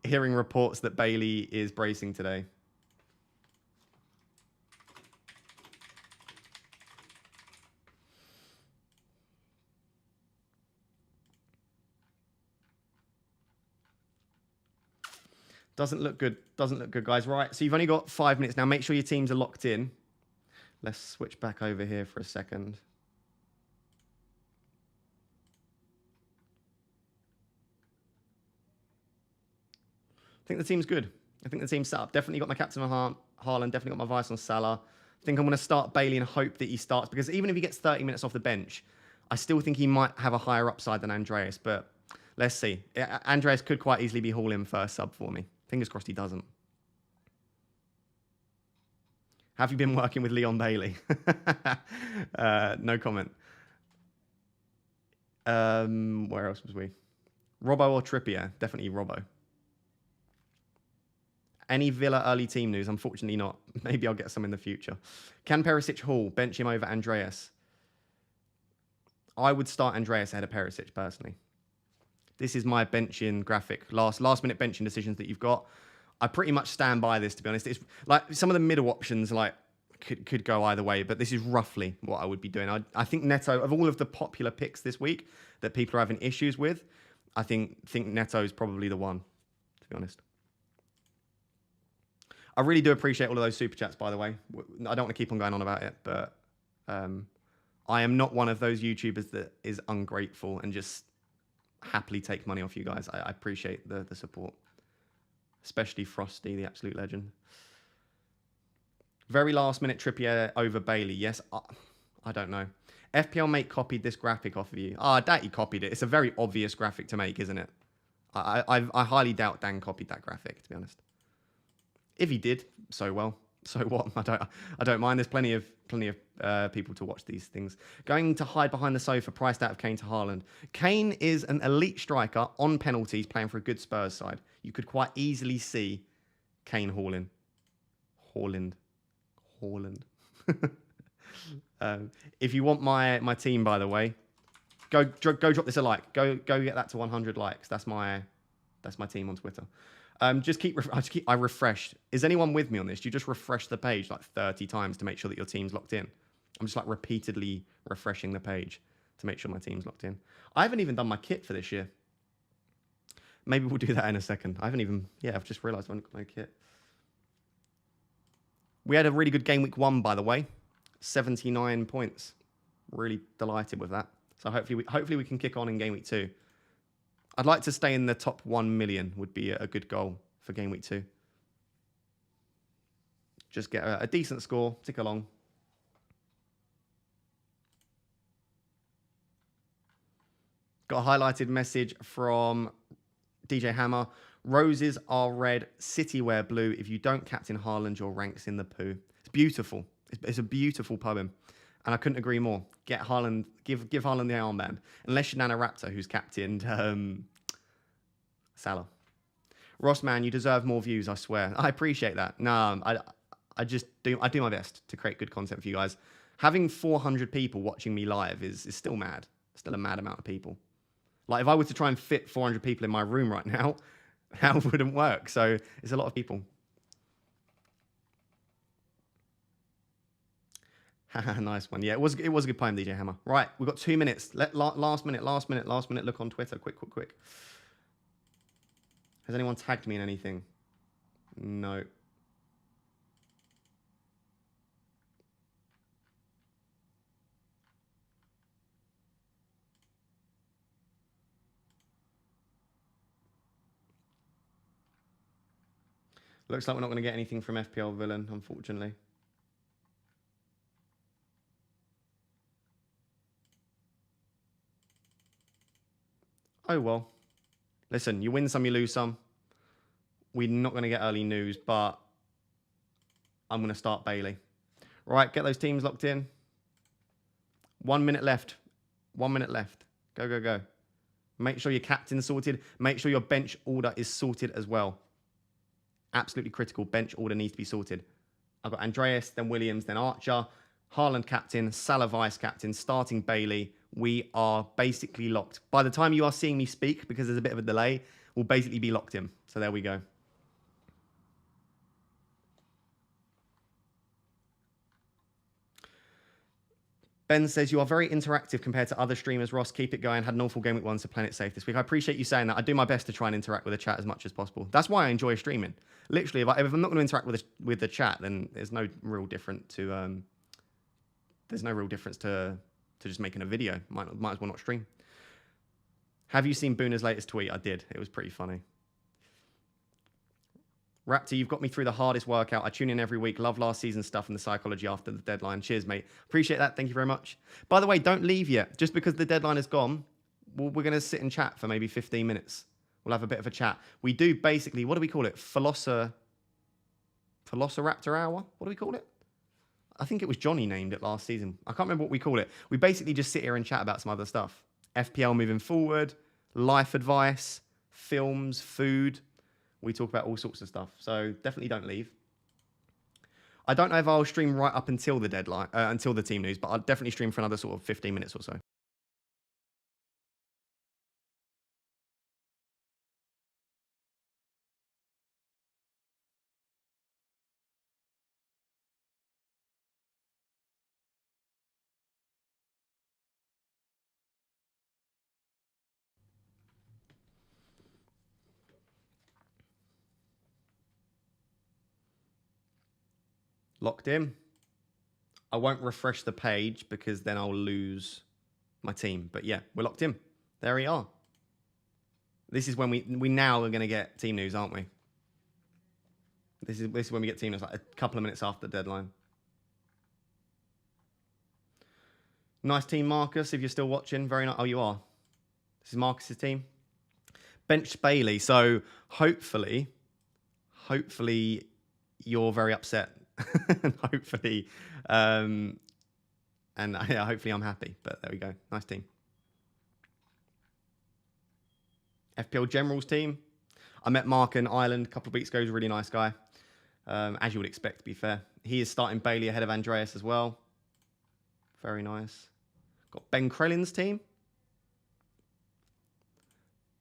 Hearing reports that Bailey is bracing today. Doesn't look good. Doesn't look good, guys. Right, so you've only got 5 minutes now. Make sure your teams are locked in. Let's switch back over here for a second. I think the team's good. I think the team's set up. Definitely got my captain on Haaland. Definitely got my vice on Salah. I think I'm going to start Bailey and hope that he starts, because even if he gets 30 minutes off the bench, I still think he might have a higher upside than Andreas. But let's see. Andreas could quite easily be hauling first sub for me. Fingers crossed he doesn't. Have you been working with Leon Bailey? No comment. Where else was we? Robbo or Trippier? Definitely Robbo. Any Villa early team news? Unfortunately not. Maybe I'll get some in the future. Can Perisic haul? Bench him over Andreas? I would start Andreas ahead of Perisic, personally. This is my benching graphic. Last minute benching decisions that you've got. I pretty much stand by this, to be honest. It's like some of the middle options like could go either way, but this is roughly what I would be doing. I think Neto, of all of the popular picks this week that people are having issues with, I think Neto is probably the one, to be honest. I really do appreciate all of those super chats, by the way. I don't want to keep on going on about it, but I am not one of those YouTubers that is ungrateful and just happily take money off you guys. I appreciate the support, especially Frosty, the absolute legend. Very last minute Trippier over Bailey. Yes, I don't know. FPL mate copied this graphic off of you. I doubt he copied it. It's a very obvious graphic to make, isn't it? I highly doubt Dan copied that graphic, to be honest. If he did, so well. So what? I don't mind. There's plenty of people to watch these things. Going to hide behind the sofa, priced out of Kane to Haaland. Kane is an elite striker on penalties, playing for a good Spurs side. You could quite easily see Kane Haaland. If you want my team, by the way, go drop this a like. Go get that to 100 likes. That's my team on Twitter. I refreshed. Is anyone with me on this? Do you just refresh the page like 30 times to make sure that your team's locked in? I'm just like repeatedly refreshing the page to make sure my team's locked in. I haven't even done my kit for this year. Maybe we'll do that in a second. I've just realised I haven't got my kit. We had a really good game week 1, by the way. 79 points. Really delighted with that. So hopefully we can kick on in game week 2. I'd like to stay in the top 1 million would be a good goal for game week 2. Just get a decent score, tick along. Got a highlighted message from DJ Hammer. Roses are red, City wear blue. If you don't captain Haaland, your rank's in the poo. It's beautiful. It's a beautiful poem. And I couldn't agree more. Get Haaland, give Haaland the armband. Unless you're Nana Raptor, who's captained Salah. Rossman, you deserve more views, I swear. I appreciate that. No, I do my best to create good content for you guys. Having 400 people watching me live is still mad. Still a mad amount of people. Like if I were to try and fit 400 people in my room right now, that wouldn't work. So it's a lot of people. Nice one. Yeah, it was a good poem, DJ Hammer. Right, we've got 2 minutes. Last minute. Look on Twitter. Quick. Has anyone tagged me in anything? No. Looks like we're not going to get anything from FPL Villain, unfortunately. Oh, well. Listen, you win some, you lose some. We're not going to get early news, but I'm going to start Bailey. Right, get those teams locked in. 1 minute left. 1 minute left. Go. Make sure your captain's sorted. Make sure your bench order is sorted as well. Absolutely critical. Bench order needs to be sorted. I've got Andreas, then Williams, then Archer. Haaland captain, Salah vice captain, starting Bailey. We are basically locked. By the time you are seeing me speak, because there's a bit of a delay, we'll basically be locked in. So there we go. Ben says, you are very interactive compared to other streamers. Ross, keep it going. Had an awful game week 1, so playing it safe this week. I appreciate you saying that. I do my best to try and interact with the chat as much as possible. That's why I enjoy streaming. Literally, if I'm not going to interact with the chat, then there's no real difference to just making a video. Might as well not stream. Have you seen Boona's latest tweet? I did. It was pretty funny. Raptor, you've got me through the hardest workout. I tune in every week. Love last season stuff and the psychology after the deadline. Cheers, mate. Appreciate that. Thank you very much. By the way, don't leave yet. Just because the deadline is gone, we're going to sit and chat for maybe 15 minutes. We'll have a bit of a chat. We do basically, what do we call it? Velociraptor Hour? What do we call it? I think it was Johnny named it last season. I can't remember what we call it. We basically just sit here and chat about some other stuff. FPL moving forward, life advice, films, food. We talk about all sorts of stuff. So definitely don't leave. I don't know if I'll stream right up until the deadline, until the team news, but I'll definitely stream for another sort of 15 minutes or so. Locked in. I won't refresh the page because then I'll lose my team. But yeah, we're locked in. There we are. This is when we now are going to get team news, aren't we? This is when we get team news, like a couple of minutes after the deadline. Nice team, Marcus, if you're still watching. Very nice. Oh, you are. This is Marcus's team. Bench Bailey. So hopefully you're very upset. And hopefully, yeah, hopefully I'm happy. But there we go. Nice team. FPL Generals team. I met Mark in Ireland a couple of weeks ago. He's a really nice guy. As you would expect, to be fair. He is starting Bailey ahead of Andreas as well. Very nice. Got Ben Krellin's team.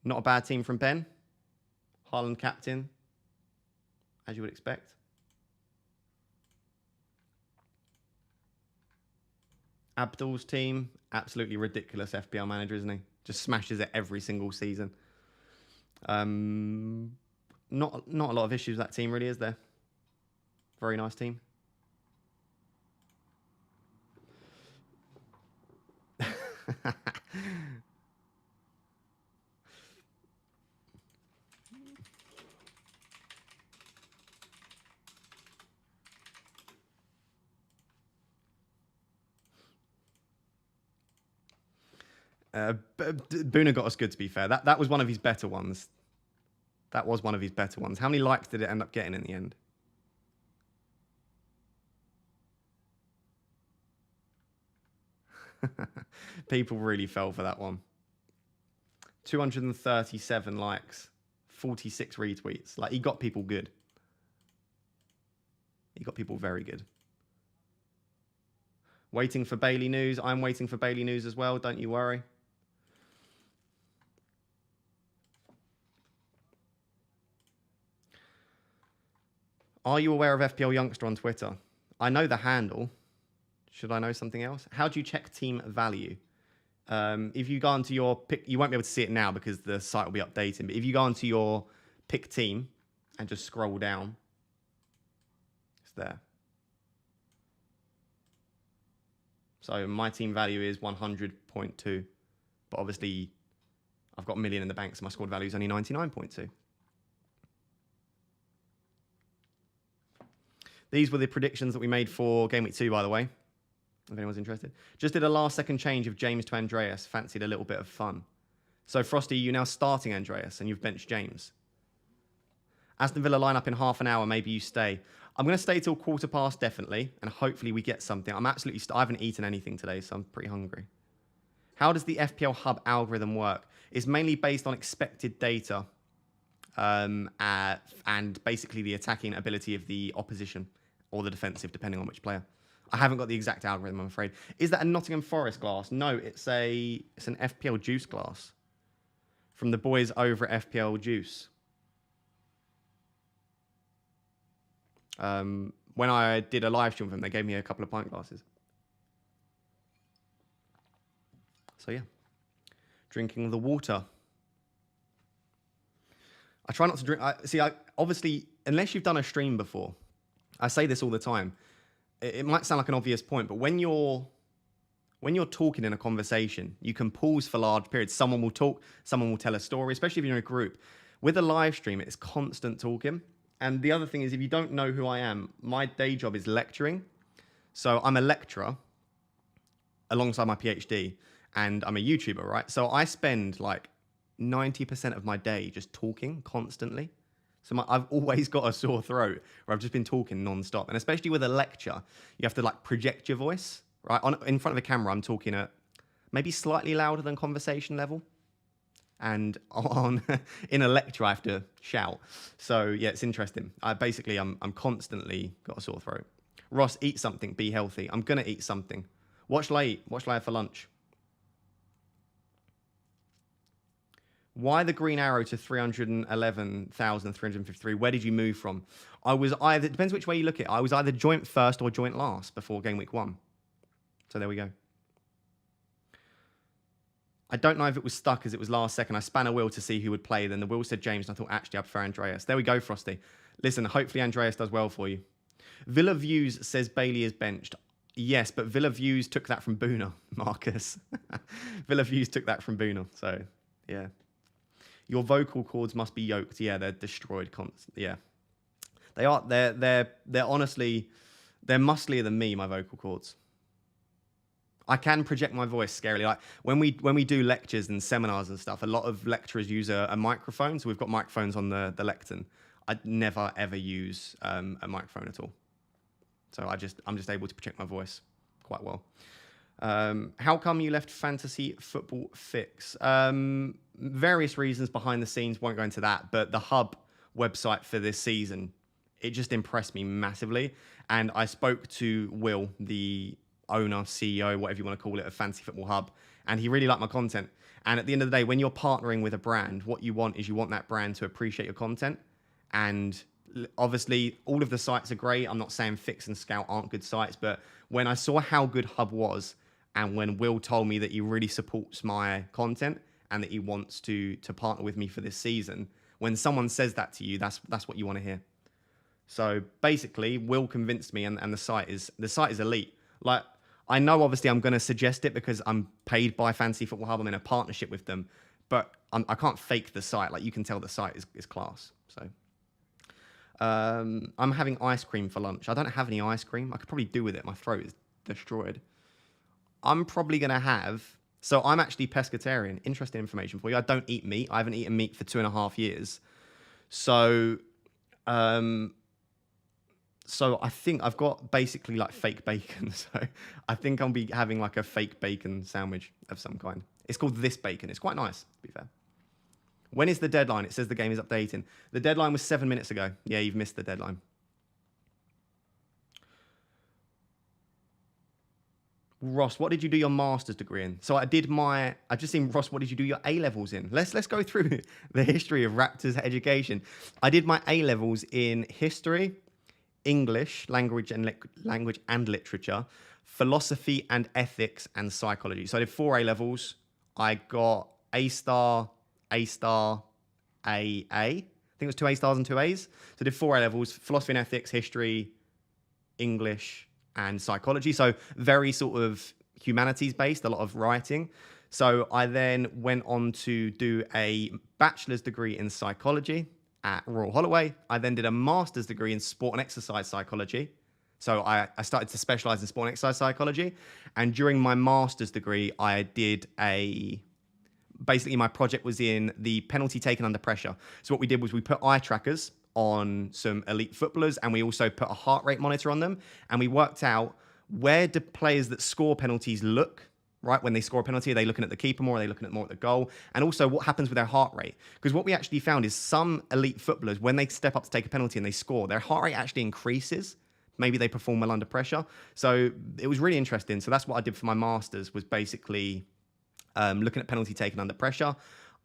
Not a bad team from Ben. Haaland captain, as you would expect. Abdul's team. Absolutely ridiculous FPL manager, isn't he? Just smashes it every single season. Not a lot of issues with that team, really, is there? Very nice team. Boona got us good, to be fair. That was one of his better ones. That was one of his better ones. How many likes did it end up getting in the end? People really fell for that one. 237 likes, 46 retweets. Like, he got people good. He got people very good. Waiting for Bailey news. I'm waiting for Bailey news as well. Don't you worry. Are you aware of FPL Youngster on Twitter? I know the handle. Should I know something else? How do you check team value? If you go onto your pick, you won't be able to see it now because the site will be updating. But if you go onto your pick team and just scroll down, it's there. So my team value is 100.2. But obviously, I've got a million in the bank, so my squad value is only 99.2. These were the predictions that we made for Game Week 2, by the way, if anyone's interested. Just did a last-second change of James to Andreas. Fancied a little bit of fun. So, Frosty, you're now starting Andreas, and you've benched James. Aston Villa line up in half an hour. Maybe you stay. I'm going to stay till 1:15, definitely, and hopefully we get something. I'm absolutely... I haven't eaten anything today, so I'm pretty hungry. How does the FPL Hub algorithm work? It's mainly based on expected data and basically the attacking ability of the opposition or the defensive, depending on which player. I haven't got the exact algorithm, I'm afraid. Is that a Nottingham Forest glass? No, it's an FPL Juice glass from the boys over at FPL Juice. When I did a live stream with them, they gave me a couple of pint glasses. So yeah, drinking the water. I try not to drink. Obviously, unless you've done a stream before, I say this all the time. It might sound like an obvious point, but when you're talking in a conversation, you can pause for large periods. Someone will talk, someone will tell a story, especially if you're in a group. With a live stream, it's constant talking. And the other thing is, if you don't know who I am, my day job is lecturing. So I'm a lecturer alongside my PhD, and I'm a YouTuber, right? So I spend like 90% of my day just talking constantly. So I've always got a sore throat where I've just been talking non-stop. And especially with a lecture, you have to like project your voice, right? In front of a camera, I'm talking at maybe slightly louder than conversation level. And in a lecture, I have to shout. So yeah, it's interesting. I'm constantly got a sore throat. Ross, eat something, be healthy. I'm going to eat something. What shall I eat? What shall I have for lunch? Why the green arrow to 311,353? Where did you move from? It depends which way you look at it. I was either joint first or joint last before game week 1. So there we go. I don't know if it was stuck as it was last second. I span a wheel to see who would play. Then the wheel said James, and I thought, actually, I prefer Andreas. There we go, Frosty. Listen, hopefully Andreas does well for you. Villa Views says Bailey is benched. Yes, but Villa Views took that from Boona, Marcus. Villa Views took that from Boona. So, yeah. Your vocal cords must be yoked. Yeah, they're destroyed. Yeah. They are. They're honestly, they're musclier than me, my vocal cords. I can project my voice scarily. Like when we do lectures and seminars and stuff, a lot of lecturers use a microphone. So we've got microphones on the lectern. I'd never ever use a microphone at all. So I'm just able to project my voice quite well. How come you left Fantasy Football Fix? Various reasons behind the scenes, won't go into that. But the hub website for this season, it just impressed me massively. And I spoke to Will, the owner, CEO, whatever you want to call it, of Fantasy Football Hub, and he really liked my content. And at the end of the day, when you're partnering with a brand, what you want is you want that brand to appreciate your content. And obviously, all of the sites are great. I'm not saying Fix and Scout aren't good sites, but when I saw how good Hub was, and when Will told me that he really supports my content and that he wants to partner with me for this season, when someone says that to you, that's what you want to hear. So basically, Will convinced me, and the site is elite. Like, I know obviously I'm going to suggest it because I'm paid by Fantasy Football Hub. I'm in a partnership with them, but I can't fake the site. Like, you can tell the site is class. So. I'm having ice cream for lunch. I don't have any ice cream. I could probably do with it. My throat is destroyed. I'm probably going to have... So I'm actually pescatarian. Interesting information for you. I don't eat meat. I haven't eaten meat for 2.5 years. So I think I've got basically like fake bacon. So I think I'll be having like a fake bacon sandwich of some kind. It's called This Bacon. It's quite nice, to be fair. When is the deadline? It says the game is updating. The deadline was 7 minutes ago. Yeah, you've missed the deadline. Ross, what did you do your master's degree in? So I've just seen, Ross, what did you do your A-levels in? Let's go through the history of Raptors education. I did my A-levels in history, English, language and literature, philosophy and ethics, and psychology. So I did 4 A-levels. I got A star, A star, A. I think it was 2 A stars and 2 A's. So I did 4 A-levels, philosophy and ethics, history, English, and psychology. So very sort of humanities based, a lot of writing. So I then went on to do a bachelor's degree in psychology at Royal Holloway. I then did a master's degree in sport and exercise psychology. So I started to specialize in sport and exercise psychology. And during my master's degree, I did basically my project was in the penalty taken under pressure. So what we did was we put eye trackers on some elite footballers, and we also put a heart rate monitor on them, and we worked out where do players that score penalties look, right? When they score a penalty, are they looking at the keeper more? Are they looking more at the goal? And also what happens with their heart rate? Because what we actually found is some elite footballers, when they step up to take a penalty and they score, their heart rate actually increases. Maybe they perform well under pressure. So it was really interesting. So that's what I did for my master's, was basically looking at penalty taken under pressure.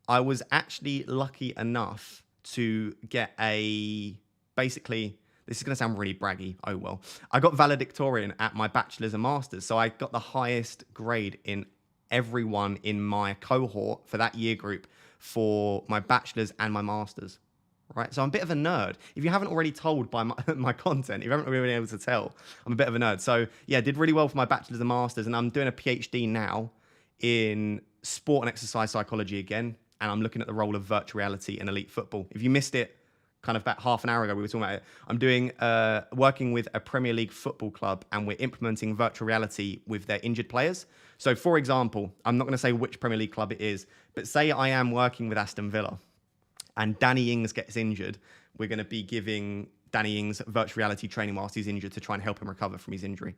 I was actually lucky enough to get basically, this is going to sound really braggy, oh well. I got valedictorian at my bachelor's and master's, so I got the highest grade in everyone in my cohort for that year group for my bachelor's and my master's, right? So I'm a bit of a nerd. If you haven't already told by my content, if you haven't really been able to tell, I'm a bit of a nerd. So yeah, did really well for my bachelor's and master's, and I'm doing a PhD now in sport and exercise psychology again. And I'm looking at the role of virtual reality in elite football. If you missed it, kind of about half an hour ago, we were talking about it. I'm doing working with a Premier League football club, and we're implementing virtual reality with their injured players. So, for example, I'm not going to say which Premier League club it is, but say I am working with Aston Villa, and Danny Ings gets injured. We're going to be giving Danny Ings virtual reality training whilst he's injured to try and help him recover from his injury.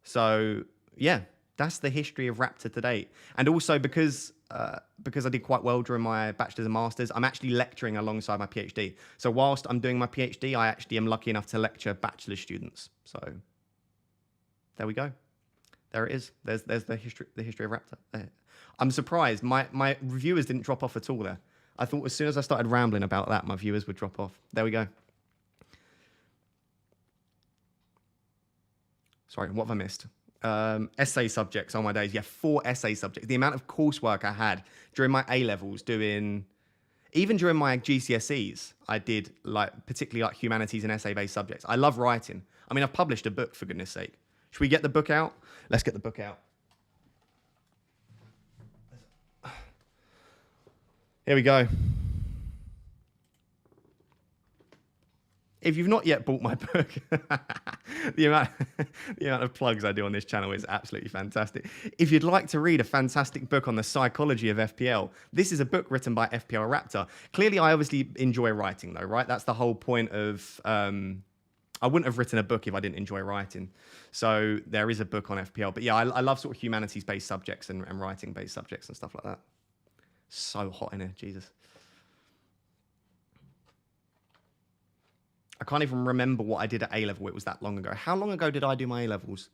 So, yeah. That's the history of Raptor to date. And also because I did quite well during my bachelor's and master's, I'm actually lecturing alongside my PhD. So whilst I'm doing my PhD, I actually am lucky enough to lecture bachelor students. So there we go. There it is. There's the history of Raptor. There. I'm surprised. My viewers didn't drop off at all there. I thought as soon as I started rambling about that, my viewers would drop off. There we go. Sorry, what have I missed? Essay subjects on my days. Yeah, 4 essay subjects. The amount of coursework I had during my A-levels doing... Even during my GCSEs, I did particularly like humanities and essay-based subjects. I love writing. I mean, I've published a book, for goodness sake. Should we get the book out? Let's get the book out. Here we go. If you've not yet bought my book, the amount of plugs I do on this channel is absolutely fantastic. If you'd like to read a fantastic book on the psychology of FPL, this is a book written by FPL Raptor. Clearly, I obviously enjoy writing, though, right? That's the whole point of... I wouldn't have written a book if I didn't enjoy writing. So there is a book on FPL. But yeah, I love sort of humanities-based subjects and writing-based subjects and stuff like that. So hot in here, Jesus. I can't even remember what I did at A-level. It was that long ago. How long ago did I do my A-levels?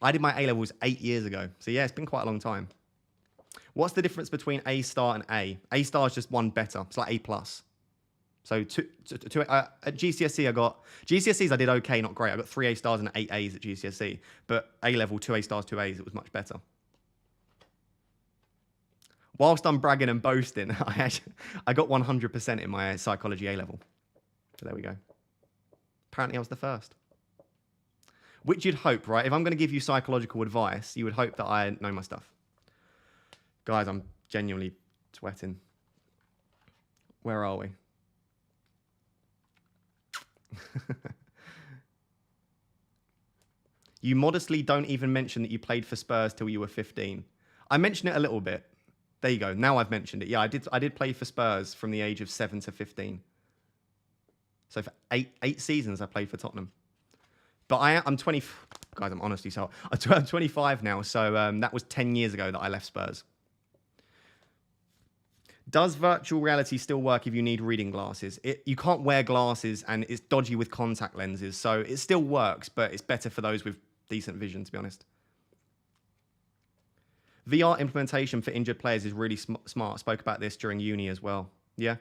I did my A-levels 8 years ago. So yeah, it's been quite a long time. What's the difference between A star and A? A star is just one better. It's like A plus. So at GCSE, GCSEs I did okay, not great. I got 3 A stars and 8 A's at GCSE. But A-level, 2 A stars, 2 A's, it was much better. Whilst I'm bragging and boasting, I got 100% in my psychology A-level. So there we go. Apparently I was the first. Which you'd hope, right? If I'm going to give you psychological advice, you would hope that I know my stuff. Guys, I'm genuinely sweating. Where are we? You modestly don't even mention that you played for Spurs till you were 15. I mentioned it a little bit. There you go. Now I've mentioned it. Yeah, I did play for Spurs from the age of 7 to 15. So for eight seasons, I played for Tottenham. But I'm 20... Guys, I'm honestly so... I'm 25 now, so that was 10 years ago that I left Spurs. Does virtual reality still work if you need reading glasses? You can't wear glasses, and it's dodgy with contact lenses, so it still works, but it's better for those with decent vision, to be honest. VR implementation for injured players is really smart. I spoke about this during uni as well. Yeah?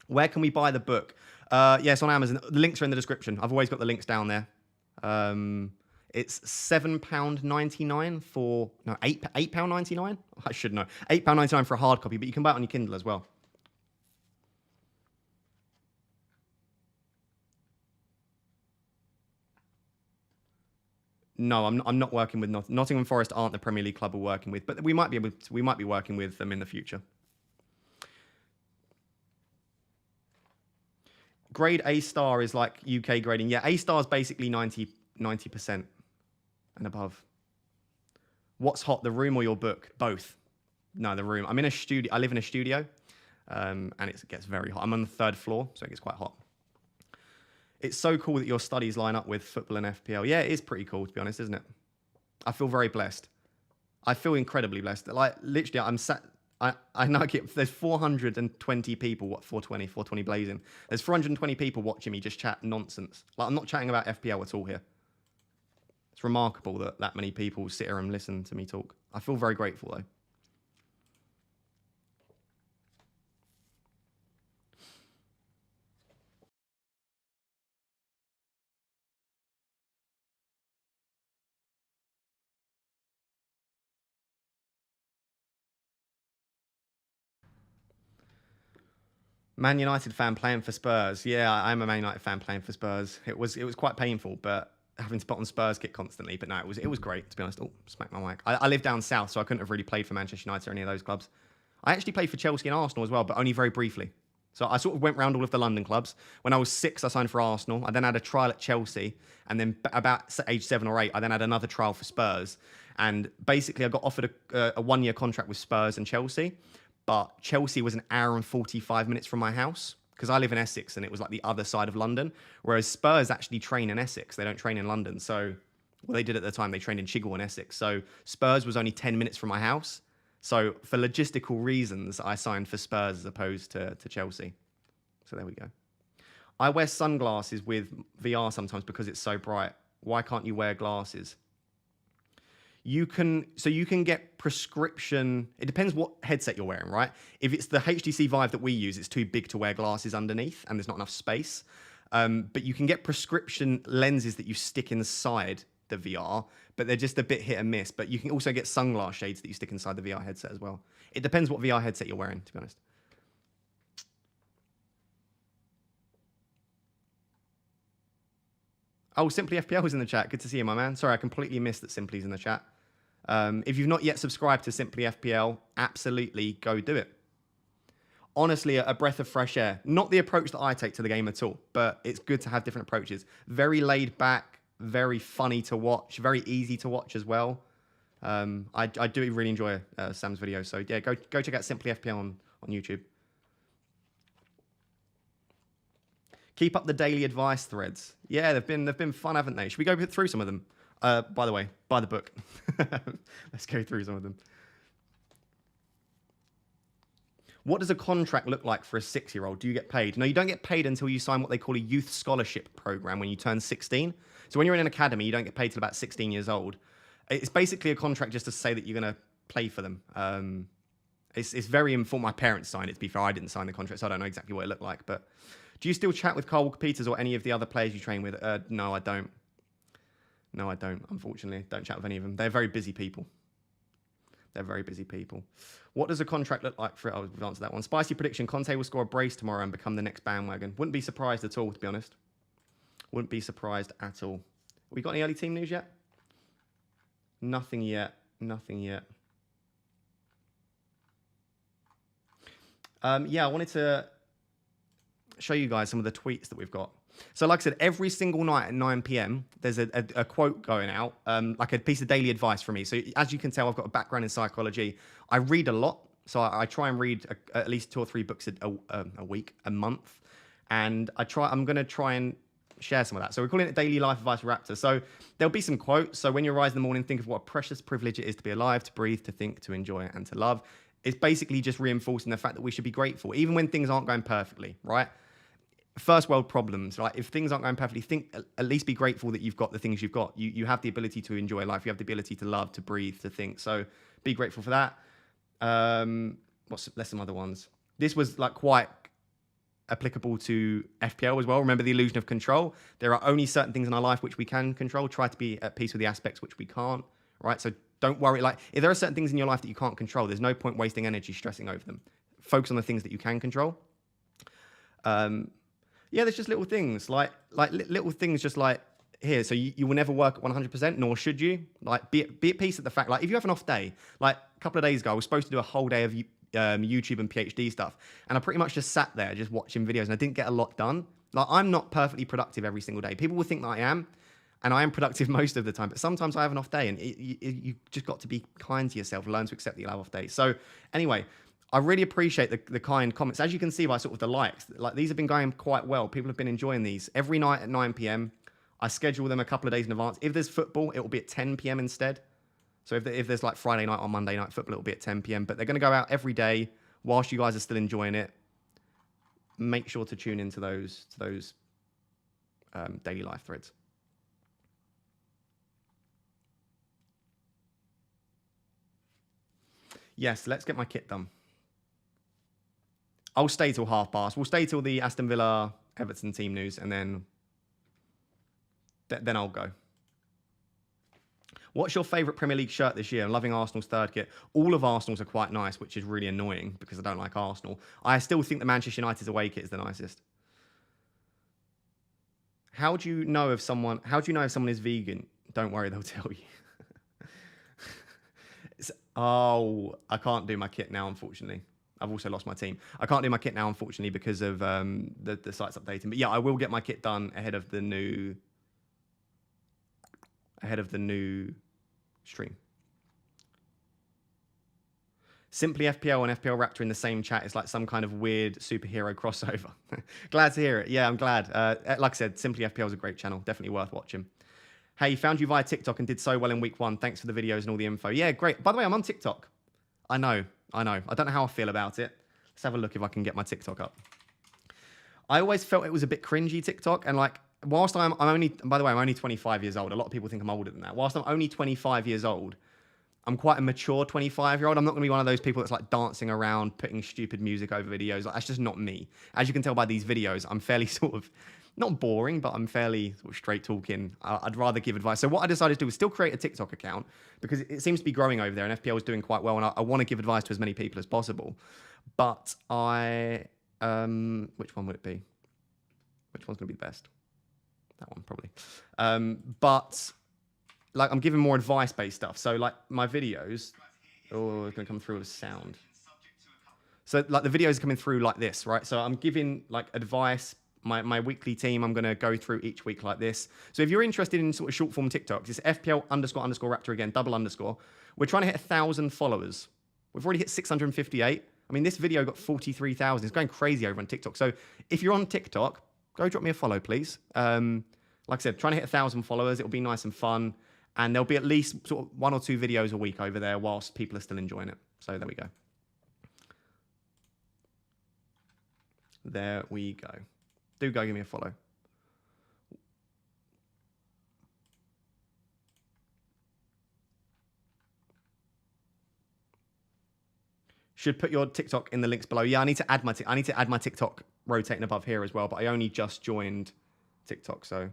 Where can we buy the book? Yes, on Amazon. The links are in the description. I've always got the links down there. It's £7.99 for... No, £8.99? I should know. £8.99 for a hard copy, but you can buy it on your Kindle as well. No, I'm not working with Nottingham Forest. Aren't the Premier League club we're working with, but we might be working with them in the future. Grade A star is like UK grading. Yeah, A star is basically 90% and above. What's hot, the room or your book? Both. No, the room. I'm in a studio. I live in a studio, and it gets very hot. I'm on the 3rd floor, so it gets quite hot. It's so cool that your studies line up with football and FPL. Yeah, it is pretty cool, to be honest, isn't it? I feel very blessed. I feel incredibly blessed. Like, literally, I'm sat... I know there's 420 people, 420 blazing. There's 420 people watching me just chat nonsense. Like, I'm not chatting about FPL at all here. It's remarkable that that many people sit here and listen to me talk. I feel very grateful, though. Man United fan playing for Spurs. Yeah, I'm a Man United fan playing for Spurs. It was quite painful, but having to put on Spurs kit constantly. But no, it was great, to be honest. Oh, smack my mic. I live down south, so I couldn't have really played for Manchester United or any of those clubs. I actually played for Chelsea and Arsenal as well, but only very briefly. So I sort of went round all of the London clubs. When I was 6, I signed for Arsenal. I then had a trial at Chelsea. And then about age 7 or 8, I then had another trial for Spurs. And basically, I got offered a 1-year contract with Spurs and Chelsea. But Chelsea was an hour and 45 minutes from my house because I live in Essex and it was like the other side of London. Whereas Spurs actually train in Essex. They don't train in London. So what they did at the time, they trained in Chigwell in Essex. So Spurs was only 10 minutes from my house. So for logistical reasons, I signed for Spurs as opposed to Chelsea. So there we go. I wear sunglasses with VR sometimes because it's so bright. Why can't you wear glasses? You can get prescription. It depends what headset you're wearing, right? If it's the HTC Vive that we use, it's too big to wear glasses underneath and there's not enough space. But you can get prescription lenses that you stick inside the VR, but they're just a bit hit and miss. But you can also get sunglass shades that you stick inside the VR headset as well. It depends what VR headset you're wearing, to be honest. Oh, Simply FPL is in the chat. Good to see you, my man. Sorry, I completely missed that Simply's in the chat. If you've not yet subscribed to Simply FPL, absolutely go do it. Honestly, a breath of fresh air. Not the approach that I take to the game at all, but it's good to have different approaches. Very laid back, very funny to watch, very easy to watch as well. I do really enjoy Sam's videos, so yeah, go check out Simply FPL on YouTube. Keep up the daily advice threads. Yeah, they've been fun, haven't they? Should we go through some of them? By the way, buy the book. Let's go through some of them. What does a contract look like for a 6-year-old? Do you get paid? No, you don't get paid until you sign what they call a youth scholarship program when you turn 16. So when you're in an academy, you don't get paid till about 16 years old. It's basically a contract just to say that you're going to play for them. It's very informal. My parents signed it, to be fair. I didn't sign the contract, so I don't know exactly what it looked like. But do you still chat with Carl Walker-Peters or any of the other players you train with? No, I don't. No, I don't, unfortunately. Don't chat with any of them. They're very busy people. They're very busy people. What does a contract look like for it? Oh, we've answered that one. Spicy prediction. Conte will score a brace tomorrow and become the next bandwagon. Wouldn't be surprised at all, to be honest. Wouldn't be surprised at all. We got any early team news yet? Nothing yet. Nothing yet. Yeah, I wanted to show you guys some of the tweets that we've got. So like I said, every single night at 9 p.m, there's a quote going out, like a piece of daily advice from me. So as you can tell, I've got a background in psychology. I read a lot. So I try and read at least 2 or 3 books a week, a month. And I'm going to try and share some of that. So we're calling it Daily Life Advice Raptor. So there'll be some quotes. So when you rise in the morning, think of what a precious privilege it is to be alive, to breathe, to think, to enjoy, and to love. It's basically just reinforcing the fact that we should be grateful, even when things aren't going perfectly, right? First world problems, right? If things aren't going perfectly, at least be grateful that you've got the things you've got. You have the ability to enjoy life. You have the ability to love, to breathe, to think. So be grateful for that. There's some other ones. This was like quite applicable to FPL as well. Remember the illusion of control. There are only certain things in our life which we can control. Try to be at peace with the aspects which we can't, right? So don't worry. Like if there are certain things in your life that you can't control, there's no point wasting energy stressing over them. Focus on the things that you can control. Yeah, there's just little things like little things just like here. So you will never work at 100%, nor should you. Like be at peace at the fact, like if you have an off day, like a couple of days ago, I was supposed to do a whole day of YouTube and PhD stuff. And I pretty much just sat there just watching videos and I didn't get a lot done. Like I'm not perfectly productive every single day. People will think that I am, and I am productive most of the time, but sometimes I have an off day and you just got to be kind to yourself, learn to accept that you'll have off days. So anyway, I really appreciate the kind comments. As you can see by sort of the likes, like these have been going quite well. People have been enjoying these. Every night at 9 p.m, I schedule them a couple of days in advance. If there's football, it will be at 10 p.m. instead. So if there's like Friday night or Monday night football, it will be at 10 p.m. But they're going to go out every day whilst you guys are still enjoying it. Make sure to tune into those daily life threads. Yes, let's get my kit done. I'll stay till past. We'll stay till the Aston Villa Everton team news, and then I'll go. What's your favourite Premier League shirt this year? I'm loving Arsenal's third kit. All of Arsenal's are quite nice, which is really annoying because I don't like Arsenal. I still think the Manchester United's away kit is the nicest. How do you know if someone is vegan? Don't worry, they'll tell you. Oh, I can't do my kit now, unfortunately. I've also lost my team. I can't do my kit now, unfortunately, because of the site's updating. But yeah, I will get my kit done ahead of the new stream. Simply FPL and FPL Raptor in the same chat is like some kind of weird superhero crossover. Glad to hear it. Yeah, I'm glad. Like I said, Simply FPL is a great channel. Definitely worth watching. Hey, found you via TikTok and did so well in week 1. Thanks for the videos and all the info. Yeah, great. By the way, I'm on TikTok. I know. I don't know how I feel about it. Let's have a look if I can get my TikTok up. I always felt it was a bit cringy, TikTok. And like, whilst I'm only 25 years old. A lot of people think I'm older than that. Whilst I'm only 25 years old, I'm quite a mature 25-year-old. I'm not going to be one of those people that's like dancing around, putting stupid music over videos. Like, that's just not me. As you can tell by these videos, I'm fairly sort of not boring, but I'm fairly sort of straight talking. I'd rather give advice. So what I decided to do was still create a TikTok account because it seems to be growing over there and FPL is doing quite well. And I want to give advice to as many people as possible. But which one would it be? Which one's going to be the best? That one, probably. But like I'm giving more advice-based stuff. So like my videos, oh, it's going to come through with sound. So like the videos are coming through like this, right? So I'm giving like advice. My weekly team, I'm going to go through each week like this. So if you're interested in sort of short form TikToks, it's FPL__Raptor again, double underscore. We're trying to hit 1,000 followers. We've already hit 658. I mean, this video got 43,000. It's going crazy over on TikTok. So if you're on TikTok, go drop me a follow, please. Like I said, trying to hit 1,000 followers. It'll be nice and fun. And there'll be at least sort of 1 or 2 videos a week over there whilst people are still enjoying it. So there we go. There we go. Do go give me a follow. Should put your TikTok in the links below. Yeah, I need to add my TikTok rotating above here as well, but I only just joined TikTok, so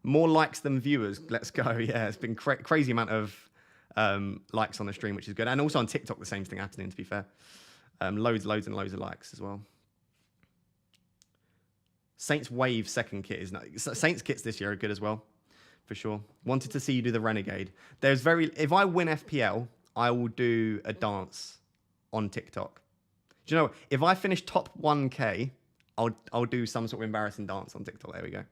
more likes than viewers. Let's go. Yeah, it's been crazy amount of likes on the stream, which is good, and also on TikTok the same thing happening. To be fair, loads and loads of likes as well. Saints Wave second kit is nice. Saints kits this year are good as well, for sure. Wanted to see you do the Renegade. If I win FPL, I will do a dance on TikTok. Do you know, if I finish top 1K, I'll do some sort of embarrassing dance on TikTok. There we go.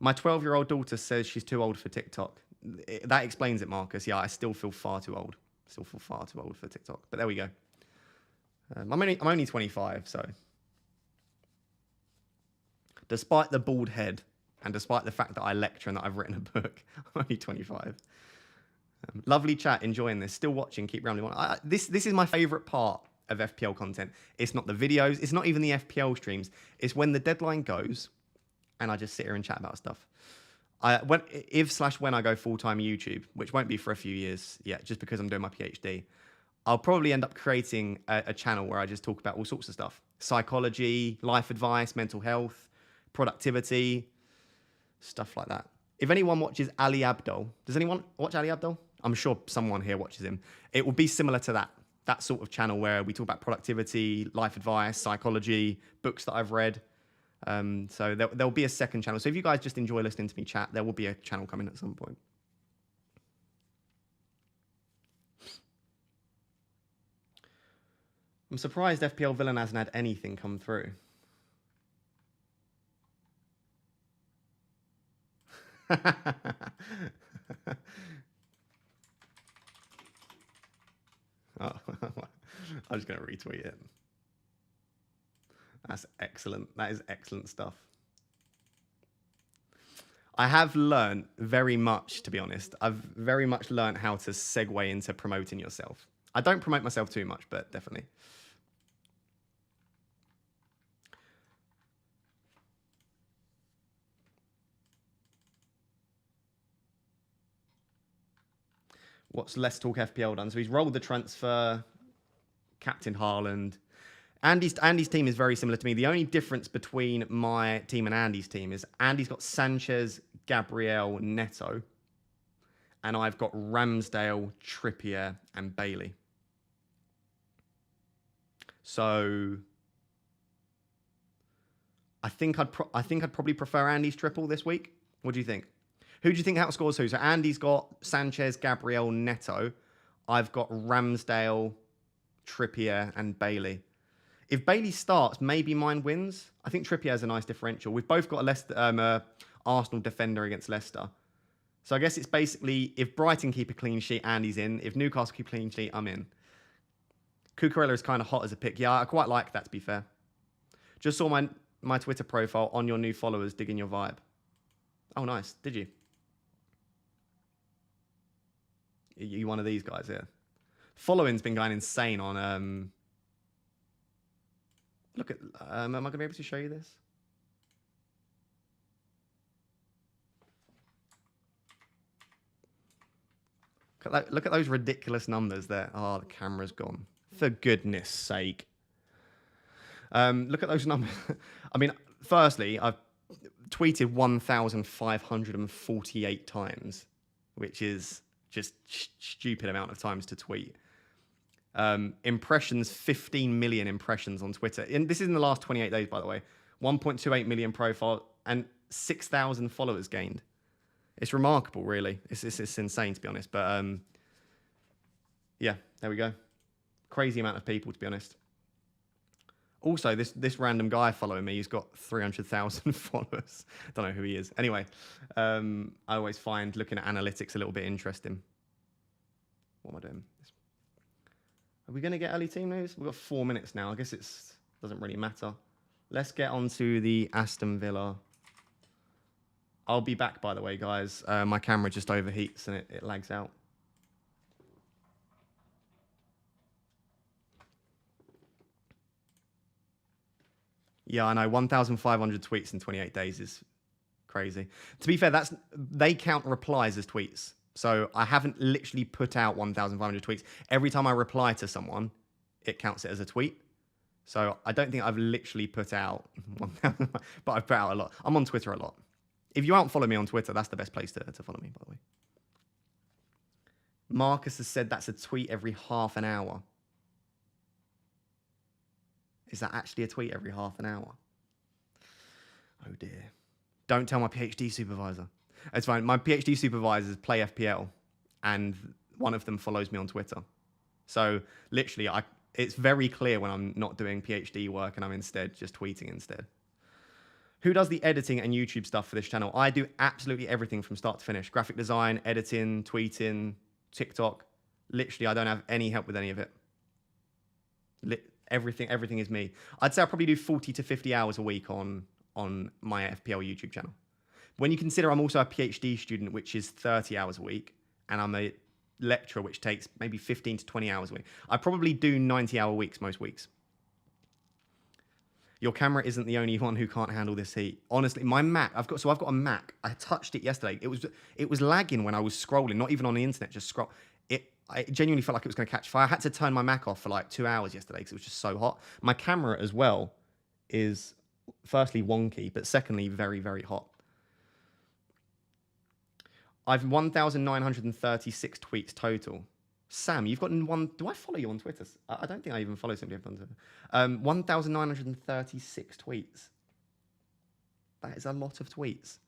My 12-year-old daughter says she's too old for TikTok. That explains it, Marcus. Yeah, I still feel far too old. Still feel far too old for TikTok. But there we go. I'm only 25, so. Despite the bald head, and despite the fact that I lecture and that I've written a book, I'm only 25. Lovely chat, enjoying this. Still watching, keep rambling on. This is my favourite part of FPL content. It's not the videos, it's not even the FPL streams. It's when the deadline goes, and I just sit here and chat about stuff. When I go full-time YouTube, which won't be for a few years yet, just because I'm doing my PhD, I'll probably end up creating a channel where I just talk about all sorts of stuff. Psychology, life advice, mental health, productivity, stuff like that. If anyone watches Ali Abdaal, does anyone watch Ali Abdaal? I'm sure someone here watches him. It will be similar to that sort of channel where we talk about productivity, life advice, psychology, books that I've read. So there'll be a second channel. So if you guys just enjoy listening to me chat, there will be a channel coming at some point. I'm surprised FPL Villain hasn't had anything come through. Oh, I'm just going to retweet it. That's excellent. That is excellent stuff. I have learned very much, to be honest. I've very much learned how to segue into promoting yourself. I don't promote myself too much, but definitely. What's Let's Talk FPL done? So he's rolled the transfer, captain Haaland. Andy's team is very similar to me. The only difference between my team and Andy's team is Andy's got Sanchez, Gabriel, Neto. And I've got Ramsdale, Trippier, and Bailey. So I think I'd probably prefer Andy's triple this week. What do you think? Who do you think outscores who? So Andy's got Sanchez, Gabriel, Neto. I've got Ramsdale, Trippier, and Bailey. If Bailey starts, maybe mine wins. I think Trippier has a nice differential. We've both got a Arsenal defender against Leicester. So I guess it's basically, if Brighton keep a clean sheet, Andy's in. If Newcastle keep a clean sheet, I'm in. Cucurella is kind of hot as a pick. Yeah, I quite like that, to be fair. Just saw my Twitter profile on your new followers digging your vibe. Oh, nice. Did you? You one of these guys here. Following's been going insane on... Look at... am I going to be able to show you this? Look at those ridiculous numbers there. Oh, the camera's gone. For goodness sake. Look at those numbers. I mean, firstly, tweeted 1,548 times, which is just stupid amount of times to tweet. Impressions, 15 million impressions on Twitter. And this is in the last 28 days, by the way. 1.28 million profile and 6,000 followers gained. It's remarkable, really. It's insane, to be honest. But yeah, there we go. Crazy amount of people, to be honest. Also, this random guy following me, he's got 300,000 followers. Don't know who he is. Anyway, I always find looking at analytics a little bit interesting. What am I doing? Are we going to get early team news? We've got 4 minutes now. I guess it doesn't really matter. Let's get on to the Aston Villa. I'll be back, by the way, guys. My camera just overheats and it lags out. Yeah, I know. 1,500 tweets in 28 days is crazy. To be fair, they count replies as tweets. So I haven't literally put out 1,500 tweets. Every time I reply to someone, it counts it as a tweet. So I don't think I've literally put out 1,000, but I've put out a lot. I'm on Twitter a lot. If you aren't following me on Twitter, that's the best place to follow me, by the way. Marcus has said that's a tweet every half an hour. Is that actually a tweet every half an hour? Oh dear. Don't tell my PhD supervisor. It's fine. My PhD supervisors play FPL, and one of them follows me on Twitter. So literally, it's very clear when I'm not doing PhD work and I'm instead just tweeting instead. Who does the editing and YouTube stuff for this channel? I do absolutely everything from start to finish. Graphic design, editing, tweeting, TikTok. Literally, I don't have any help with any of it. Everything is me. I'd say I probably do 40 to 50 hours a week on my FPL YouTube channel. When you consider I'm also a PhD student, which is 30 hours a week, and I'm a lecturer, which takes maybe 15 to 20 hours a week, I probably do 90-hour weeks most weeks. Your camera isn't the only one who can't handle this heat. Honestly, my Mac, I've got a Mac. I touched it yesterday. It was lagging when I was scrolling, not even on the internet, just scroll. I genuinely felt like it was going to catch fire. I had to turn my Mac off for like 2 hours yesterday because it was just so hot. My camera as well is firstly wonky, but secondly very, very hot. I've 1,936 tweets total. Sam, you've got one. Do I follow you on Twitter? I don't think I even follow somebody on Twitter. 1,936 tweets. That is a lot of tweets.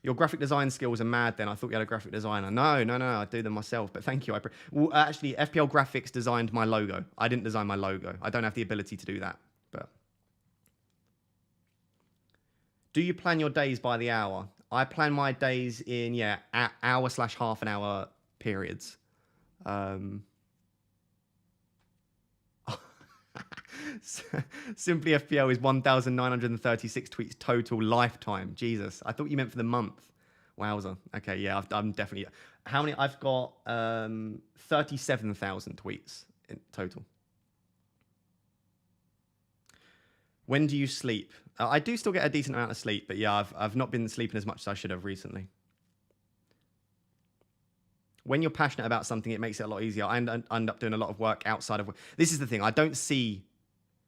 Your graphic design skills are mad then. I thought you had a graphic designer. No, I do them myself, but thank you. Well, actually, FPL Graphics designed my logo. I didn't design my logo. I don't have the ability to do that. But do you plan your days by the hour? I plan my days in, hour/half an hour periods. Simply FPL is 1,936 tweets total lifetime. Jesus, I thought you meant for the month. Wowza. Okay, yeah, I'm definitely. How many? I've got 37,000 tweets in total. When do you sleep? I do still get a decent amount of sleep, but yeah, I've not been sleeping as much as I should have recently. When you're passionate about something, it makes it a lot easier. I end up doing a lot of work outside of work. This is the thing. I don't see,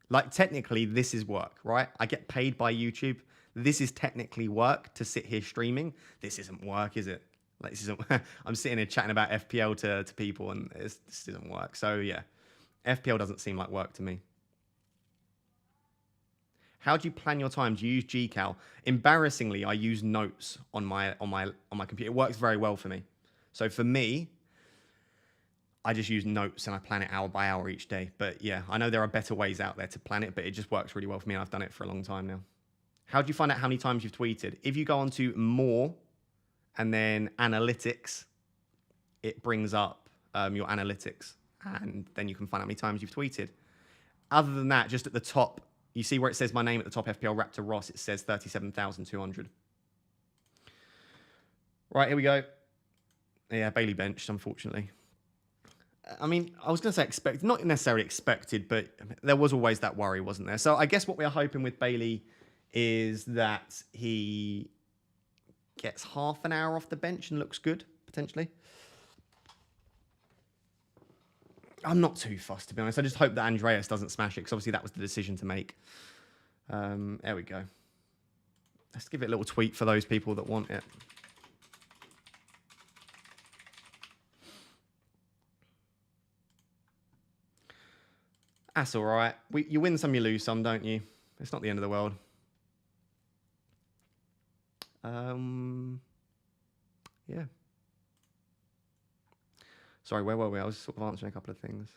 like, technically this is work, right? I get paid by YouTube. This is technically work to sit here streaming. This isn't work, is it? Like, this isn't. I'm sitting here chatting about FPL to people, and this isn't work. So yeah, FPL doesn't seem like work to me. How do you plan your time? Do you use GCal? Embarrassingly, I use notes on my computer. It works very well for me. So for me, I just use notes and I plan it hour by hour each day. But yeah, I know there are better ways out there to plan it, but it just works really well for me. And I've done it for a long time now. How do you find out how many times you've tweeted? If you go on to more and then analytics, it brings up your analytics, and then you can find out how many times you've tweeted. Other than that, just at the top, you see where it says my name at the top, FPL Raptor Ross, it says 37,200. Right, here we go. Yeah, Bailey benched, unfortunately. I mean, I was going to say not necessarily expected, but there was always that worry, wasn't there? So I guess what we're hoping with Bailey is that he gets half an hour off the bench and looks good, potentially. I'm not too fussed, to be honest. I just hope that Andreas doesn't smash it, because obviously that was the decision to make. There we go. Let's give it a little tweet for those people that want it. That's all right. You win some, you lose some, don't you? It's not the end of the world. Yeah. Sorry, where were we? I was sort of answering a couple of things.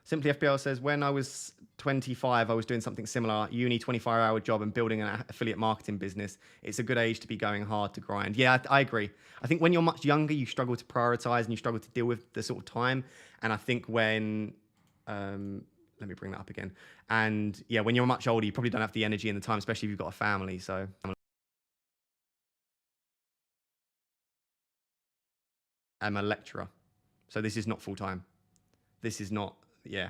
Simply FPL says, when I was 25, I was doing something similar, uni 24-hour job and building an affiliate marketing business. It's a good age to be going hard to grind. Yeah, I agree. I think when you're much younger, you struggle to prioritize and you struggle to deal with the sort of time. And I think when, let me bring that up again. And yeah, when you're much older, you probably don't have the energy and the time, especially if you've got a family. So I'm a lecturer. So this is not full time. This is not, yeah.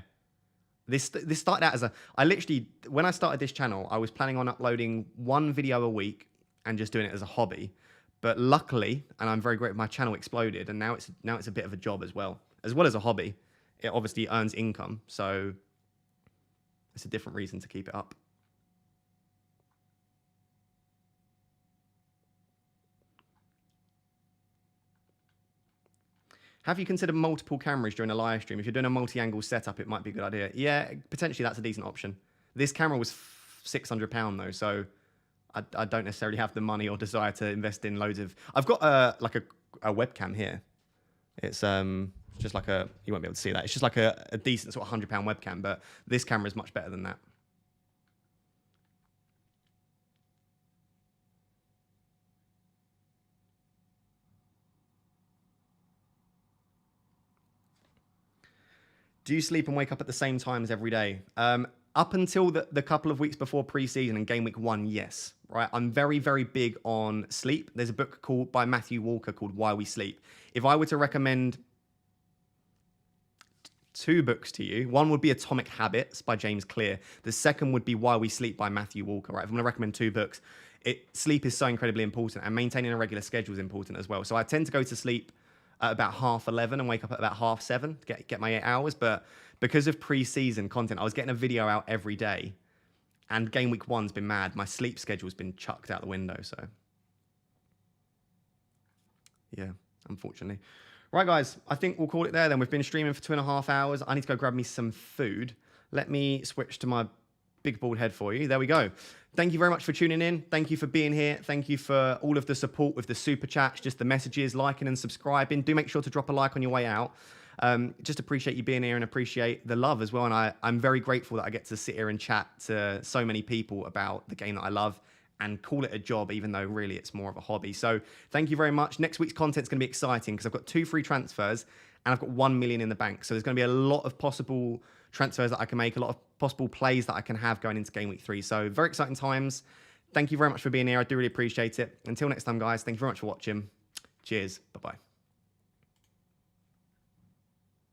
This started out as I literally, when I started this channel, I was planning on uploading one video a week and just doing it as a hobby. But luckily, and I'm very grateful, my channel exploded, and now it's a bit of a job as well as a hobby. It obviously earns income, so it's a different reason to keep it up. Have you considered multiple cameras during a live stream? If you're doing a multi-angle setup, it might be a good idea. Yeah, potentially that's a decent option. This camera was £600 though, so I don't necessarily have the money or desire to invest in loads of... I've got like a webcam here. It's just like a... You won't be able to see that. It's just like a decent sort of £100 webcam, but this camera is much better than that. Do you sleep and wake up at the same times every day? Up until the couple of weeks before pre-season and game week 1, yes. Right, I'm very, very big on sleep. There's a book by Matthew Walker called Why We Sleep. If I were to recommend 2 books to you, one would be Atomic Habits by James Clear. The second would be Why We Sleep by Matthew Walker. Right, if I'm going to recommend 2 books, sleep is so incredibly important, and maintaining a regular schedule is important as well. So I tend to go to sleep at about 11:30 and wake up at about 7:30 to get my 8 hours. But because of pre-season content, I was getting a video out every day, and game week 1's been mad. My sleep schedule's been chucked out the window. So yeah, unfortunately. Right, guys, I think we'll call it there then. We've been streaming for 2.5 hours. I need to go grab me some food. Let me switch to my big bald head for you. There we go. Thank you very much for tuning in. Thank you for being here. Thank you for all of the support with the super chats, just the messages, liking and subscribing. Do make sure to drop a like on your way out. Just appreciate you being here and appreciate the love as well. And I'm very grateful that I get to sit here and chat to so many people about the game that I love and call it a job, even though really it's more of a hobby. So thank you very much. Next week's content's going to be exciting because I've got 2 free transfers and I've got 1 million in the bank. So there's going to be a lot of possible transfers that I can make, a lot of possible plays that I can have going into game week 3. So very exciting times. Thank you very much for being here. I do really appreciate it. Until next time, guys, thank you very much for watching. Cheers. Bye-bye.